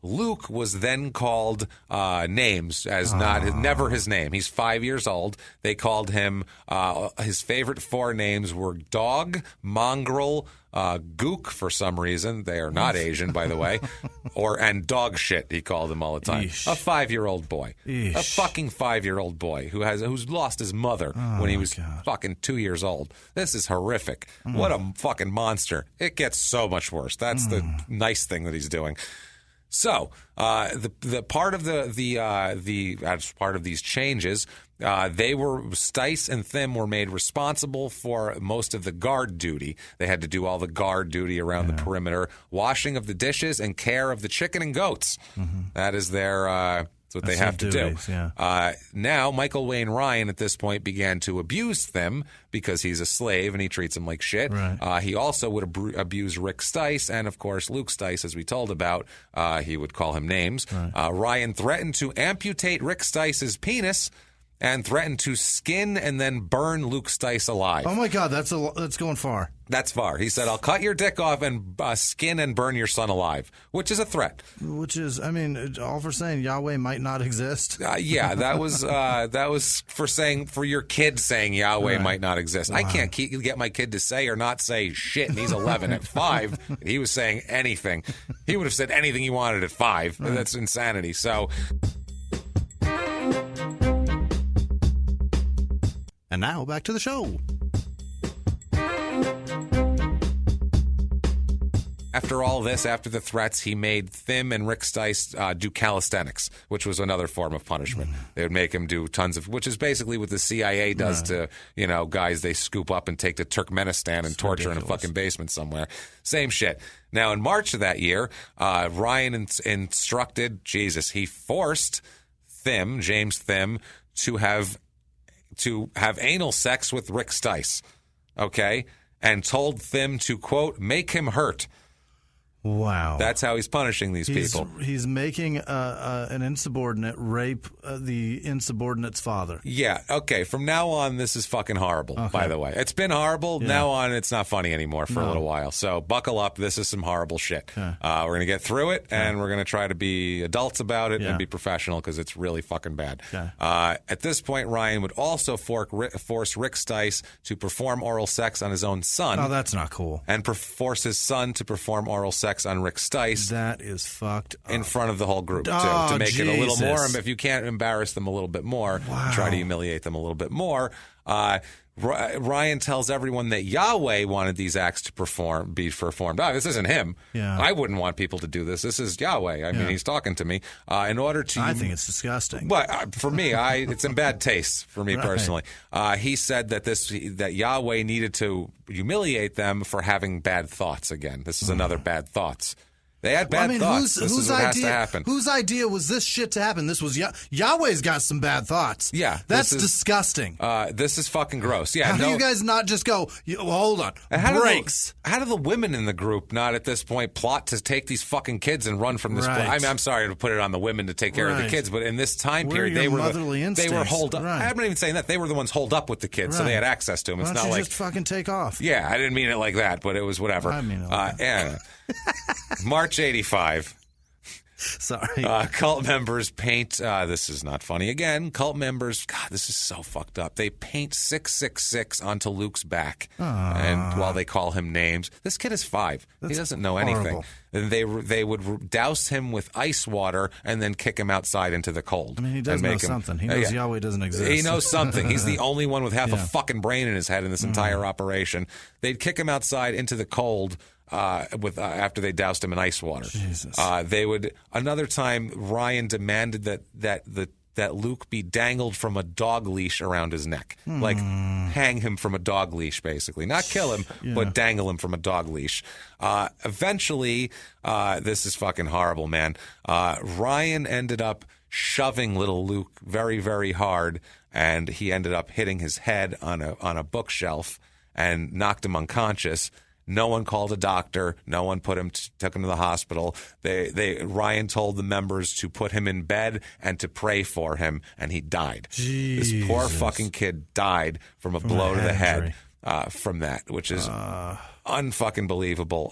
Luke was then called names as never his name. He's 5 years old. They called him, his favorite 4 names were dog, mongrel, gook for some reason. They are not Asian, by the way. And dog shit, he called them all the time. Eesh. A 5-year-old boy. Eesh. A fucking 5-year-old boy who's lost his mother when he was fucking 2 years old. This is horrific. What a fucking monster. It gets so much worse. That's the nice thing that he's doing. So, the part of as part of these changes, Stice and Thim were made responsible for most of the guard duty. They had to do all the guard duty around the perimeter, washing of the dishes, and care of the chicken and goats. That is that's what they have to duties, do. Yeah. Now, Michael Wayne Ryan at this point began to abuse Thim because he's a slave and he treats him like shit. Right. He also would abuse Rick Stice and, of course, Luke Stice, as we told about. He would call him names. Right. Ryan threatened to amputate Rick Stice's penis and threatened to skin and then burn Luke Stice alive. Oh, my God, that's going far. That's far. He said, I'll cut your dick off and skin and burn your son alive, which is a threat. Which is, I mean, all for saying Yahweh might not exist. Yeah, that was for your kid saying Yahweh might not exist. Wow. I can't get my kid to say or not say shit, and he's 11 at 5. He was saying anything. He would have said anything he wanted at 5. Right. That's insanity. So... And now, back to the show. After all this, after the threats, he made Thim and Rick Stice do calisthenics, which was another form of punishment. They would make him do tons of, which is basically what the CIA does to, guys they scoop up and take to Turkmenistan and torture in a fucking basement somewhere. Same shit. Now, in March of that year, Ryan he forced James Thim, to have anal sex with Rick Stice, okay? And told Thim to, quote, make him hurt. Wow. That's how he's punishing these people. He's making an insubordinate rape the insubordinate's father. Yeah, okay. From now on, this is fucking horrible, by the way. It's been horrible. Yeah. Now on, it's not funny anymore for a little while. So buckle up. This is some horrible shit. Okay. We're going to get through it, and we're going to try to be adults about it and be professional because it's really fucking bad. Okay. At this point, Ryan would also force Rick Stice to perform oral sex on his own son. Oh, that's not cool. And force his son to perform oral sex on Rick Stice. That is fucked up. In front of the whole group, too, to make it a little more. If you can't embarrass them a little bit more, try to humiliate them a little bit more. Ryan tells everyone that Yahweh wanted these acts to be performed. This isn't him. Yeah. I wouldn't want people to do this. This is Yahweh. I mean, he's talking to me. In order to, I think it's disgusting. But for me, it's in bad taste for me personally. He said that Yahweh needed to humiliate them for having bad thoughts again. This is another bad thoughts. They had bad thoughts. This is what has to happen. Whose idea was this shit to happen? This was Yahweh's got some bad thoughts. Yeah. That's disgusting. This is fucking gross. Yeah. How do you guys not just go, hold on, breaks? How do the women in the group not at this point plot to take these fucking kids and run from this place? I mean, I'm sorry to put it on the women to take care of the kids, but in this time period, they were holed up. I'm not even saying that. They were the ones holed up with the kids, so they had access to them. It's not like just fucking take off. Yeah, I didn't mean it like that, but it was whatever. I mean it like that. March 85. Sorry. Cult members paint, this is not funny again, cult members, God, this is so fucked up. They paint 666 onto Luke's back, and while they call him names. This kid is 5. He doesn't know anything. And they would douse him with ice water and then kick him outside into the cold. I mean, he does know something. He knows Yahweh doesn't exist. He knows something. He's the only one with half a fucking brain in his head in this entire operation. They'd kick him outside into the cold after they doused him in ice water. Jesus. They would another time. Ryan demanded that Luke be dangled from a dog leash around his neck, like hang him from a dog leash, basically, not kill him, but dangle him from a dog leash. Eventually, this is fucking horrible, man. Ryan ended up shoving little Luke very, very hard, and he ended up hitting his head on a bookshelf and knocked him unconscious. No one called a doctor. No one took him to the hospital. Ryan told the members to put him in bed and to pray for him, and he died. Jesus. This poor fucking kid died from a blow to the head from that, which is unfucking believable.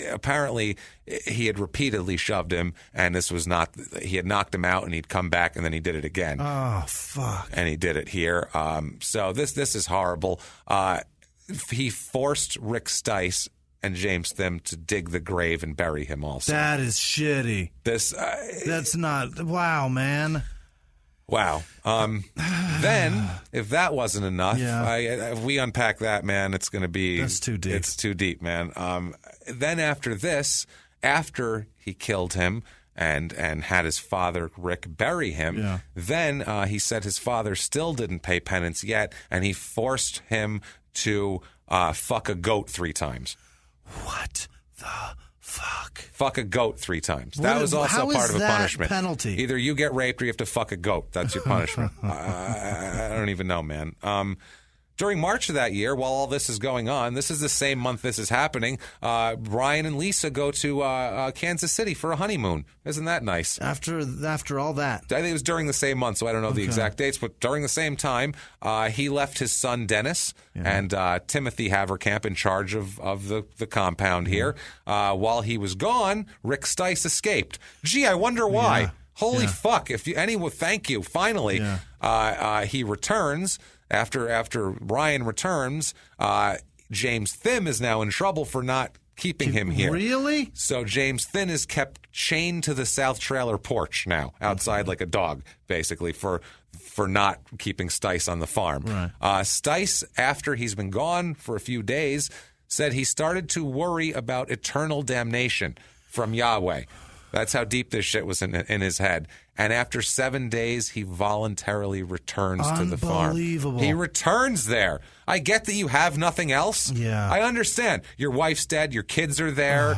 Apparently, he had repeatedly shoved him, and this was not. He had knocked him out, and he'd come back, and then he did it again. Oh fuck! And he did it here. So this is horrible. He forced Rick Stice and James Thim to dig the grave and bury him also. That is shitty. That's not... Wow, man. Wow. Then, if that wasn't enough, if we unpack that, man, it's going to be... That's too deep. It's too deep, man. Then after this, after he killed him and had his father, Rick, bury him, then he said his father still didn't pay penance yet, and he forced him to fuck a goat 3 times. What the fuck? Fuck a goat 3 times. That was also part of a punishment. Penalty? Either you get raped or you have to fuck a goat. That's your punishment. I don't even know, man. During March of that year, while all this is going on, this is the same month this is happening, Ryan and Lisa go to Kansas City for a honeymoon. Isn't that nice? After all that? I think it was during the same month, so I don't know the exact dates, but during the same time, he left his son Dennis and Timothy Haverkamp in charge of the compound here. While he was gone, Rick Stice escaped. Gee, I wonder why. Yeah. Holy fuck. Thank you. Finally, he returns. After Ryan returns, James Thim is now in trouble for not keeping him here. Really? So James Thim is kept chained to the south trailer porch now, outside like a dog, basically, for not keeping Stice on the farm. Right. Stice, after he's been gone for a few days, said he started to worry about eternal damnation from Yahweh. That's how deep this shit was in his head. And after 7 days, he voluntarily returns to the farm. Unbelievable. He returns there. I get that you have nothing else. Yeah. I understand. Your wife's dead. Your kids are there.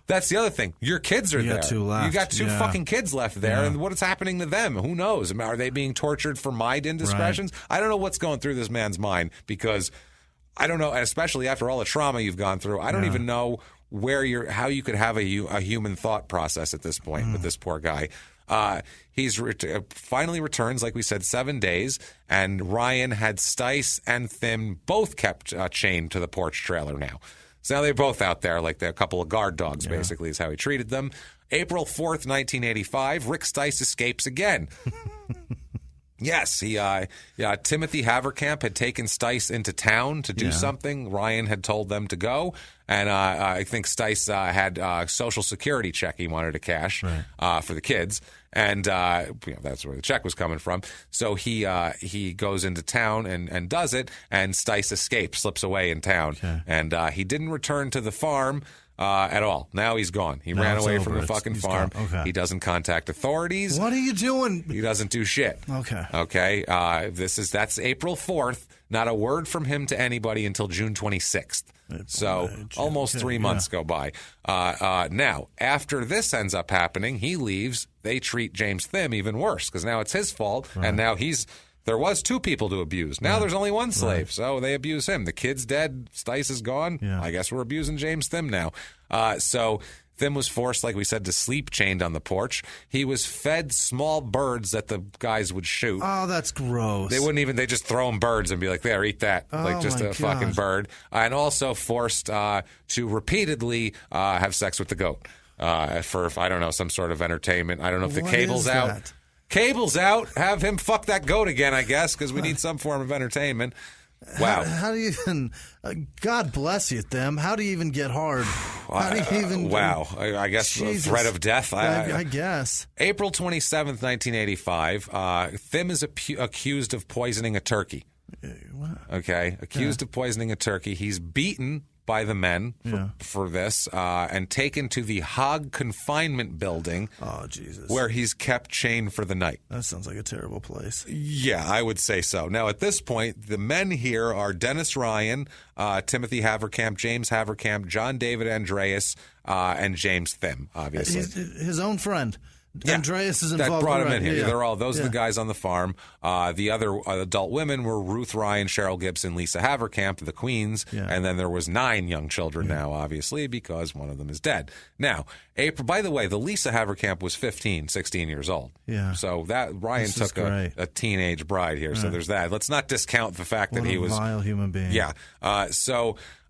That's the other thing. Your kids are there. You got two left. You got two fucking kids left there. And what is happening to them? Who knows? Are they being tortured for my indiscretions? Right. I don't know what's going through this man's mind, because I don't know, especially after all the trauma you've gone through, I don't even know how you could have a human thought process at this point with this poor guy. He's finally returns, like we said, 7 days, and Ryan had Stice and Thim both kept chained to the porch trailer now. So now they're both out there like they're a couple of guard dogs, basically, is how he treated them. April 4th, 1985, Rick Stice escapes again. Yes, Timothy Haverkamp had taken Stice into town to do something. Ryan had told them to go, and I think Stice had a Social Security check he wanted to cash for the kids, and that's where the check was coming from. So he goes into town and does it, and Stice escapes, slips away in town, and he didn't return to the farm at all. Now he's gone. He ran away from the fucking farm. Okay. He doesn't contact authorities. What are you doing? He doesn't do shit. Okay. That's April 4th. Not a word from him to anybody until June 26th. So almost 3 months go by. Now, after this ends up happening, he leaves. They treat James Thim even worse, because now it's his fault, and now there was 2 people to abuse. Now there's only 1 slave, so they abuse him. The kid's dead. Stice is gone. I guess we're abusing James Thim now. So Thim was forced, like we said, to sleep chained on the porch. He was fed small birds that the guys would shoot. Oh, that's gross. They just throw him birds and be like, there, eat that. Like just a fucking bird. And also forced to repeatedly have sex with the goat for, I don't know, some sort of entertainment. I don't know if the cable's out. Cable's out. Have him fuck that goat again, I guess, because we need some form of entertainment. Wow. How do you even... God bless you, Thim. How do you even get hard? How do you even... Wow. I guess the threat of death. I guess. April 27th, 1985, Thim is accused of poisoning a turkey. What? Okay. Accused of poisoning a turkey. He's beaten by the men for this and taken to the Hog confinement building. Oh, Jesus. Where he's kept chained for the night. That sounds like a terrible place. Yeah, I would say so. Now, at this point, the men here are Dennis Ryan, Timothy Haverkamp, James Haverkamp, John David Andreas, and James Thim, obviously. His own friend. Andreas is involved. That brought him in here. Those are the guys on the farm. The other adult women were Ruth Ryan, Cheryl Gibson, Lisa Haverkamp, the queens, and then there was 9 young children now, obviously, because one of them is dead. Now, April. By the way, the Lisa Haverkamp was 15, 16 years old. Yeah. So that Ryan took a teenage bride here. So there's that. Let's not discount the fact that he was a vile human being. Yeah.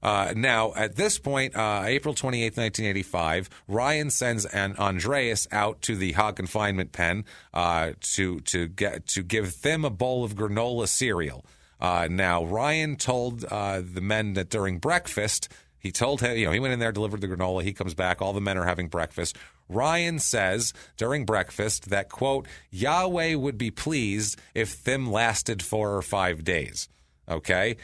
Now, at this point, April 28th, 1985, Ryan sends Andreas out to the Hog confinement pen to give Thim a bowl of granola cereal. Now, Ryan told the men that during breakfast, he told him, he went in there, delivered the granola. He comes back. All the men are having breakfast. Ryan says during breakfast that, quote, Yahweh would be pleased if Thim lasted 4 or 5 days. Okay?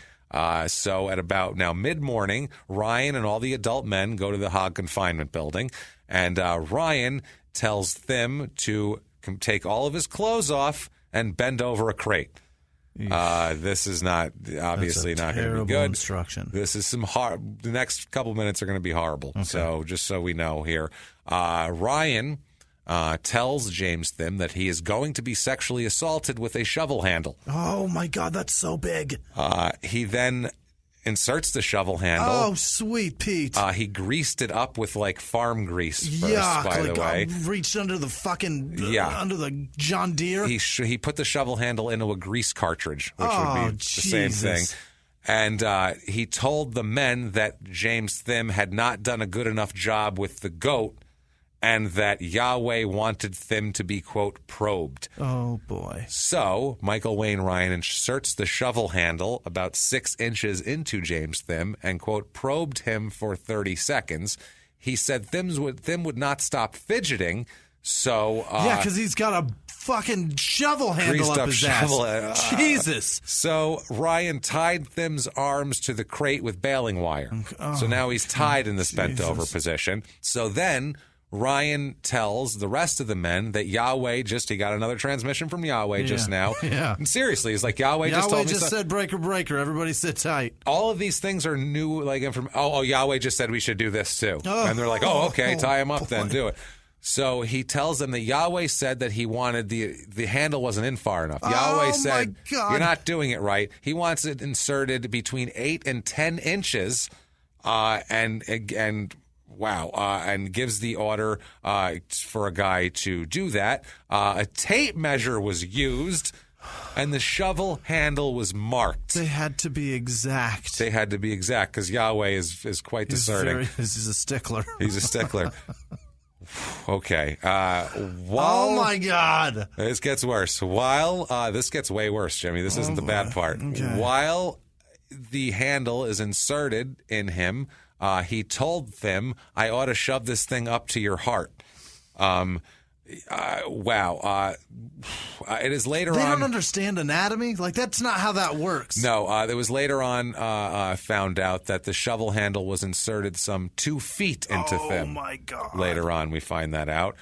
So at about now mid-morning, Ryan and all the adult men go to the Hog confinement building, and Ryan tells Thim to take all of his clothes off and bend over a crate. This is obviously not going to be good. Instruction. This is the next couple minutes are going to be horrible. Okay. So just so we know here, Ryan tells James Thim that he is going to be sexually assaulted with a shovel handle. Oh, my God, that's so big. He then inserts the shovel handle. Oh, sweet Pete. He greased it up with, farm grease first, by the way. Reached under the fucking, under the John Deere. He put the shovel handle into a grease cartridge, which would be the same thing. And he told the men that James Thim had not done a good enough job with the goat, and that Yahweh wanted Thim to be, quote, probed. Oh, boy. So Michael Wayne Ryan inserts the shovel handle about 6 inches into James Thim and, quote, probed him for 30 seconds. He said Thim would not stop fidgeting, so... because he's got a fucking shovel handle up his ass. Jesus. So Ryan tied Thim's arms to the crate with baling wire. So now he's tied in this bent-over position. So then Ryan tells the rest of the men that Yahweh he got another transmission from Yahweh just now. Yeah. And seriously, he's like, Yahweh just told me. Yahweh just said, breaker, breaker, everybody sit tight. All of these things are new, like, Yahweh just said we should do this too. And they're like, okay, tie him up then, do it. So he tells them that Yahweh said that he wanted the handle wasn't in far enough. Yahweh said, you're not doing it right. He wants it inserted between 8 and 10 inches, and gives the order for a guy to do that. A tape measure was used, and the shovel handle was marked. They had to be exact. Because Yahweh is quite discerning. He's a stickler. He's a stickler. Okay. Oh, my God. This gets worse. This gets way worse, Jimmy. This isn't the bad part. Okay. While the handle is inserted in him, he told Thim, I ought to shove this thing up to your heart. It is later on. They don't understand anatomy? Like, that's not how that works. No, it was later on found out that the shovel handle was inserted some 2 feet into Thim. Oh, my God. Later on, we find that out.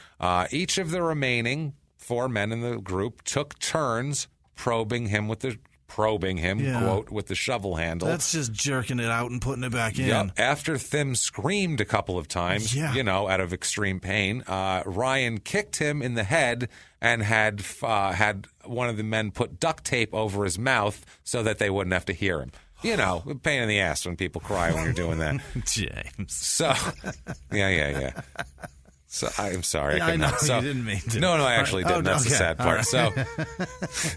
Each of the remaining 4 men in the group took turns probing him, quote, with the shovel handle. That's just jerking it out and putting it back in. Yep. After Thim screamed a couple of times, out of extreme pain, Ryan kicked him in the head and had one of the men put duct tape over his mouth so that they wouldn't have to hear him. A pain in the ass when people cry when you're doing that. James. So, yeah. So I'm sorry. I know you didn't mean to. No, I actually didn't. That's the sad part. Right. So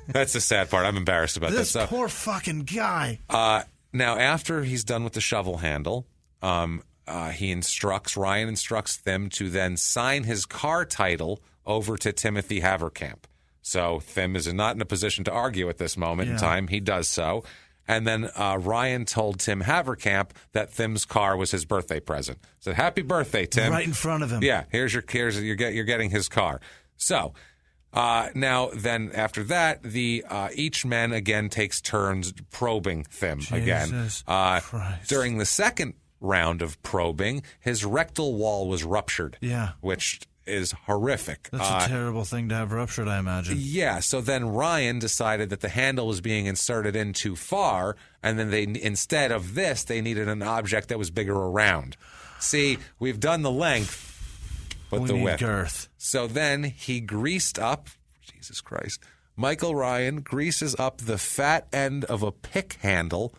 that's the sad part. I'm embarrassed about this. So, poor fucking guy. Now, after he's done with the shovel handle, Ryan instructs Thim to then sign his car title over to Timothy Haverkamp. So Thim is not in a position to argue at this moment in time. He does so. And then Ryan told Tim Haverkamp that Thim's car was his birthday present. Said, "Happy birthday, Tim!" Right in front of him. Yeah, you're getting his car. So now then after that, each man again takes turns probing Thim again. During the second round of probing, his rectal wall was ruptured. Yeah, which is horrific. That's a terrible thing to have ruptured, I imagine. Yeah, so then Ryan decided that the handle was being inserted in too far, and then instead of this, they needed an object that was bigger around. See, we've done the length, but the width. Girth. So then he greased up, Jesus Christ, Michael Ryan greases up the fat end of a pick handle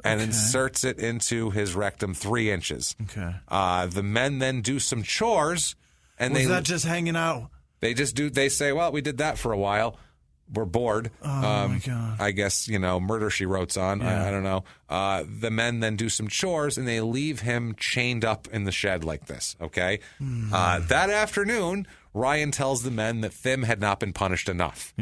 and inserts it into his rectum 3 inches. Okay. The men then do some chores. And was that just hanging out? They say, well, we did that for a while. We're bored. Oh, my God. I guess, Murder, She Wrote's on. Yeah. I don't know. The men then do some chores, and they leave him chained up in the shed like this, okay? That afternoon, Ryan tells the men that Thim had not been punished enough,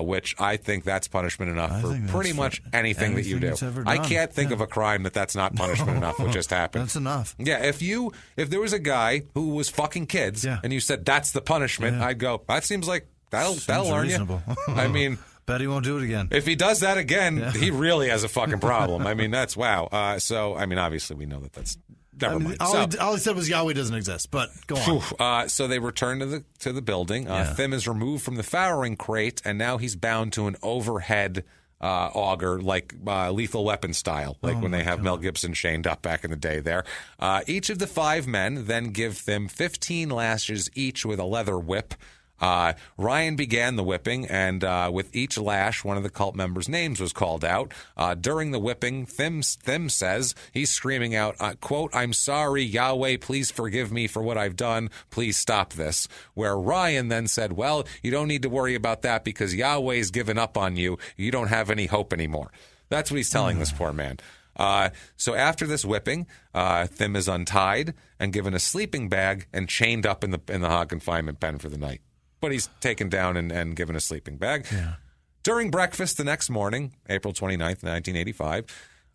which I think that's punishment enough for pretty much anything that you do. I can't think of a crime that's not punishment enough, what just happened. That's enough. Yeah, if there was a guy who was fucking kids, and you said that's the punishment, I'd go, that seems like that'll learn reasonable. You. I mean, bet he won't do it again. If he does that again, he really has a fucking problem. I mean, that's wow. So, I mean, obviously we know that's never mind. All he said was Yahweh doesn't exist, but go on. So they return to the building. Thim is removed from the firing crate, and now he's bound to an overhead auger, like Lethal Weapon style, like when they have Mel Gibson chained up back in the day there. Each of the 5 men then give Thim 15 lashes each with a leather whip. Ryan began the whipping, and with each lash, one of the cult members' names was called out. During the whipping, Thim says, he's screaming out, quote, "I'm sorry, Yahweh, please forgive me for what I've done. Please stop this." Where Ryan then said, "Well, you don't need to worry about that because Yahweh's given up on you. You don't have any hope anymore." That's what he's telling this poor man. So after this whipping, Thim is untied and given a sleeping bag and chained up in the hog confinement pen for the night. But he's taken down and given a sleeping bag. Yeah. During breakfast the next morning, April 29th, 1985,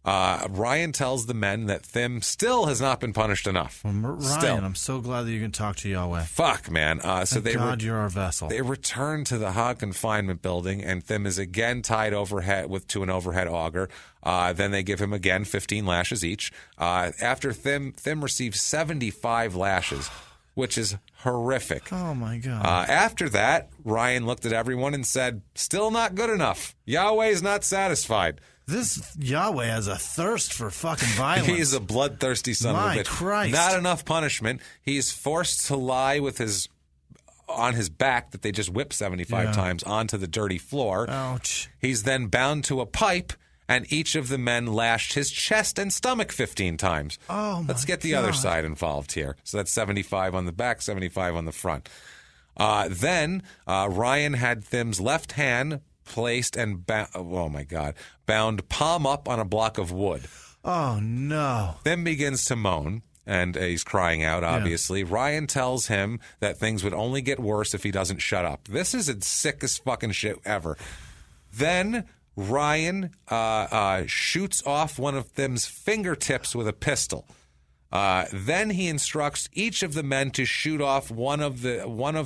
Ryan tells the men that Thim still has not been punished enough. Well, Ryan, I'm so glad that you can talk to Yahweh. Fuck, man. God, you're our vessel. They return to the Hog confinement building, and Thim is again tied overhead to an overhead auger. Then they give him again 15 lashes each. After Thim receives 75 lashes, which is horrific. Oh, my God. After that, Ryan looked at everyone and said, still not good enough. Yahweh's not satisfied. This Yahweh has a thirst for fucking violence. He's a bloodthirsty son of a bitch. My Christ. Not enough punishment. He's forced to lie on his back that they just whipped 75 times onto the dirty floor. Ouch. He's then bound to a pipe, and each of the men lashed his chest and stomach 15 times. Oh, my Let's get the other side involved here. So that's 75 on the back, 75 on the front. Then Ryan had Thim's left hand placed and bound palm up on a block of wood. Oh, no. Thim begins to moan, and he's crying out, obviously. Yeah. Ryan tells him that things would only get worse if he doesn't shut up. This is the sickest fucking shit ever. Then Ryan shoots off one of Thim's fingertips with a pistol. Then he instructs each of the men to shoot off one of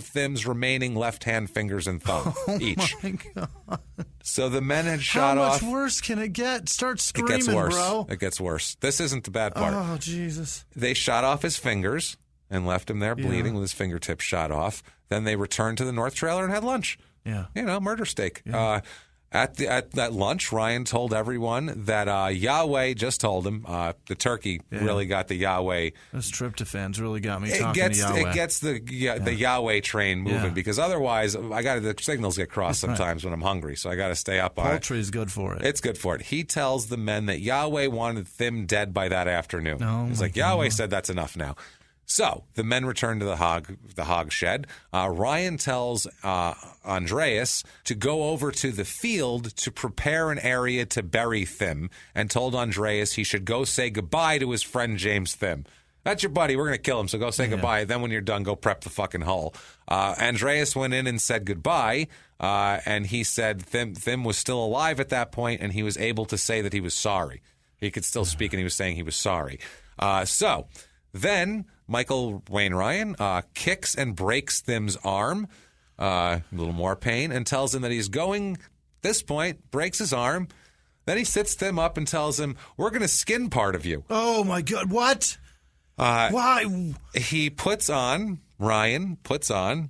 Thim's remaining left-hand fingers and thumb each. Oh, my God. So the men had shot off. How much worse can it get? Start screaming, it gets worse. Bro. It gets worse. This isn't the bad part. Oh, Jesus. They shot off his fingers and left him there bleeding with his fingertips shot off. Then they returned to the North Trailer and had lunch. Yeah. Murder steak. Yeah. At that lunch, Ryan told everyone that Yahweh just told him the turkey really got the Yahweh. Those tryptophans really got me talking to Yahweh. It gets the Yahweh train moving because otherwise the signals get crossed sometimes when I'm hungry, so I got to stay up on it. Poultry is good for it. It's good for it. He tells the men that Yahweh wanted Thim dead by that afternoon. He's like, Yahweh said that's enough now. So the men return to the hog shed. Ryan tells Andreas to go over to the field to prepare an area to bury Thim, and told Andreas he should go say goodbye to his friend James Thim. That's your buddy. We're going to kill him, so go say goodbye. Then when you're done, go prep the fucking hole. Andreas went in and said goodbye, and he said Thim was still alive at that point, and he was able to say that he was sorry. He could still speak, and he was saying he was sorry. So then Michael Wayne Ryan kicks and breaks Thim's arm, a little more pain, and tells him that he's going, this point, breaks his arm. Then he sits Thim up and tells him, we're going to skin part of you. Oh, my God. What? Why? Ryan puts on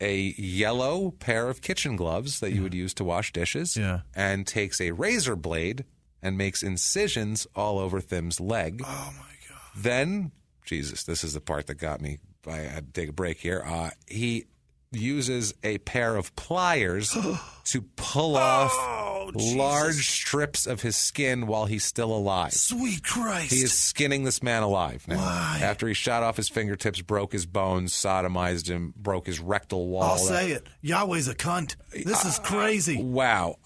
a yellow pair of kitchen gloves that you would use to wash dishes, and takes a razor blade and makes incisions all over Thim's leg. Oh, my God. Then, Jesus, this is the part that got me. I had to take a break here. He uses a pair of pliers to pull off large strips of his skin while he's still alive. Sweet Christ. He is skinning this man alive now. Why? After he shot off his fingertips, broke his bones, sodomized him, broke his rectal wall. I'll say it. Yahweh's a cunt. This is crazy. Wow.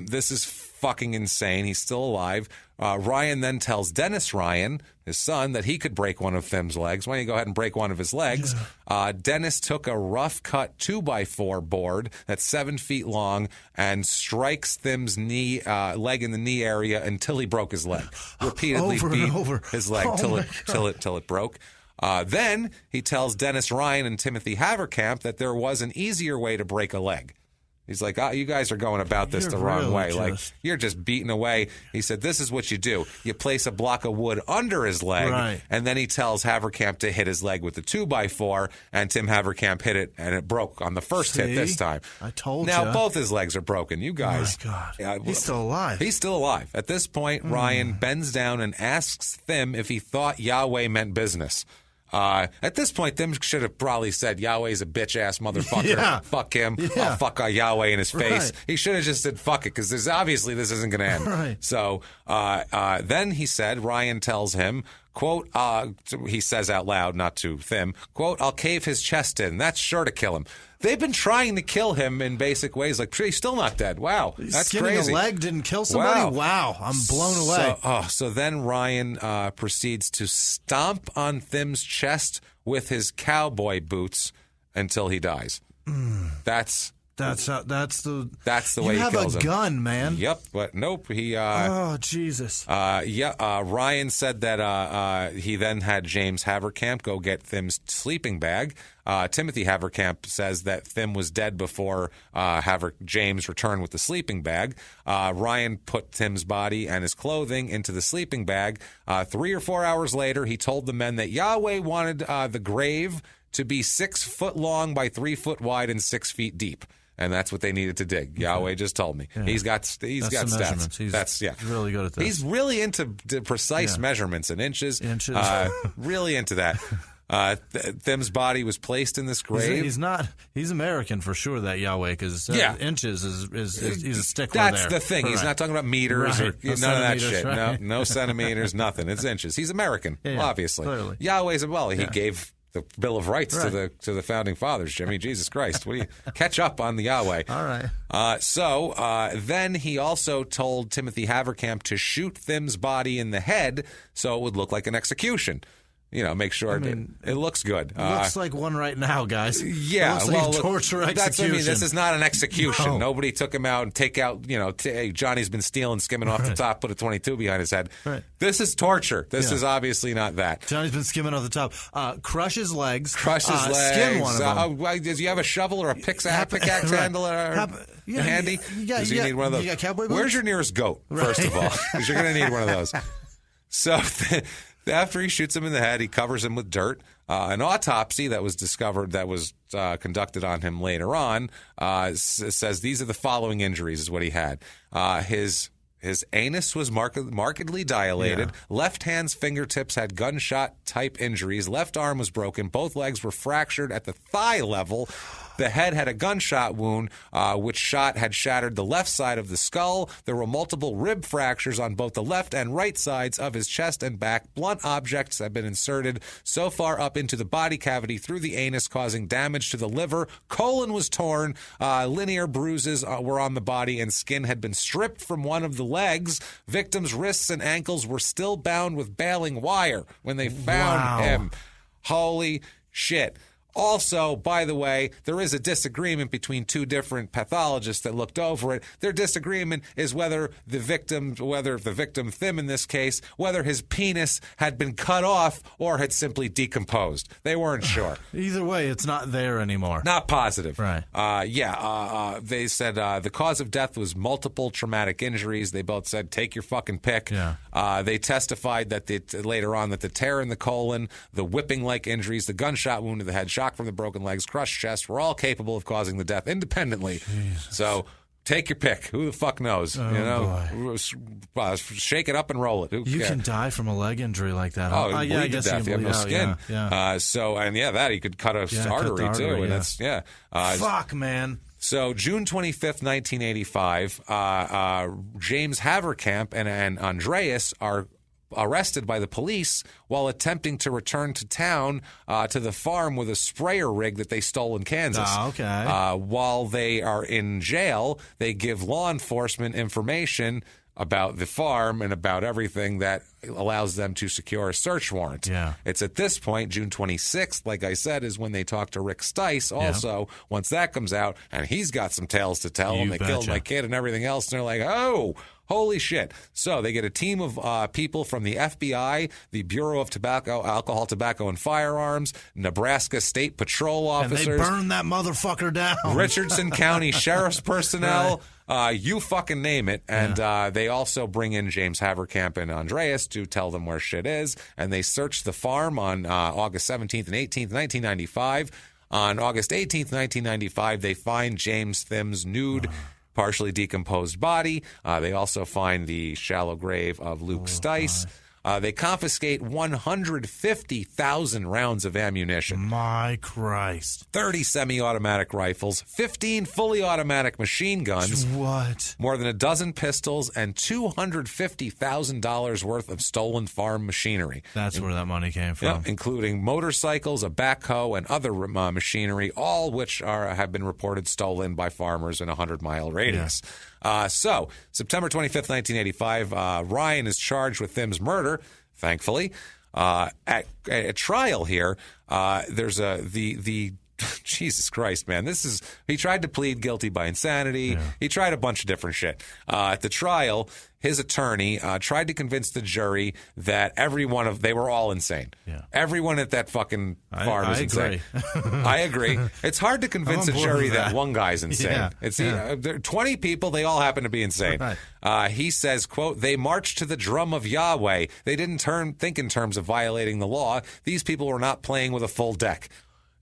This is fucking insane. He's still alive. Ryan then tells Dennis Ryan, his son, that he could break one of Thim's legs. Why don't you go ahead and break one of his legs? Yeah. Dennis took a rough-cut 2x4 board that's 7 feet long and strikes Thim's leg in the knee area until he broke his leg. Repeatedly beat his leg till it broke. Then he tells Dennis Ryan and Timothy Haverkamp that there was an easier way to break a leg. He's like, you guys are going about this the wrong way. Like, you're just beating away. He said, this is what you do. You place a block of wood under his leg, and then he tells Haverkamp to hit his leg with the 2x4, and Tim Haverkamp hit it, and it broke on the first hit this time. I told you. Now, both his legs are broken. You guys. Oh, my God. He's still alive. He's still alive. At this point, Ryan bends down and asks Thim if he thought Yahweh meant business. At this point, Thim should have probably said, Yahweh's a bitch-ass motherfucker. Yeah. Fuck him. I'll fuck Yahweh in his face. He should have just said, fuck it, because obviously this isn't going to end. So then he said, Ryan tells him, quote, he says out loud, not to Thim, quote, I'll cave his chest in. That's sure to kill him. They've been trying to kill him in basic ways. Like, he's still not dead. Wow. That's Skinning crazy. a leg didn't kill somebody? Wow. I'm blown away. So then Ryan proceeds to stomp on Thim's chest with his cowboy boots until he dies. That's That's the way he kills him. You have a gun, man. Yep, but nope. Oh, Jesus. Ryan said that he then had James Haverkamp go get Thim's sleeping bag. Timothy Haverkamp says that Thim was dead before James returned with the sleeping bag. Ryan put Thim's body and his clothing into the sleeping bag. 3 or 4 hours later, he told the men that Yahweh wanted the grave to be 6 foot long by 3 foot wide and 6 feet deep. And that's what they needed to dig. Okay. Yahweh just told me. Yeah. He's got stats. He's really good at that. He's really into precise measurements and inches. Really into that. Thim's body was placed in this grave. He's American for sure, that Yahweh, because inches is he's a stickler. That's the thing. Right. He's not talking about meters or none of that shit. Right. No centimeters, nothing. It's inches. He's American, obviously. Clearly. Yahweh's he gave the Bill of Rights to the founding fathers, Jimmy. Jesus Christ. What do you catch up on the Yahweh? All right. So then he also told Timothy Haverkamp to shoot Thim's body in the head so it would look like an execution. Make sure it looks good. Looks like one right now, guys. Yeah, looks like torture execution. That's what I mean. This is not an execution. No. Nobody took him out and take out. Hey, Johnny's been stealing, skimming off the top, put a 22 behind his head. Right. This is torture. This is obviously not that. Johnny's been skimming off the top. Crush his legs. Skin one of them. Does he have a shovel or a pickaxe handle handy? Does he need one of those? You got cowboy boots? Where's your nearest goat? First of all, because you're going to need one of those. So. After he shoots him in the head, he covers him with dirt. An autopsy that was conducted on him later on says these are the following injuries is what he had. His anus was markedly dilated. Yeah. Left hand's fingertips had gunshot-type injuries. Left arm was broken. Both legs were fractured at the thigh level. The head had a gunshot wound, which shot had shattered the left side of the skull. There were multiple rib fractures on both the left and right sides of his chest and back. Blunt objects have been inserted so far up into the body cavity through the anus, causing damage to the liver. Colon was torn. Linear bruises were on the body, and skin had been stripped from one of the legs. Victim's wrists and ankles were still bound with baling wire when they found him. Holy shit. Also, by the way, there is a disagreement between two different pathologists that looked over it. Their disagreement is whether the victim Thim in this case, whether his penis had been cut off or had simply decomposed. They weren't sure. Either way, it's not there anymore. Not positive. Right. They said the cause of death was multiple traumatic injuries. They both said, take your fucking pick. Yeah. They testified that later on that the tear in the colon, the whipping-like injuries, the gunshot wound to the head, shock from the broken legs, crushed chest were all capable of causing the death independently. Jesus. So take your pick. Who the fuck knows? Shake it up and roll it. You can die from a leg injury like that. Oh, I guess to death. You have no skin. Yeah. You could cut a artery too. And that's fuck, man. So June 25th, 1985, James Haverkamp and Andreas are arrested by the police while attempting to return to town to the farm with a sprayer rig that they stole in Kansas. Okay. While they are in jail, they give law enforcement information about the farm and about everything that allows them to secure a search warrant. Yeah. It's at this point, June 26th, like I said, is when they talk to Rick Stice also. Yeah. Once that comes out, and he's got some tales to tell, and they killed my kid and everything else, and they're like, oh, holy shit. So they get a team of people from the FBI, the Bureau of Alcohol, Tobacco, and Firearms, Nebraska State Patrol officers. And they burn that motherfucker down. Richardson County Sheriff's personnel. Right. You fucking name it. And they also bring in James Haverkamp and Andreas to tell them where shit is. And they search the farm on August 17th and 18th, 1995. On August 18th, 1995, they find James Thim's nude, partially decomposed body. They also find the shallow grave of Luke Stice. They confiscate 150,000 rounds of ammunition. My Christ. 30 semi-automatic rifles, 15 fully automatic machine guns. What? More than a dozen pistols, and $250,000 worth of stolen farm machinery. That's where that money came from. Including motorcycles, a backhoe, and other machinery, all which have been reported stolen by farmers in a 100-mile radius. Yeah. So, September 25th, 1985, Ryan is charged with Thim's murder, thankfully. At trial here, there's the Jesus Christ, man. He tried to plead guilty by insanity. Yeah. He tried a bunch of different shit. At the trial, his attorney tried to convince the jury that they were all insane. Yeah. Everyone at that fucking farm is insane. I agree. It's hard to convince a jury that one guy's insane. Yeah. 20 people, they all happen to be insane. Right. He says, quote, they marched to the drum of Yahweh. They didn't think in terms of violating the law. These people were not playing with a full deck.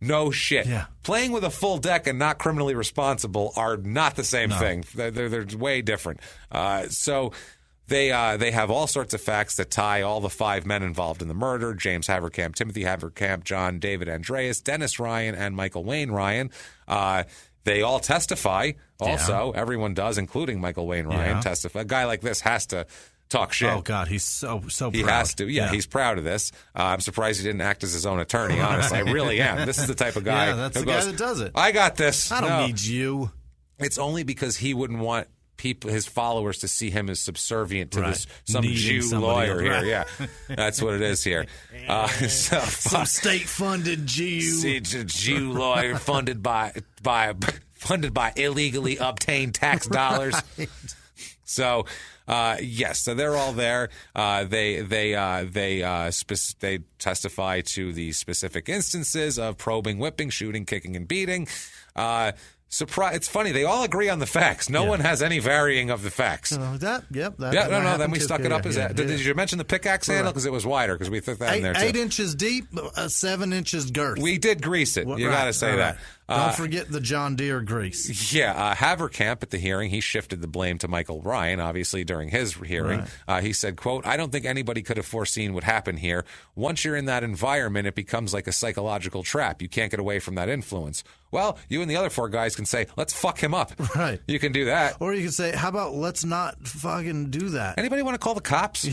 No shit. Yeah. Playing with a full deck and not criminally responsible are not the same thing. They're way different. So they have all sorts of facts that tie all the 5 men involved in the murder: James Haverkamp, Timothy Haverkamp, John David Andreas, Dennis Ryan, and Michael Wayne Ryan. They all testify also. Yeah. Everyone does, including Michael Wayne Ryan, testify. A guy like this has to talk shit. Oh, God, he's so proud. He has to. Yeah, he's proud of this. I'm surprised he didn't act as his own attorney, honestly. I really am. This is the type of guy that's the guy that does it. I got this. I don't need you. It's only because he wouldn't want his followers to see him as subservient to some Jew lawyer here. Yeah, that's what it is here. Some state-funded Jew lawyer funded by illegally obtained tax dollars. Right. So, yes, so they're all there. They testify to the specific instances of probing, whipping, shooting, kicking, and beating. It's funny. They all agree on the facts. No one has any varying of the facts. Then we stuck it up as that. Did you mention the pickaxe handle? Because it was wider, because we took that in there, too. 8 inches deep, 7 inches girth. We did grease it. You got to say that. Don't forget the John Deere grease. Yeah, Haverkamp at the hearing, he shifted the blame to Michael Ryan, obviously, during his hearing. Right. He said, quote, I don't think anybody could have foreseen what happened here. Once you're in that environment, it becomes like a psychological trap. You can't get away from that influence. Well, you and the other 4 guys can say, let's fuck him up. Right. You can do that. Or you can say, how about let's not fucking do that? Anybody want to call the cops?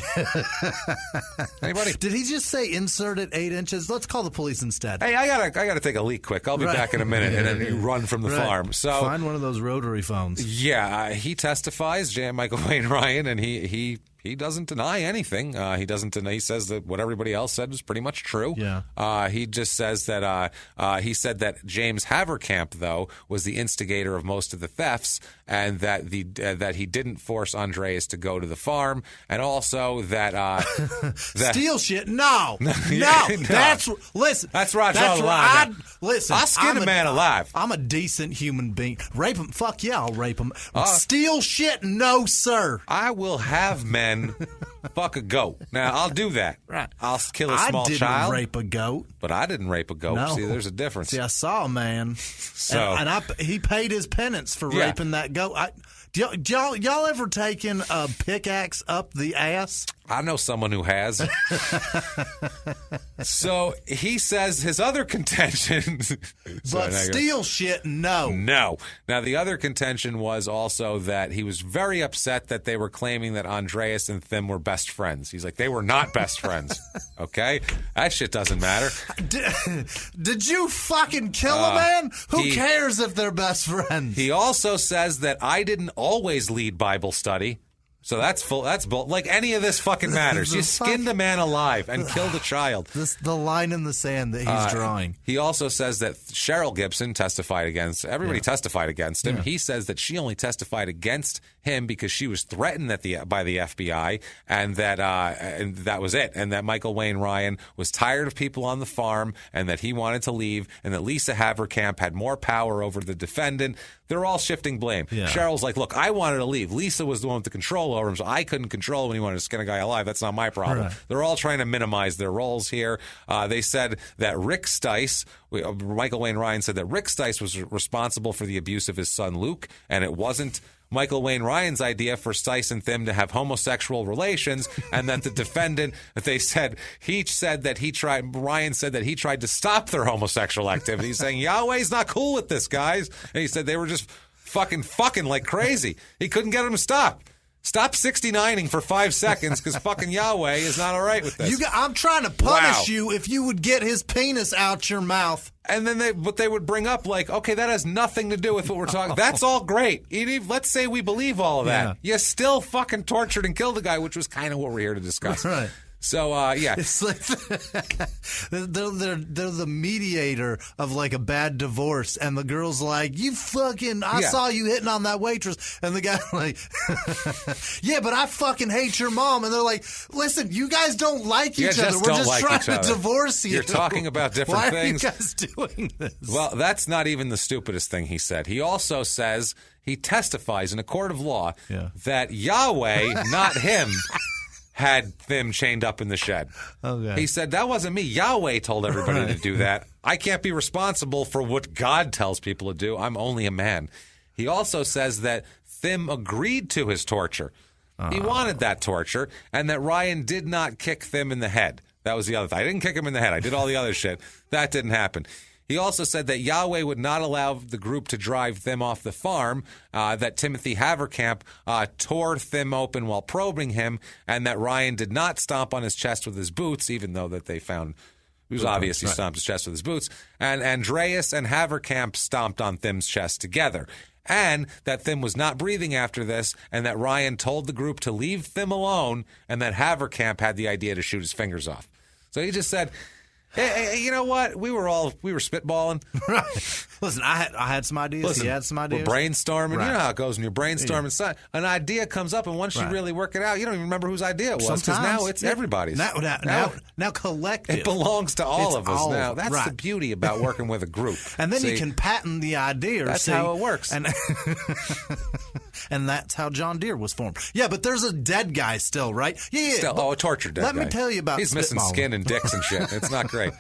Anybody? Did he just say insert at 8 inches? Let's call the police instead. Hey, I gotta take a leak quick. I'll be back in a minute. And then you run from the farm. So find one of those rotary phones. Yeah, he testifies, Michael Wayne Ryan, and he doesn't deny anything. He doesn't deny. He says that what everybody else said was pretty much true. Yeah. He just says that he said that James Haverkamp, though, was the instigator of most of the thefts, and that that he didn't force Andreas to go to the farm, and also that steal shit. No. Listen. That's right. Listen. I'll skin a man alive. I'm a decent human being. Rape him. Fuck yeah, I'll rape him. Steal shit. No, sir. I will have men fuck a goat. Now, I'll do that. Right. I'll kill a small child. I didn't rape a goat. But I didn't rape a goat. No. See, there's a difference. See, I saw a man. He paid his penance for raping that goat. Y'all ever taken a pickaxe up the ass? I know someone who has. So he says his other contention. But steal shit, no. No. Now, the other contention was also that he was very upset that they were claiming that Andreas and Thim were best friends. He's like, they were not best friends. Okay? That shit doesn't matter. Did you fucking kill a man? Who cares if they're best friends? He also says that I didn't always lead Bible study. So that's like any of this fucking matters. You skinned a man alive and killed a child. The line in the sand that he's drawing. He also says that Cheryl Gibson testified against. Everybody testified against him. Yeah. He says that she only testified against him because she was threatened by the FBI, and that was it. And that Michael Wayne Ryan was tired of people on the farm, and that he wanted to leave, and that Lisa Haverkamp had more power over the defendant. They're all shifting blame. Yeah. Cheryl's like, look, I wanted to leave. Lisa was the one with the control over him, so I couldn't control when he wanted to skin a guy alive. That's not my problem. Right. They're all trying to minimize their roles here. They said that Rick Stice, Michael Wayne Ryan said that Rick Stice was responsible for the abuse of his son Luke, and it wasn't Michael Wayne Ryan's idea for Stice and Thim to have homosexual relations, and that the defendant, Ryan said that he tried to stop their homosexual activity, saying Yahweh's not cool with this, guys. And he said they were just fucking like crazy. He couldn't get them to stop. Stop 69ing for 5 seconds because fucking Yahweh is not all right with this. I'm trying to punish you if you would get his penis out your mouth. And then they would bring up like, okay, that has nothing to do with what we're talking. That's all great. Let's say we believe all of that. You still fucking tortured and killed the guy, which was kind of what we're here to discuss. Right. So, yeah. It's like they're the mediator of like a bad divorce, and the girl's like, "You fucking, I saw you hitting on that waitress," and the guy's like, "Yeah, but I fucking hate your mom," and they're like, "Listen, you guys don't like each other. We're just trying to divorce you. You're talking about different things. Why are you guys doing this?" Well, that's not even the stupidest thing he said. He also says he testifies in a court of law that Yahweh, not him, had them chained up in the shed. Okay. He said, that wasn't me. Yahweh told everybody to do that. I can't be responsible for what God tells people to do. I'm only a man. He also says that Thim agreed to his torture. He wanted that torture, and that Ryan did not kick Thim in the head. That was the other thing. I didn't kick him in the head. I did all the other shit. That didn't happen. He also said that Yahweh would not allow the group to drive Thim off the farm, that Timothy Haverkamp tore Thim open while probing him, and that Ryan did not stomp on his chest with his boots, even though that they found it was obvious he stomped his chest with his boots. And Andreas and Haverkamp stomped on Thim's chest together. And that Thim was not breathing after this, and that Ryan told the group to leave Thim alone, and that Haverkamp had the idea to shoot his fingers off. So he just said, hey, you know what? We were spitballing. Right. Listen, I had some ideas. He had some ideas. We're brainstorming. Right. You know how it goes when you're brainstorming. Yeah. An idea comes up, and once you really work it out, you don't even remember whose idea it was. Because now it's everybody's. Now collective. It belongs to all of us now. That's the beauty about working with a group. And then you can patent the idea. That's how it works. And that's how John Deere was formed. Yeah, but there's a dead guy still, right? Yeah. Still, a tortured dead guy. Let me tell you about He's missing skin and dicks and shit. It's not great.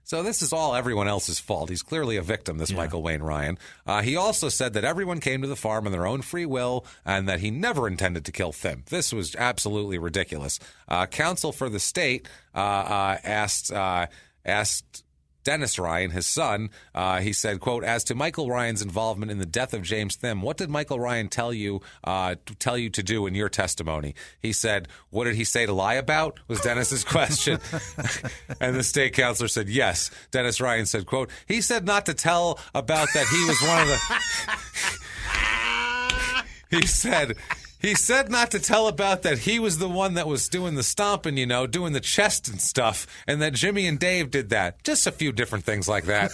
So this is all everyone else's fault. He's clearly a victim, this Michael Wayne Ryan. He also said that everyone came to the farm on their own free will and that he never intended to kill Thim. This was absolutely ridiculous. Counsel for the state asked Dennis Ryan, his son, he said, quote, as to Michael Ryan's involvement in the death of James Thim, what did Michael Ryan tell you to do in your testimony? He said, what did he say to lie about? Was Dennis's question. And the state counselor said, yes. Dennis Ryan said, quote, he said not to tell about that he was one of the... He said not to tell about that he was the one that was doing the stomping, doing the chest and stuff, and that Jimmy and Dave did that. Just a few different things like that.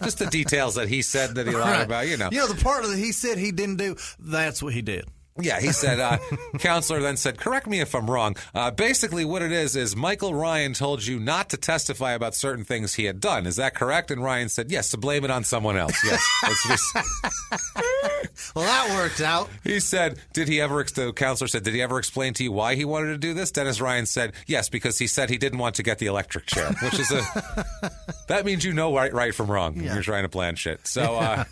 Just the details that he said that he lied about, the part that he said he didn't do, that's what he did. Yeah, he said, counselor then said, correct me if I'm wrong. Basically what it is Michael Ryan told you not to testify about certain things he had done. Is that correct? And Ryan said, yes, to blame it on someone else. Yes. Well, that worked out. He said, the counselor said, did he ever explain to you why he wanted to do this? Dennis Ryan said, yes, because he said he didn't want to get the electric chair, which is that means right from wrong when you're trying to plan shit. So,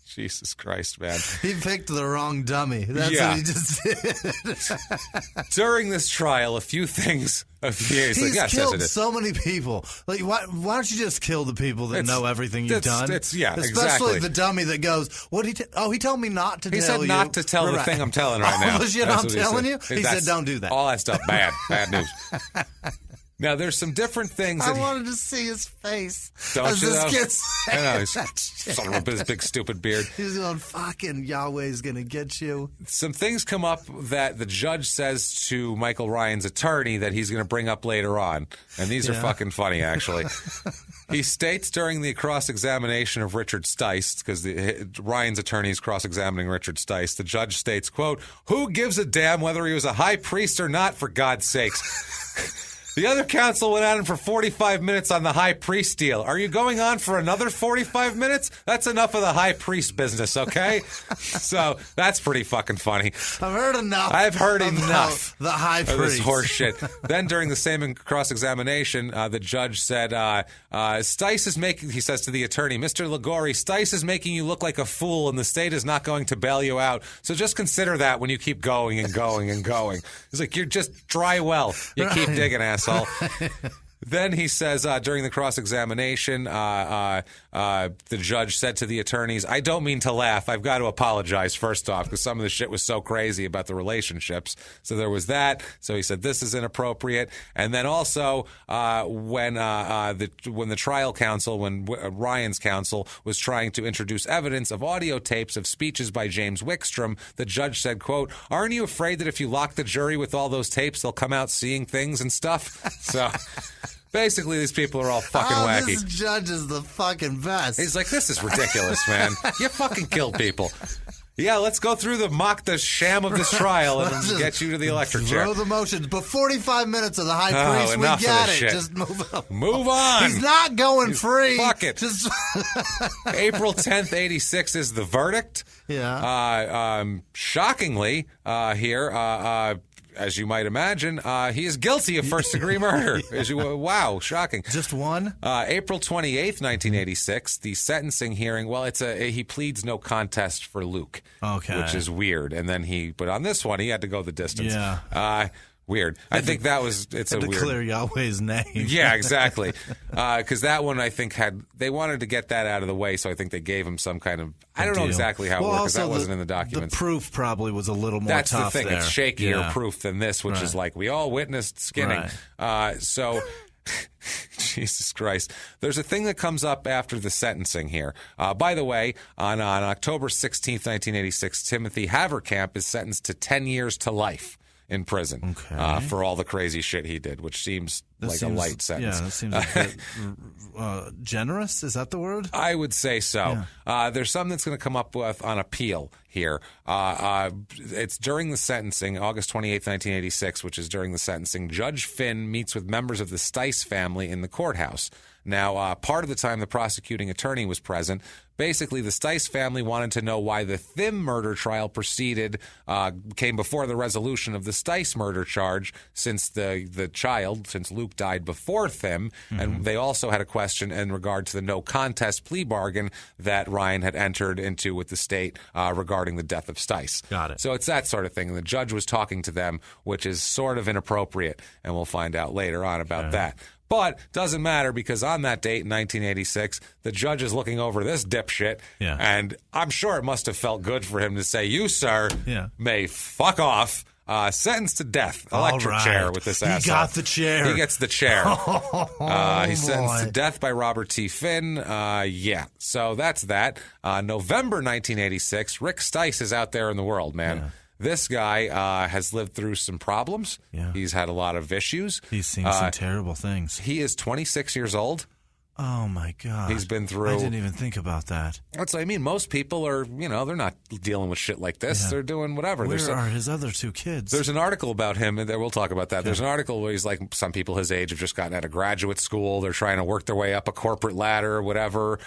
Jesus Christ, man. He picked the wrong dummy. That's what he just did. During this trial, a few things. He's killed so many people. Like, why don't you just kill the people that know everything you've done? Especially the dummy that goes, he told me not to tell you. He said not to tell the thing I'm telling right now. All the shit I'm telling you? He said don't do that. All that stuff, bad news. Now, there's some different things. I wanted to see his face. Don't you, though? I know. He's son of his big stupid beard. He's going, fucking Yahweh's going to get you. Some things come up that the judge says to Michael Ryan's attorney that he's going to bring up later on. And these are fucking funny, actually. He states during the cross-examination of Richard Stice, because Ryan's attorney is cross-examining Richard Stice, the judge states, quote, who gives a damn whether he was a high priest or not, for God's sakes? The other counsel went at him for 45 minutes on the high priest deal. Are you going on for another 45 minutes? That's enough of the high priest business, okay? So that's pretty fucking funny. I've heard enough. The high priest. Of this horse shit. Then during the same cross-examination, the judge said, Stice is making, he says to the attorney, Mr. Ligori, Stice is making you look like a fool and the state is not going to bail you out. So just consider that when you keep going and going and going. He's like, you're just dry well. You keep digging, asshole. Then he says during the cross-examination, the judge said to the attorneys, "I don't mean to laugh. I've got to apologize first off because some of the shit was so crazy about the relationships." So there was that. So he said this is inappropriate. And then also when the trial counsel, when Ryan's counsel was trying to introduce evidence of audio tapes of speeches by James Wickstrom, the judge said, quote, "Aren't you afraid that if you lock the jury with all those tapes, they'll come out seeing things and stuff?" So basically, these people are all fucking wacky. This judge is the fucking best. He's like, this is ridiculous, man. You fucking killed people. Yeah, let's go through the sham of this trial and then get you to the electric chair. Throw the motions. But 45 minutes of the high priest, we got it. Shit. Just move on. Move on. He's not going free. Fuck it. Just April 10th, 86 is the verdict. Yeah. Shockingly, here, as you might imagine, he is guilty of first-degree murder. Wow, shocking. Just one? April 28th, 1986, the sentencing hearing. Well, he pleads no contest for Luke, which is weird. And then but on this one, he had to go the distance. Yeah. Weird. I think it's a weird. To clear Yahweh's name. Yeah, exactly. Because that one, I think, they wanted to get that out of the way, so I think they gave him some kind of. I don't know exactly how it worked because that wasn't in the documents. The proof probably was a little more That's tough the thing. there. It's shakier proof than this, which is like we all witnessed skinning. Right. So. Jesus Christ. There's a thing that comes up after the sentencing here. By the way, on October 16th, 1986, Timothy Haverkamp is sentenced to 10 years to life in prison for all the crazy shit he did, which seems a light sentence. Yeah, that seems a bit generous. Is that the word? I would say so. Yeah. There's something that's going to come up with on appeal here. It's during the sentencing, August 28th, 1986, which is during the sentencing. Judge Finn meets with members of the Stice family in the courthouse. Now, part of the time the prosecuting attorney was present. Basically, the Stice family wanted to know why the Thim murder trial came before the resolution of the Stice murder charge since since Luke died before Thim. Mm-hmm. And they also had a question in regard to the no contest plea bargain that Ryan had entered into with the state regarding the death of Stice. Got it. So it's that sort of thing. And the judge was talking to them, which is sort of inappropriate. And we'll find out later on about that. But doesn't matter because on that date in 1986, the judge is looking over this dipshit, and I'm sure it must have felt good for him to say, "You, sir, may fuck off." Sentenced to death, electric chair with this asshole. He got the chair. He gets the chair. He's sentenced to death by Robert T. Finn. So that's that. November 1986, Rick Stice is out there in the world, man. Yeah. This guy has lived through some problems. Yeah. He's had a lot of issues. He's seen some terrible things. He is 26 years old. Oh, my God. He's been through... I didn't even think about that. That's what I mean. Most people are, they're not dealing with shit like this. Yeah. They're doing whatever. Where are his other two kids? There's an article about him, and we'll talk about that. There's an article where he's like, some people his age have just gotten out of graduate school. They're trying to work their way up a corporate ladder or whatever.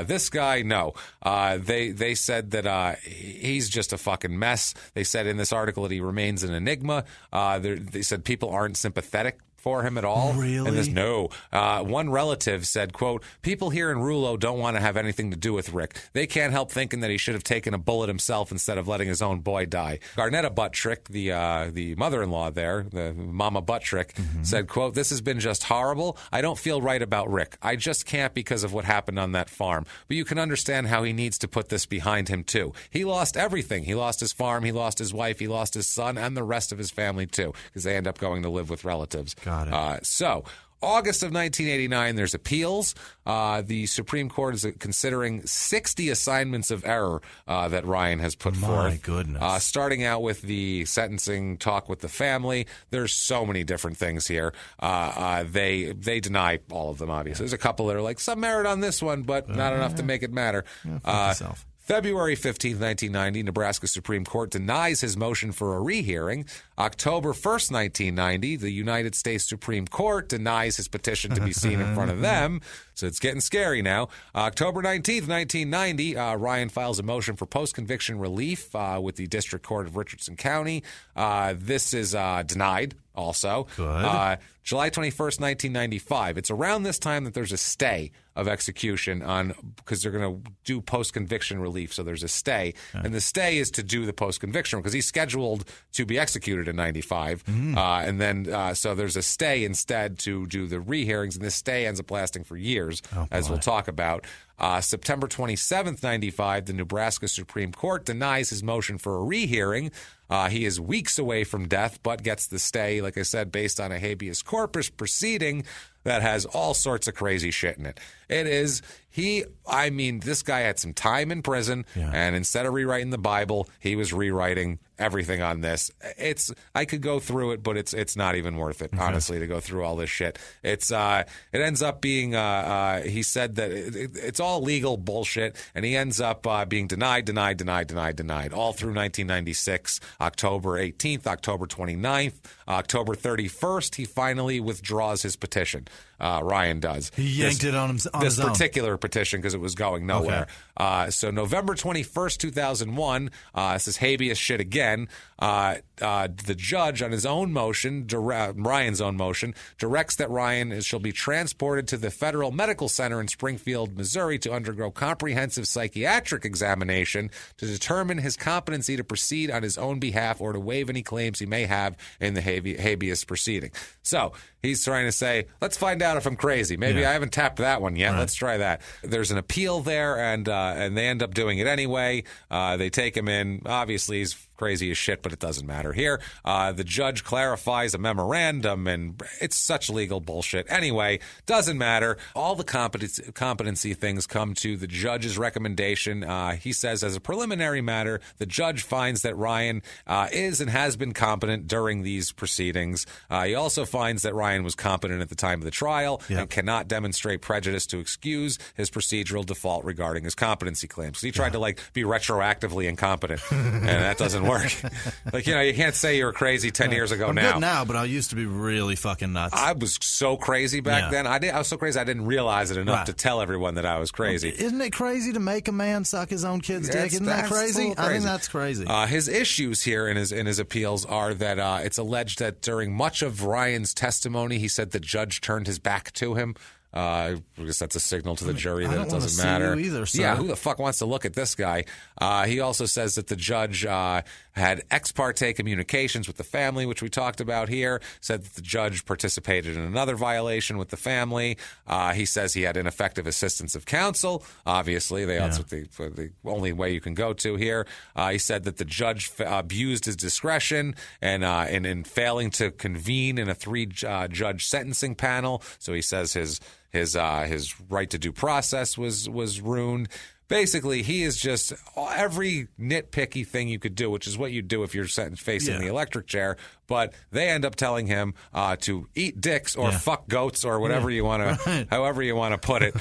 This guy, no. They said that he's just a fucking mess. They said in this article that he remains an enigma. They said people aren't sympathetic for him at all. Really? No. One relative said, quote, "People here in Rulo don't want to have anything to do with Rick. They can't help thinking that he should have taken a bullet himself instead of letting his own boy die." Garnetta Buttrick, the mother-in-law there, the Mama Buttrick, said, quote, "This has been just horrible. I don't feel right about Rick. I just can't because of what happened on that farm. But you can understand how he needs to put this behind him, too. He lost everything. He lost his farm, he lost his wife, he lost his son, and the rest of his family, too, because they end up going to live with relatives." Got it. So, August of 1989, there's appeals. The Supreme Court is considering 60 assignments of error that Ryan has put forth. My goodness. Starting out with the sentencing talk with the family. There's so many different things here. They deny all of them, obviously. There's a couple that are like, some merit on this one, but not enough to make it matter. February 15th, 1990, Nebraska Supreme Court denies his motion for a rehearing. October 1st, 1990, the United States Supreme Court denies his petition to be seen in front of them. So it's getting scary now. October 19th, 1990, Ryan files a motion for post-conviction relief with the District Court of Richardson County. This is denied. also. Good. July 21st, 1995. It's around this time that there's a stay of execution because they're going to do post-conviction relief. So there's a stay. And the stay is to do the post-conviction because he's scheduled to be executed in 95. And then so there's a stay instead to do the rehearings. And this stay ends up lasting for years, as we'll talk about. September 27th, 95, the Nebraska Supreme Court denies his motion for a rehearing. He is weeks away from death, but gets the stay, like I said, based on a habeas corpus proceeding that has all sorts of crazy shit in it. This guy had some time in prison, and instead of rewriting the Bible, he was rewriting everything on this. I could go through it, but it's not even worth it, honestly, to go through all this shit. It ends up being, he said that it's all legal bullshit, and he ends up being denied, all through 1996, October 18th, October 29th, October 31st, he finally withdraws his petition. Ryan does. He yanked it on his own. This particular petition because it was going nowhere. So November 21st, 2001, this is habeas shit again. The judge on his own motion, Ryan's own motion, directs that Ryan shall be transported to the Federal Medical Center in Springfield, Missouri to undergo comprehensive psychiatric examination to determine his competency to proceed on his own behalf or to waive any claims he may have in the habeas proceeding. So he's trying to say, let's find out if I'm crazy. Maybe I haven't tapped that one yet. Right. Let's try that. There's an appeal there, and they end up doing it anyway. They take him in. Obviously, he's crazy as shit, but it doesn't matter here. The judge clarifies a memorandum, and it's such legal bullshit. Anyway, doesn't matter. All the competency things come to the judge's recommendation. He says, as a preliminary matter, the judge finds that Ryan is and has been competent during these proceedings. He also finds that Ryan was competent at the time of the trial and cannot demonstrate prejudice to excuse his procedural default regarding his competency claims. He tried to be retroactively incompetent, and that doesn't work. You can't say you were crazy 10 years ago. I'm now. Good now, but I used to be really fucking nuts. I was so crazy back then. I was so crazy I didn't realize it enough to tell everyone that I was crazy. Isn't it crazy to make a man suck his own kid's dick? Isn't that crazy? I think that's crazy. His issues here in his appeals are that it's alleged that during much of Ryan's testimony, he said the judge turned his back to him. I guess that's a signal to the jury that it doesn't matter. See you either, sir. Yeah, who the fuck wants to look at this guy? He also says that the judge had ex parte communications with the family, which we talked about here. Said that the judge participated in another violation with the family. He says he had ineffective assistance of counsel. Obviously, that's what the only way you can go to here. He said that the judge abused his discretion and in failing to convene in a 3-judge sentencing panel. So he says his right to due process was ruined. Basically, he is just every nitpicky thing you could do, which is what you do if you're facing the electric chair. But they end up telling him to eat dicks or fuck goats or whatever you want to, however you want to put it.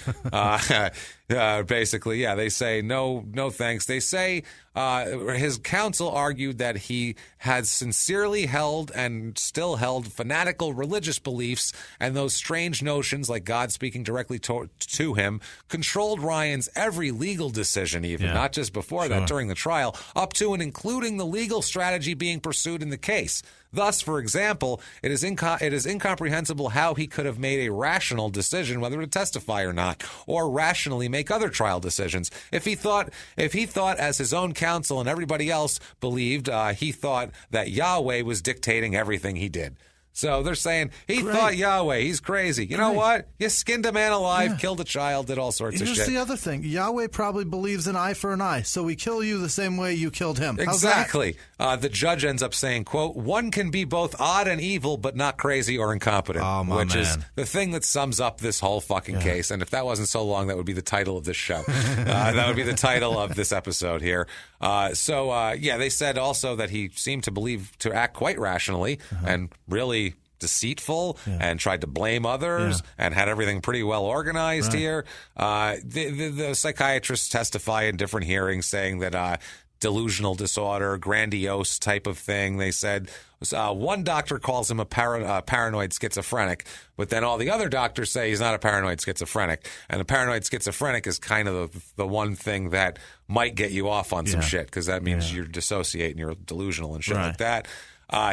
Basically, they say no thanks. They say his counsel argued that he had sincerely held and still held fanatical religious beliefs, and those strange notions, like God speaking directly to him, controlled Ryan's every legal decision, even not just before that, during the trial, up to and including the legal strategy being pursued in the case. Thus, for example, it is incomprehensible how he could have made a rational decision whether to testify or not, or rationally make other trial decisions. If he thought, as his own counsel and everybody else believed, he thought that Yahweh was dictating everything he did. So they're saying he thought Yahweh. He's crazy. You know what? You skinned a man alive, killed a child, did all sorts of shit. Here's the other thing. Yahweh probably believes an eye for an eye, so we kill you the same way you killed him. Exactly. The judge ends up saying, quote, one can be both odd and evil, but not crazy or incompetent, which is the thing that sums up this whole fucking case. And if that wasn't so long, that would be the title of this show. That would be the title of this episode here. They said also that he seemed to act quite rationally and really deceitful and tried to blame others and had everything pretty well organized here. The psychiatrists testify in different hearings saying that delusional disorder, grandiose type of thing. They said one doctor calls him a paranoid schizophrenic, but then all the other doctors say he's not a paranoid schizophrenic. And a paranoid schizophrenic is kind of the one thing that might get you off on some shit, because that means you're dissociating, you're delusional and shit like that.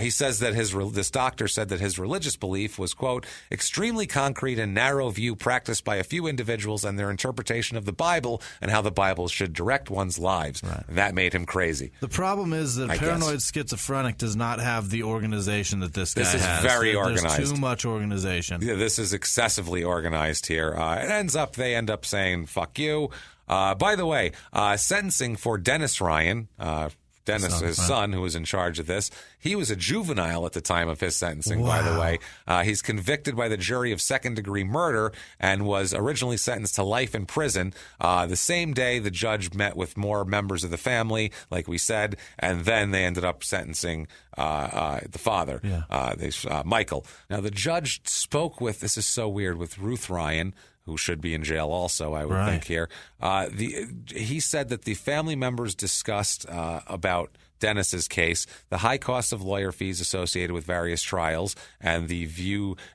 He says that this doctor said that his religious belief was, quote, extremely concrete and narrow view practiced by a few individuals and their interpretation of the Bible and how the Bible should direct one's lives. Right. That made him crazy. The problem is that paranoid schizophrenic does not have the organization that this guy has. This is very organized. There's too much organization. Yeah, this is excessively organized here. They end up saying, fuck you. By the way, sentencing for Dennis Ryan, his son, who was in charge of this. He was a juvenile at the time of his sentencing, by the way. He's convicted by the jury of second-degree murder and was originally sentenced to life in prison. The same day, the judge met with more members of the family, like we said, and then they ended up sentencing the father, Michael. Now, the judge spoke with, this is so weird, with Ruth Ryan, who should be in jail also, I would think here. He said that the family members discussed about Dennis's case, the high cost of lawyer fees associated with various trials, and the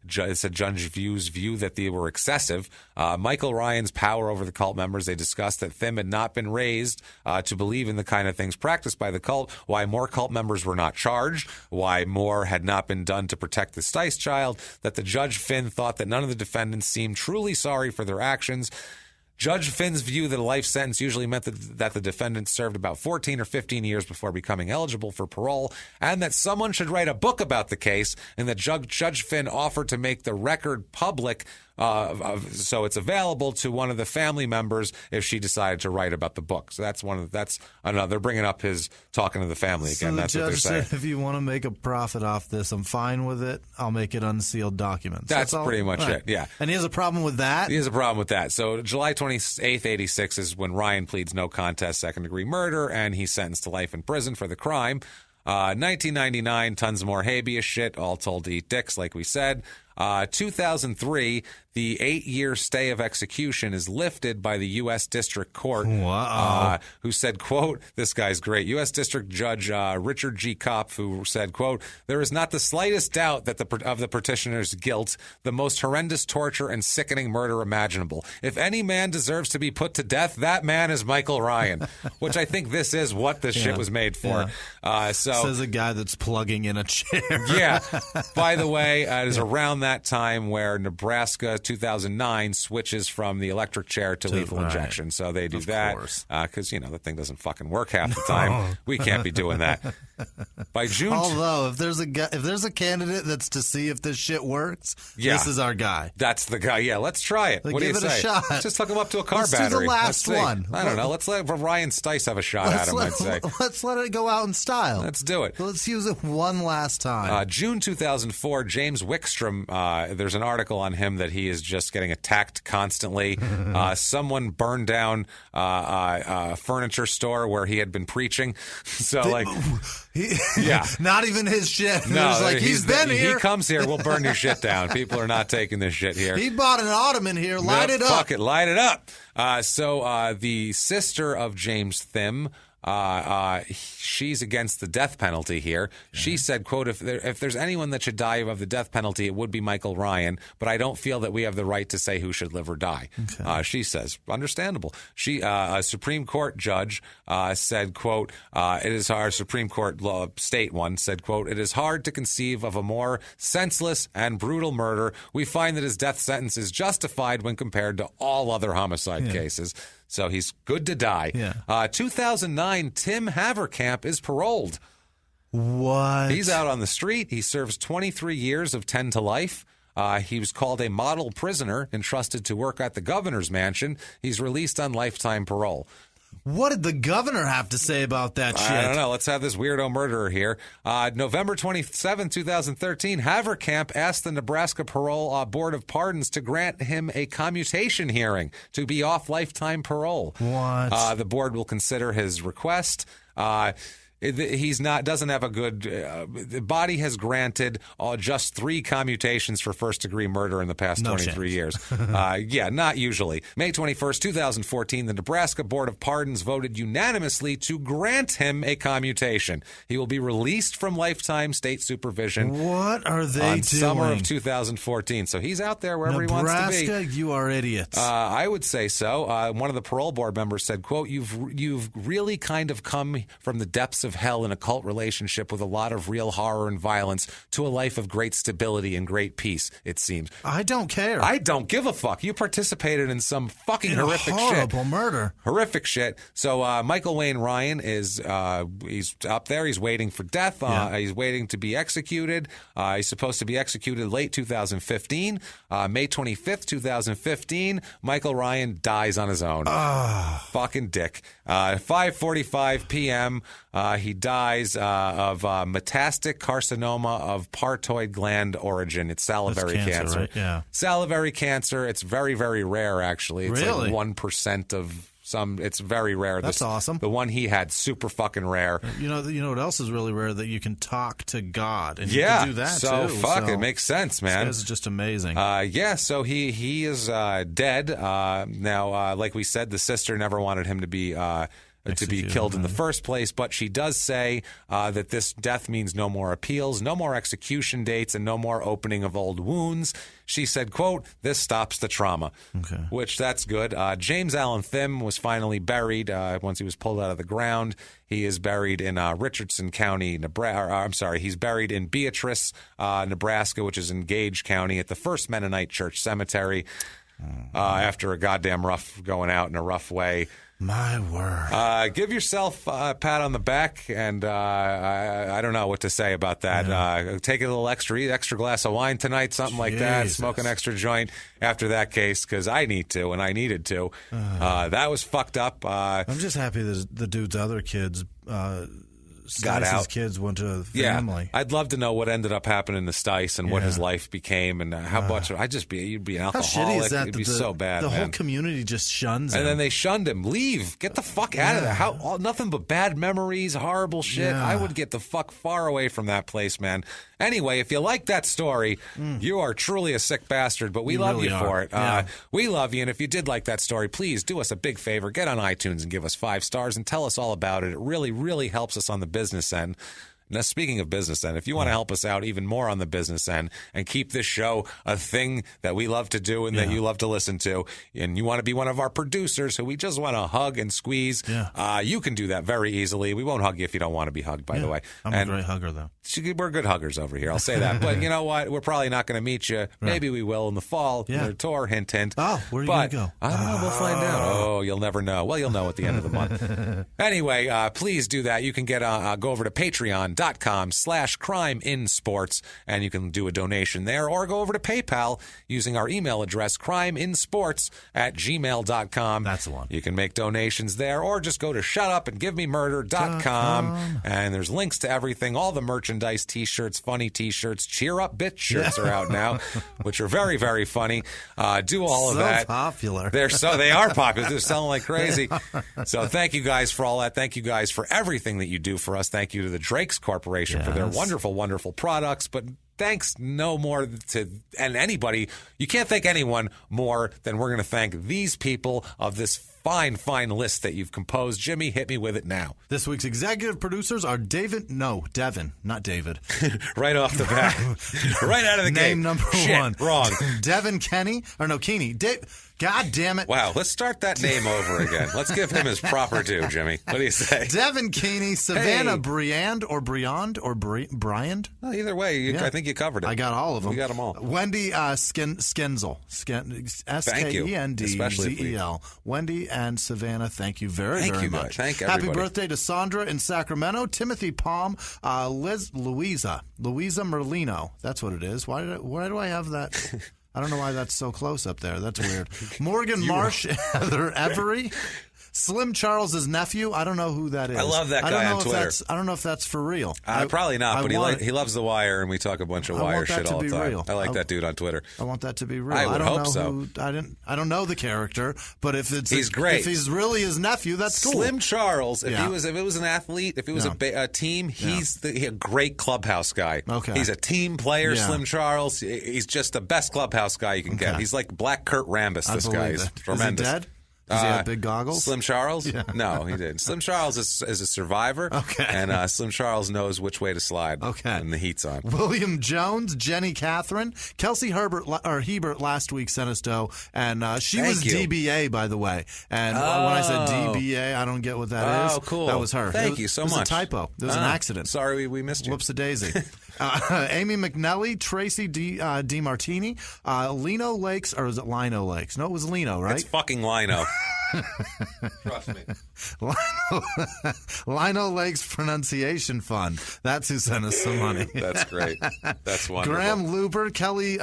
judge view that they were excessive. Michael Ryan's power over the cult members, they discussed that Thim had not been raised to believe in the kind of things practiced by the cult, why more cult members were not charged, why more had not been done to protect the Stice child, that the Judge Finn thought that none of the defendants seemed truly sorry for their actions. Judge Finn's view that a life sentence usually meant that the defendant served about 14 or 15 years before becoming eligible for parole, and that someone should write a book about the case, and that Judge Finn offered to make the record public so it's available to one of the family members if she decided to write about the book. So that's another. They're bringing up his talking to the family again. That's what they're saying. The judge said, if you want to make a profit off this, I'm fine with it. I'll make it unsealed documents. That's pretty much it, yeah. And he has a problem with that? He has a problem with that. So July 28th, 86 is when Ryan pleads no contest, second-degree murder, and he's sentenced to life in prison for the crime. 1999, tons more habeas shit, all told to eat dicks, like we said. 2003, the 8-year stay of execution is lifted by the U.S. District Court, who said, quote, this guy's great, U.S. District Judge Richard G. Kopp, who said, quote, there is not the slightest doubt that of the petitioner's guilt, the most horrendous torture and sickening murder imaginable. If any man deserves to be put to death, that man is Michael Ryan, which I think this is what this shit was made for. Says a guy that's plugging in a chair. Yeah. By the way, it is around that time where Nebraska 2009 switches from the electric chair to lethal injection. So they do that because, the thing doesn't fucking work half the time. We can't be doing that. By June. Although, if there's a candidate that's to see if this shit works, this is our guy. That's the guy. Yeah, let's try it. What do you say? Give it a shot. Let's just hook him up to a car battery. Let's do the last one. I don't know. Let's let Ryan Stice have a shot at him, I'd say. Let's let it go out in style. Let's do it. Let's use it one last time. June 2004, James Wickstrom, there's an article on him that he is just getting attacked constantly. Someone burned down a furniture store where he had been preaching. So, not even his shit. No, he's been here. He comes here, we'll burn your shit down. People are not taking this shit here. He bought an ottoman here. Light it up. Fuck it, light it up. So the sister of James Thim, she's against the death penalty here. She said, quote, if there's anyone that should die of the death penalty, it would be Michael Ryan, but I don't feel that we have the right to say who should live or die. Okay. She says, understandable. A Supreme Court judge said, quote, it is our Supreme Court state one said, quote, it is hard to conceive of a more senseless and brutal murder. We find that his death sentence is justified when compared to all other homicide cases. So he's good to die. 2009, Tim Haverkamp is paroled. What? He's out on the street. He serves 23 years of 10 to life. He was called a model prisoner, entrusted to work at the governor's mansion. He's released on lifetime parole. What did the governor have to say about that shit? I don't know. Let's have this weirdo murderer here. November 27, 2013, Haverkamp asked the Nebraska Parole Board of Pardons to grant him a commutation hearing to be off lifetime parole. What? The board will consider his request. Doesn't have a good. The body has granted just 3 commutations for first-degree murder in the past 23 years. Not usually. May 21st, 2014, the Nebraska Board of Pardons voted unanimously to grant him a commutation. He will be released from lifetime state supervision. What are they doing? Summer of 2014. So he's out there wherever he wants to be. Nebraska, you are idiots. I would say so. One of the parole board members said, quote, you've really kind of come from the depths of hell in a cult relationship with a lot of real horror and violence to a life of great stability and great peace, it seems. I don't care. I don't give a fuck. You participated in some fucking horrific shit. Horrible murder. Horrific shit. So Michael Wayne Ryan is he's up there. He's waiting for death. He's waiting to be executed. He's supposed to be executed late 2015. May 25th, 2015, Michael Ryan dies on his own. Fucking dick. 5:45 p.m., he dies of metastatic carcinoma of parotid gland origin. It's salivary cancer. Right? Yeah. Salivary cancer. It's very, very rare, actually. It's really? like 1% of some. It's very rare. That's awesome. The one he had, super fucking rare. You know what else is really rare? That you can talk to God. And you can do that, too. So it makes sense, man. This is just amazing. So he is dead. Now, like we said, the sister never wanted him to be killed in the first place, but she does say that this death means no more appeals, no more execution dates, and no more opening of old wounds. She said, quote, "This stops the trauma," which that's good. James Allen Thim was finally buried once he was pulled out of the ground. He is buried in Richardson County, Nebraska. He's buried in Beatrice, Nebraska, which is in Gage County, at the First Mennonite Church Cemetery after a goddamn going out in a rough way. My word. Give yourself a pat on the back, and I don't know what to say about that. Yeah. Take a little extra glass of wine tonight, something like that. Smoke an extra joint after that case, because I need to, and I needed to. That was fucked up. I'm just happy that the dude's other kids got out. His kids went to family. Yeah. I'd love to know what ended up happening to Stice and what his life became, and how much you'd be an alcoholic. How shitty is that? It'd be so bad. The whole community just shuns him. And then they shunned him. Leave. Get the fuck out of there. Nothing but bad memories, horrible shit. I would get the fuck far away from that place, man. Anyway, if you like that story, you are truly a sick bastard, but we love you for it. We love you, and if you did like that story, please do us a big favor. Get on iTunes and give us 5 stars and tell us all about it. It really, really helps us on the business end. Now, speaking of business end, if you want to help us out even more on the business end and keep this show a thing that we love to do and that you love to listen to, and you want to be one of our producers who we just want to hug and squeeze, you can do that very easily. We won't hug you if you don't want to be hugged, by the way. I'm a great hugger, though. We're good huggers over here, I'll say that. But you know what? We're probably not going to meet you. Maybe we will in the fall. Their tour, hint, hint. Oh, where are you going to go? I don't know. We'll find out. Oh, you'll never know. Well, you'll know at the end of the month. Anyway, please do that. You can go over to patreon.com/crimeinsports, and you can do a donation there, or go over to PayPal using our email address, crimeinsports@gmail.com. That's the one. You can make donations there, or just go to shutupandgivememurder.com, and there's links to everything, all the merchandise, T-shirts, funny T-shirts, Cheer Up Bitch shirts are out now, which are very, very funny. Do all of that. So popular. They are popular. They're selling like crazy. So thank you guys for all that. Thank you guys for everything that you do for us. Thank you to the Drake's Corporation for their wonderful, wonderful products. But thanks no more to anybody. You can't thank anyone more than we're going to thank these people of this fine list that you've composed. Jimmy, hit me with it now. This week's executive producers are Devin, not David. Right off the bat. Right out of the gate. Name number one. Wrong. Devin Keeney. God damn it. Wow, let's start that name over again. Let's give him his proper due, Jimmy. What do you say? Devin Keeney, Savannah Briand or Bryand? Well, either way, I think you covered it. I got all of them. You got them all. Wendy Skenzel. Skenzel. Wendy and Savannah, thank you very much. Thank everybody. Happy birthday to Sandra in Sacramento. Timothy Palm. Louisa Merlino. That's what it is. Why do I have that? I don't know why that's so close up there. That's weird. Morgan Marsh, Heather Every. Slim Charles' nephew. I don't know who that is. I love that guy on Twitter. I don't know if that's for real. Probably not, but he loves The Wire, and we talk a bunch of Wire shit all the time. Real. I like that dude on Twitter. I want that to be real. I would hope so. I don't know the character, but if he's great. If he's really his nephew, that's cool. Slim Charles, if it was an athlete, if it was a team, he's a great clubhouse guy. Okay. He's a team player, Slim Charles. He's just the best clubhouse guy you can get. He's like Black Kurt Rambis, this guy. He's tremendous. Is he dead? Does he have big goggles? Slim Charles? Yeah. No, he didn't. Slim Charles is a survivor. Okay. And Slim Charles knows which way to slide when the heat's on. William Jones, Jenny Catherine, Kelsey Hebert last week sent us dough, and she was DBA, by the way. And when I said DBA, I don't get what that is. Oh, cool. That was her. Thank you so much. It was a typo. It was an accident. Sorry we missed you. Whoops-a-daisy. Amy McNelly, Tracy DiMartini, Lino Lakes, or is it Lino Lakes? No, it was Lino, right? It's fucking Lino. Trust me. Lino Lakes Pronunciation Fund. That's who sent us some money. That's great. That's wonderful. Graham Luber, Kelly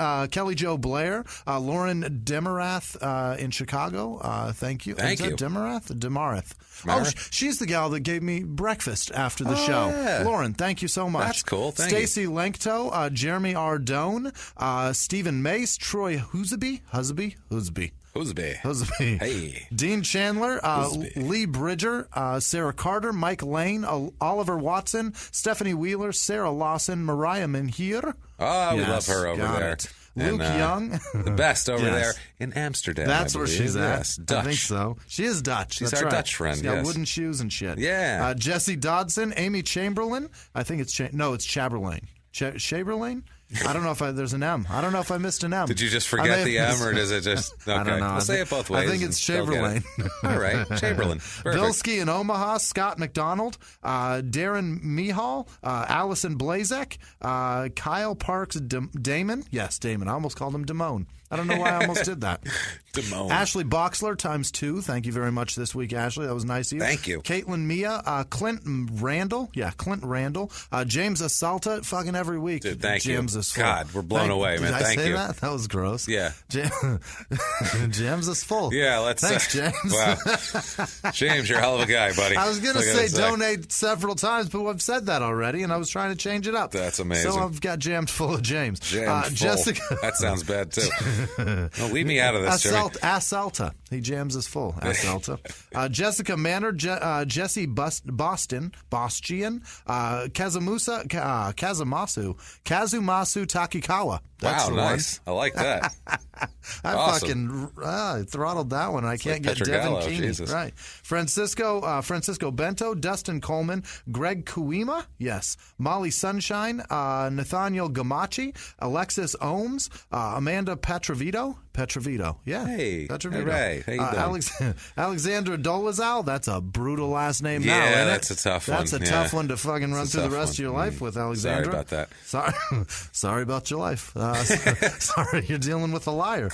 Jo Blair, Lauren Demarath in Chicago. Thank you. Thank you. Demarath. Oh, she's the gal that gave me breakfast after the show. Yeah. Lauren, thank you so much. That's cool. Thank you. Stacy Lenkto, Jeremy Ardone, Stephen Mace, Troy Huseby. Hey. Dean Chandler, Lee Bridger, Sarah Carter, Mike Lane, Oliver Watson, Stephanie Wheeler, Sarah Lawson, Mariah Menhier. Oh, we love her over there. Luke Young. The best over there in Amsterdam. That's where she's at. Yes, Dutch. I think so. She is Dutch. She's That's our right. Dutch friend. She's got wooden shoes and shit. Yeah. Jesse Dodson, Amy Chamberlain. I think it's it's Chaberlain. Chaberlain? I don't know if there's an M. I don't know if I missed an M. Did you just forget the M, or does it just? Okay. I don't know. We'll say it both ways. I think it's Chamberlain. All right, Chamberlain. Perfect. Bilski in Omaha, Scott McDonald, Darren Mihal, Allison Blazek, Kyle Parks Damon. Yes, Damon. I almost called him Damone. I don't know why I almost did that. Damone. Ashley Boxler ×2. Thank you very much this week, Ashley. That was nice of you. Thank you. Caitlin Mia, Clint Randall. Yeah, Clint Randall. James Asalta, fucking every week. Dude, thank you. James is full. God, we're blown away, man. Did I Thank say you. that? That was gross. Yeah. James is full. Yeah, let's. Thanks, James. Wow. James, you're a hell of a guy, buddy. I was going to say donate several times, but I've said that already, and I was trying to change it up. That's amazing. So I've got jammed full of James. Jammed full. Jessica. That sounds bad, too. Well, leave me out of this, Jimmy. Asalta. He jams us full. Asalta. Jessica Manor, Jesse Bastian, Kazumasu Takikawa. That's wow, nice. I like that. I awesome. fucking throttled that one. I can't get Devin Keeney. Right. Francisco Bento, Dustin Coleman, Greg Kuima, yes. Molly Sunshine, Nathaniel Gamachi, Alexis Ohms, Amanda Petrovito, yeah. Hey, Petrovito. Hooray. How you doing? Alexandra Dolezal, that's a brutal last name now, yeah, isn't that's it? a tough one. That's a tough one to fucking run through the rest of your life with, Alexandra. Sorry about that. Sorry about your life. Sorry, you're dealing with a liar.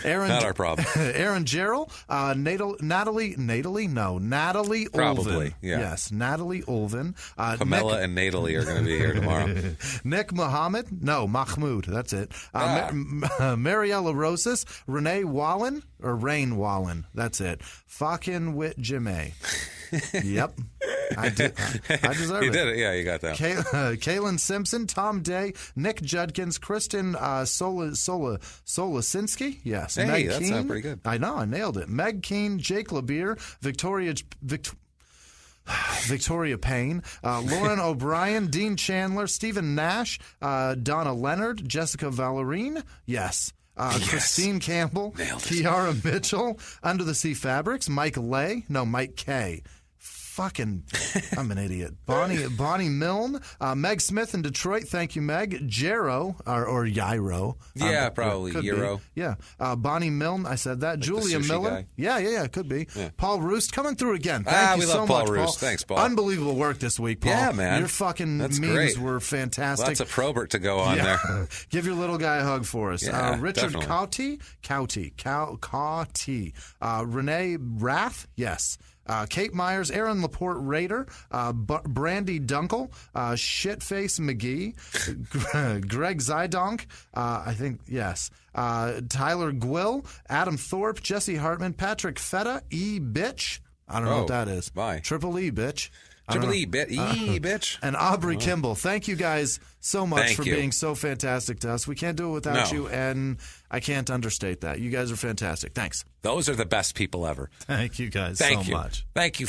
Aaron, not our problem. Aaron Gerald, Natalie Ulvin. Probably, yeah. Yes, Natalie Ulvin. Pamela and Natalie are going to be here tomorrow. Nick Mahmoud, that's it. Mariella Rosas, Renee Wallen, or Rain Wallen, that's it. Fucking Wit Jimmy. Yep. I deserve it. You did it. Yeah, you got that. Kaylin Simpson, Tom Day, Nick Judkins, Kristen Solasinski. Yes. Hey, Meg that Keane. sounds pretty good. I know. I nailed it. Meg Keane, Jake LeBeer, Victoria Payne, Lauren O'Brien, Dean Chandler, Stephen Nash, Donna Leonard, Jessica Vallerine. Yes. Christine Campbell, Kiara Mitchell, Under the Sea Fabrics, Mike K. Fucking, I'm an idiot. Bonnie Milne, Meg Smith in Detroit. Thank you, Meg. Jero, or Yairo. Yeah, probably Euro. Yeah. Bonnie Milne, I said that. Like Julia Miller. Guy. Yeah, could be. Yeah. Paul Roost coming through again. Thank you so much, Paul. Roost. Thanks, Paul. Unbelievable work this week, Paul. Yeah, man. Your fucking memes were fantastic. Lots of Probert to go on there. Give your little guy a hug for us. Yeah, Richard Cauty. Renee Rath, yes. Kate Myers, Aaron Laporte Rader, Brandy Dunkel, Shitface McGee, Greg Zydonk, I think, yes. Tyler Gwill, Adam Thorpe, Jesse Hartman, Patrick Feta, Bitch. I don't know what that is. Bye. Triple E, bitch. Bitch. And Aubrey Kimball. Thank you guys so much for being so fantastic to us. We can't do it without you. And I can't understate that. You guys are fantastic. Thanks. Those are the best people ever. Thank you guys much. Thank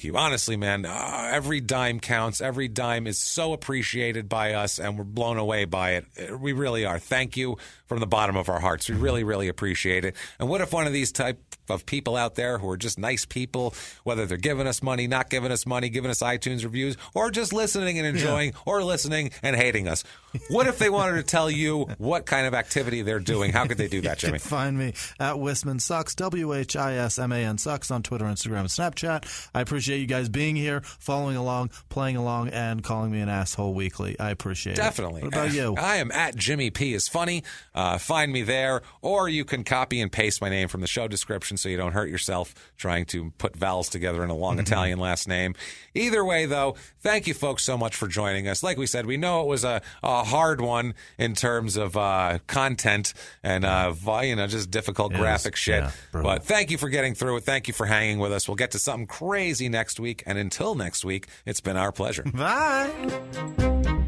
you. Honestly, man, every dime counts. Every dime is so appreciated by us, and we're blown away by it. We really are. Thank you from the bottom of our hearts. We really, really appreciate it. And what if one of these type of people out there who are just nice people, whether they're giving us money, not giving us money, giving us iTunes reviews, or just listening and enjoying, or listening and hating us, what if they wanted to tell you what kind of activity they're doing? How could they do that, Jimmy? You can find me at Whisman Sucks, WHISMAN Sucks on Twitter, Instagram, and Snapchat. I appreciate you guys being here, following along, playing along, and calling me an asshole weekly. I appreciate it. Definitely. What about you? I am at Jimmy P is funny. Find me there, or you can copy and paste my name from the show description so you don't hurt yourself trying to put vowels together in a long Italian last name. Either way, though, thank you folks so much for joining us. Like we said, we know it was a hard one in terms of content and just difficult graphic shit. Yeah, but thank you for getting through it. Thank you for hanging with us. We'll get to something crazy next week. And until next week, it's been our pleasure. Bye.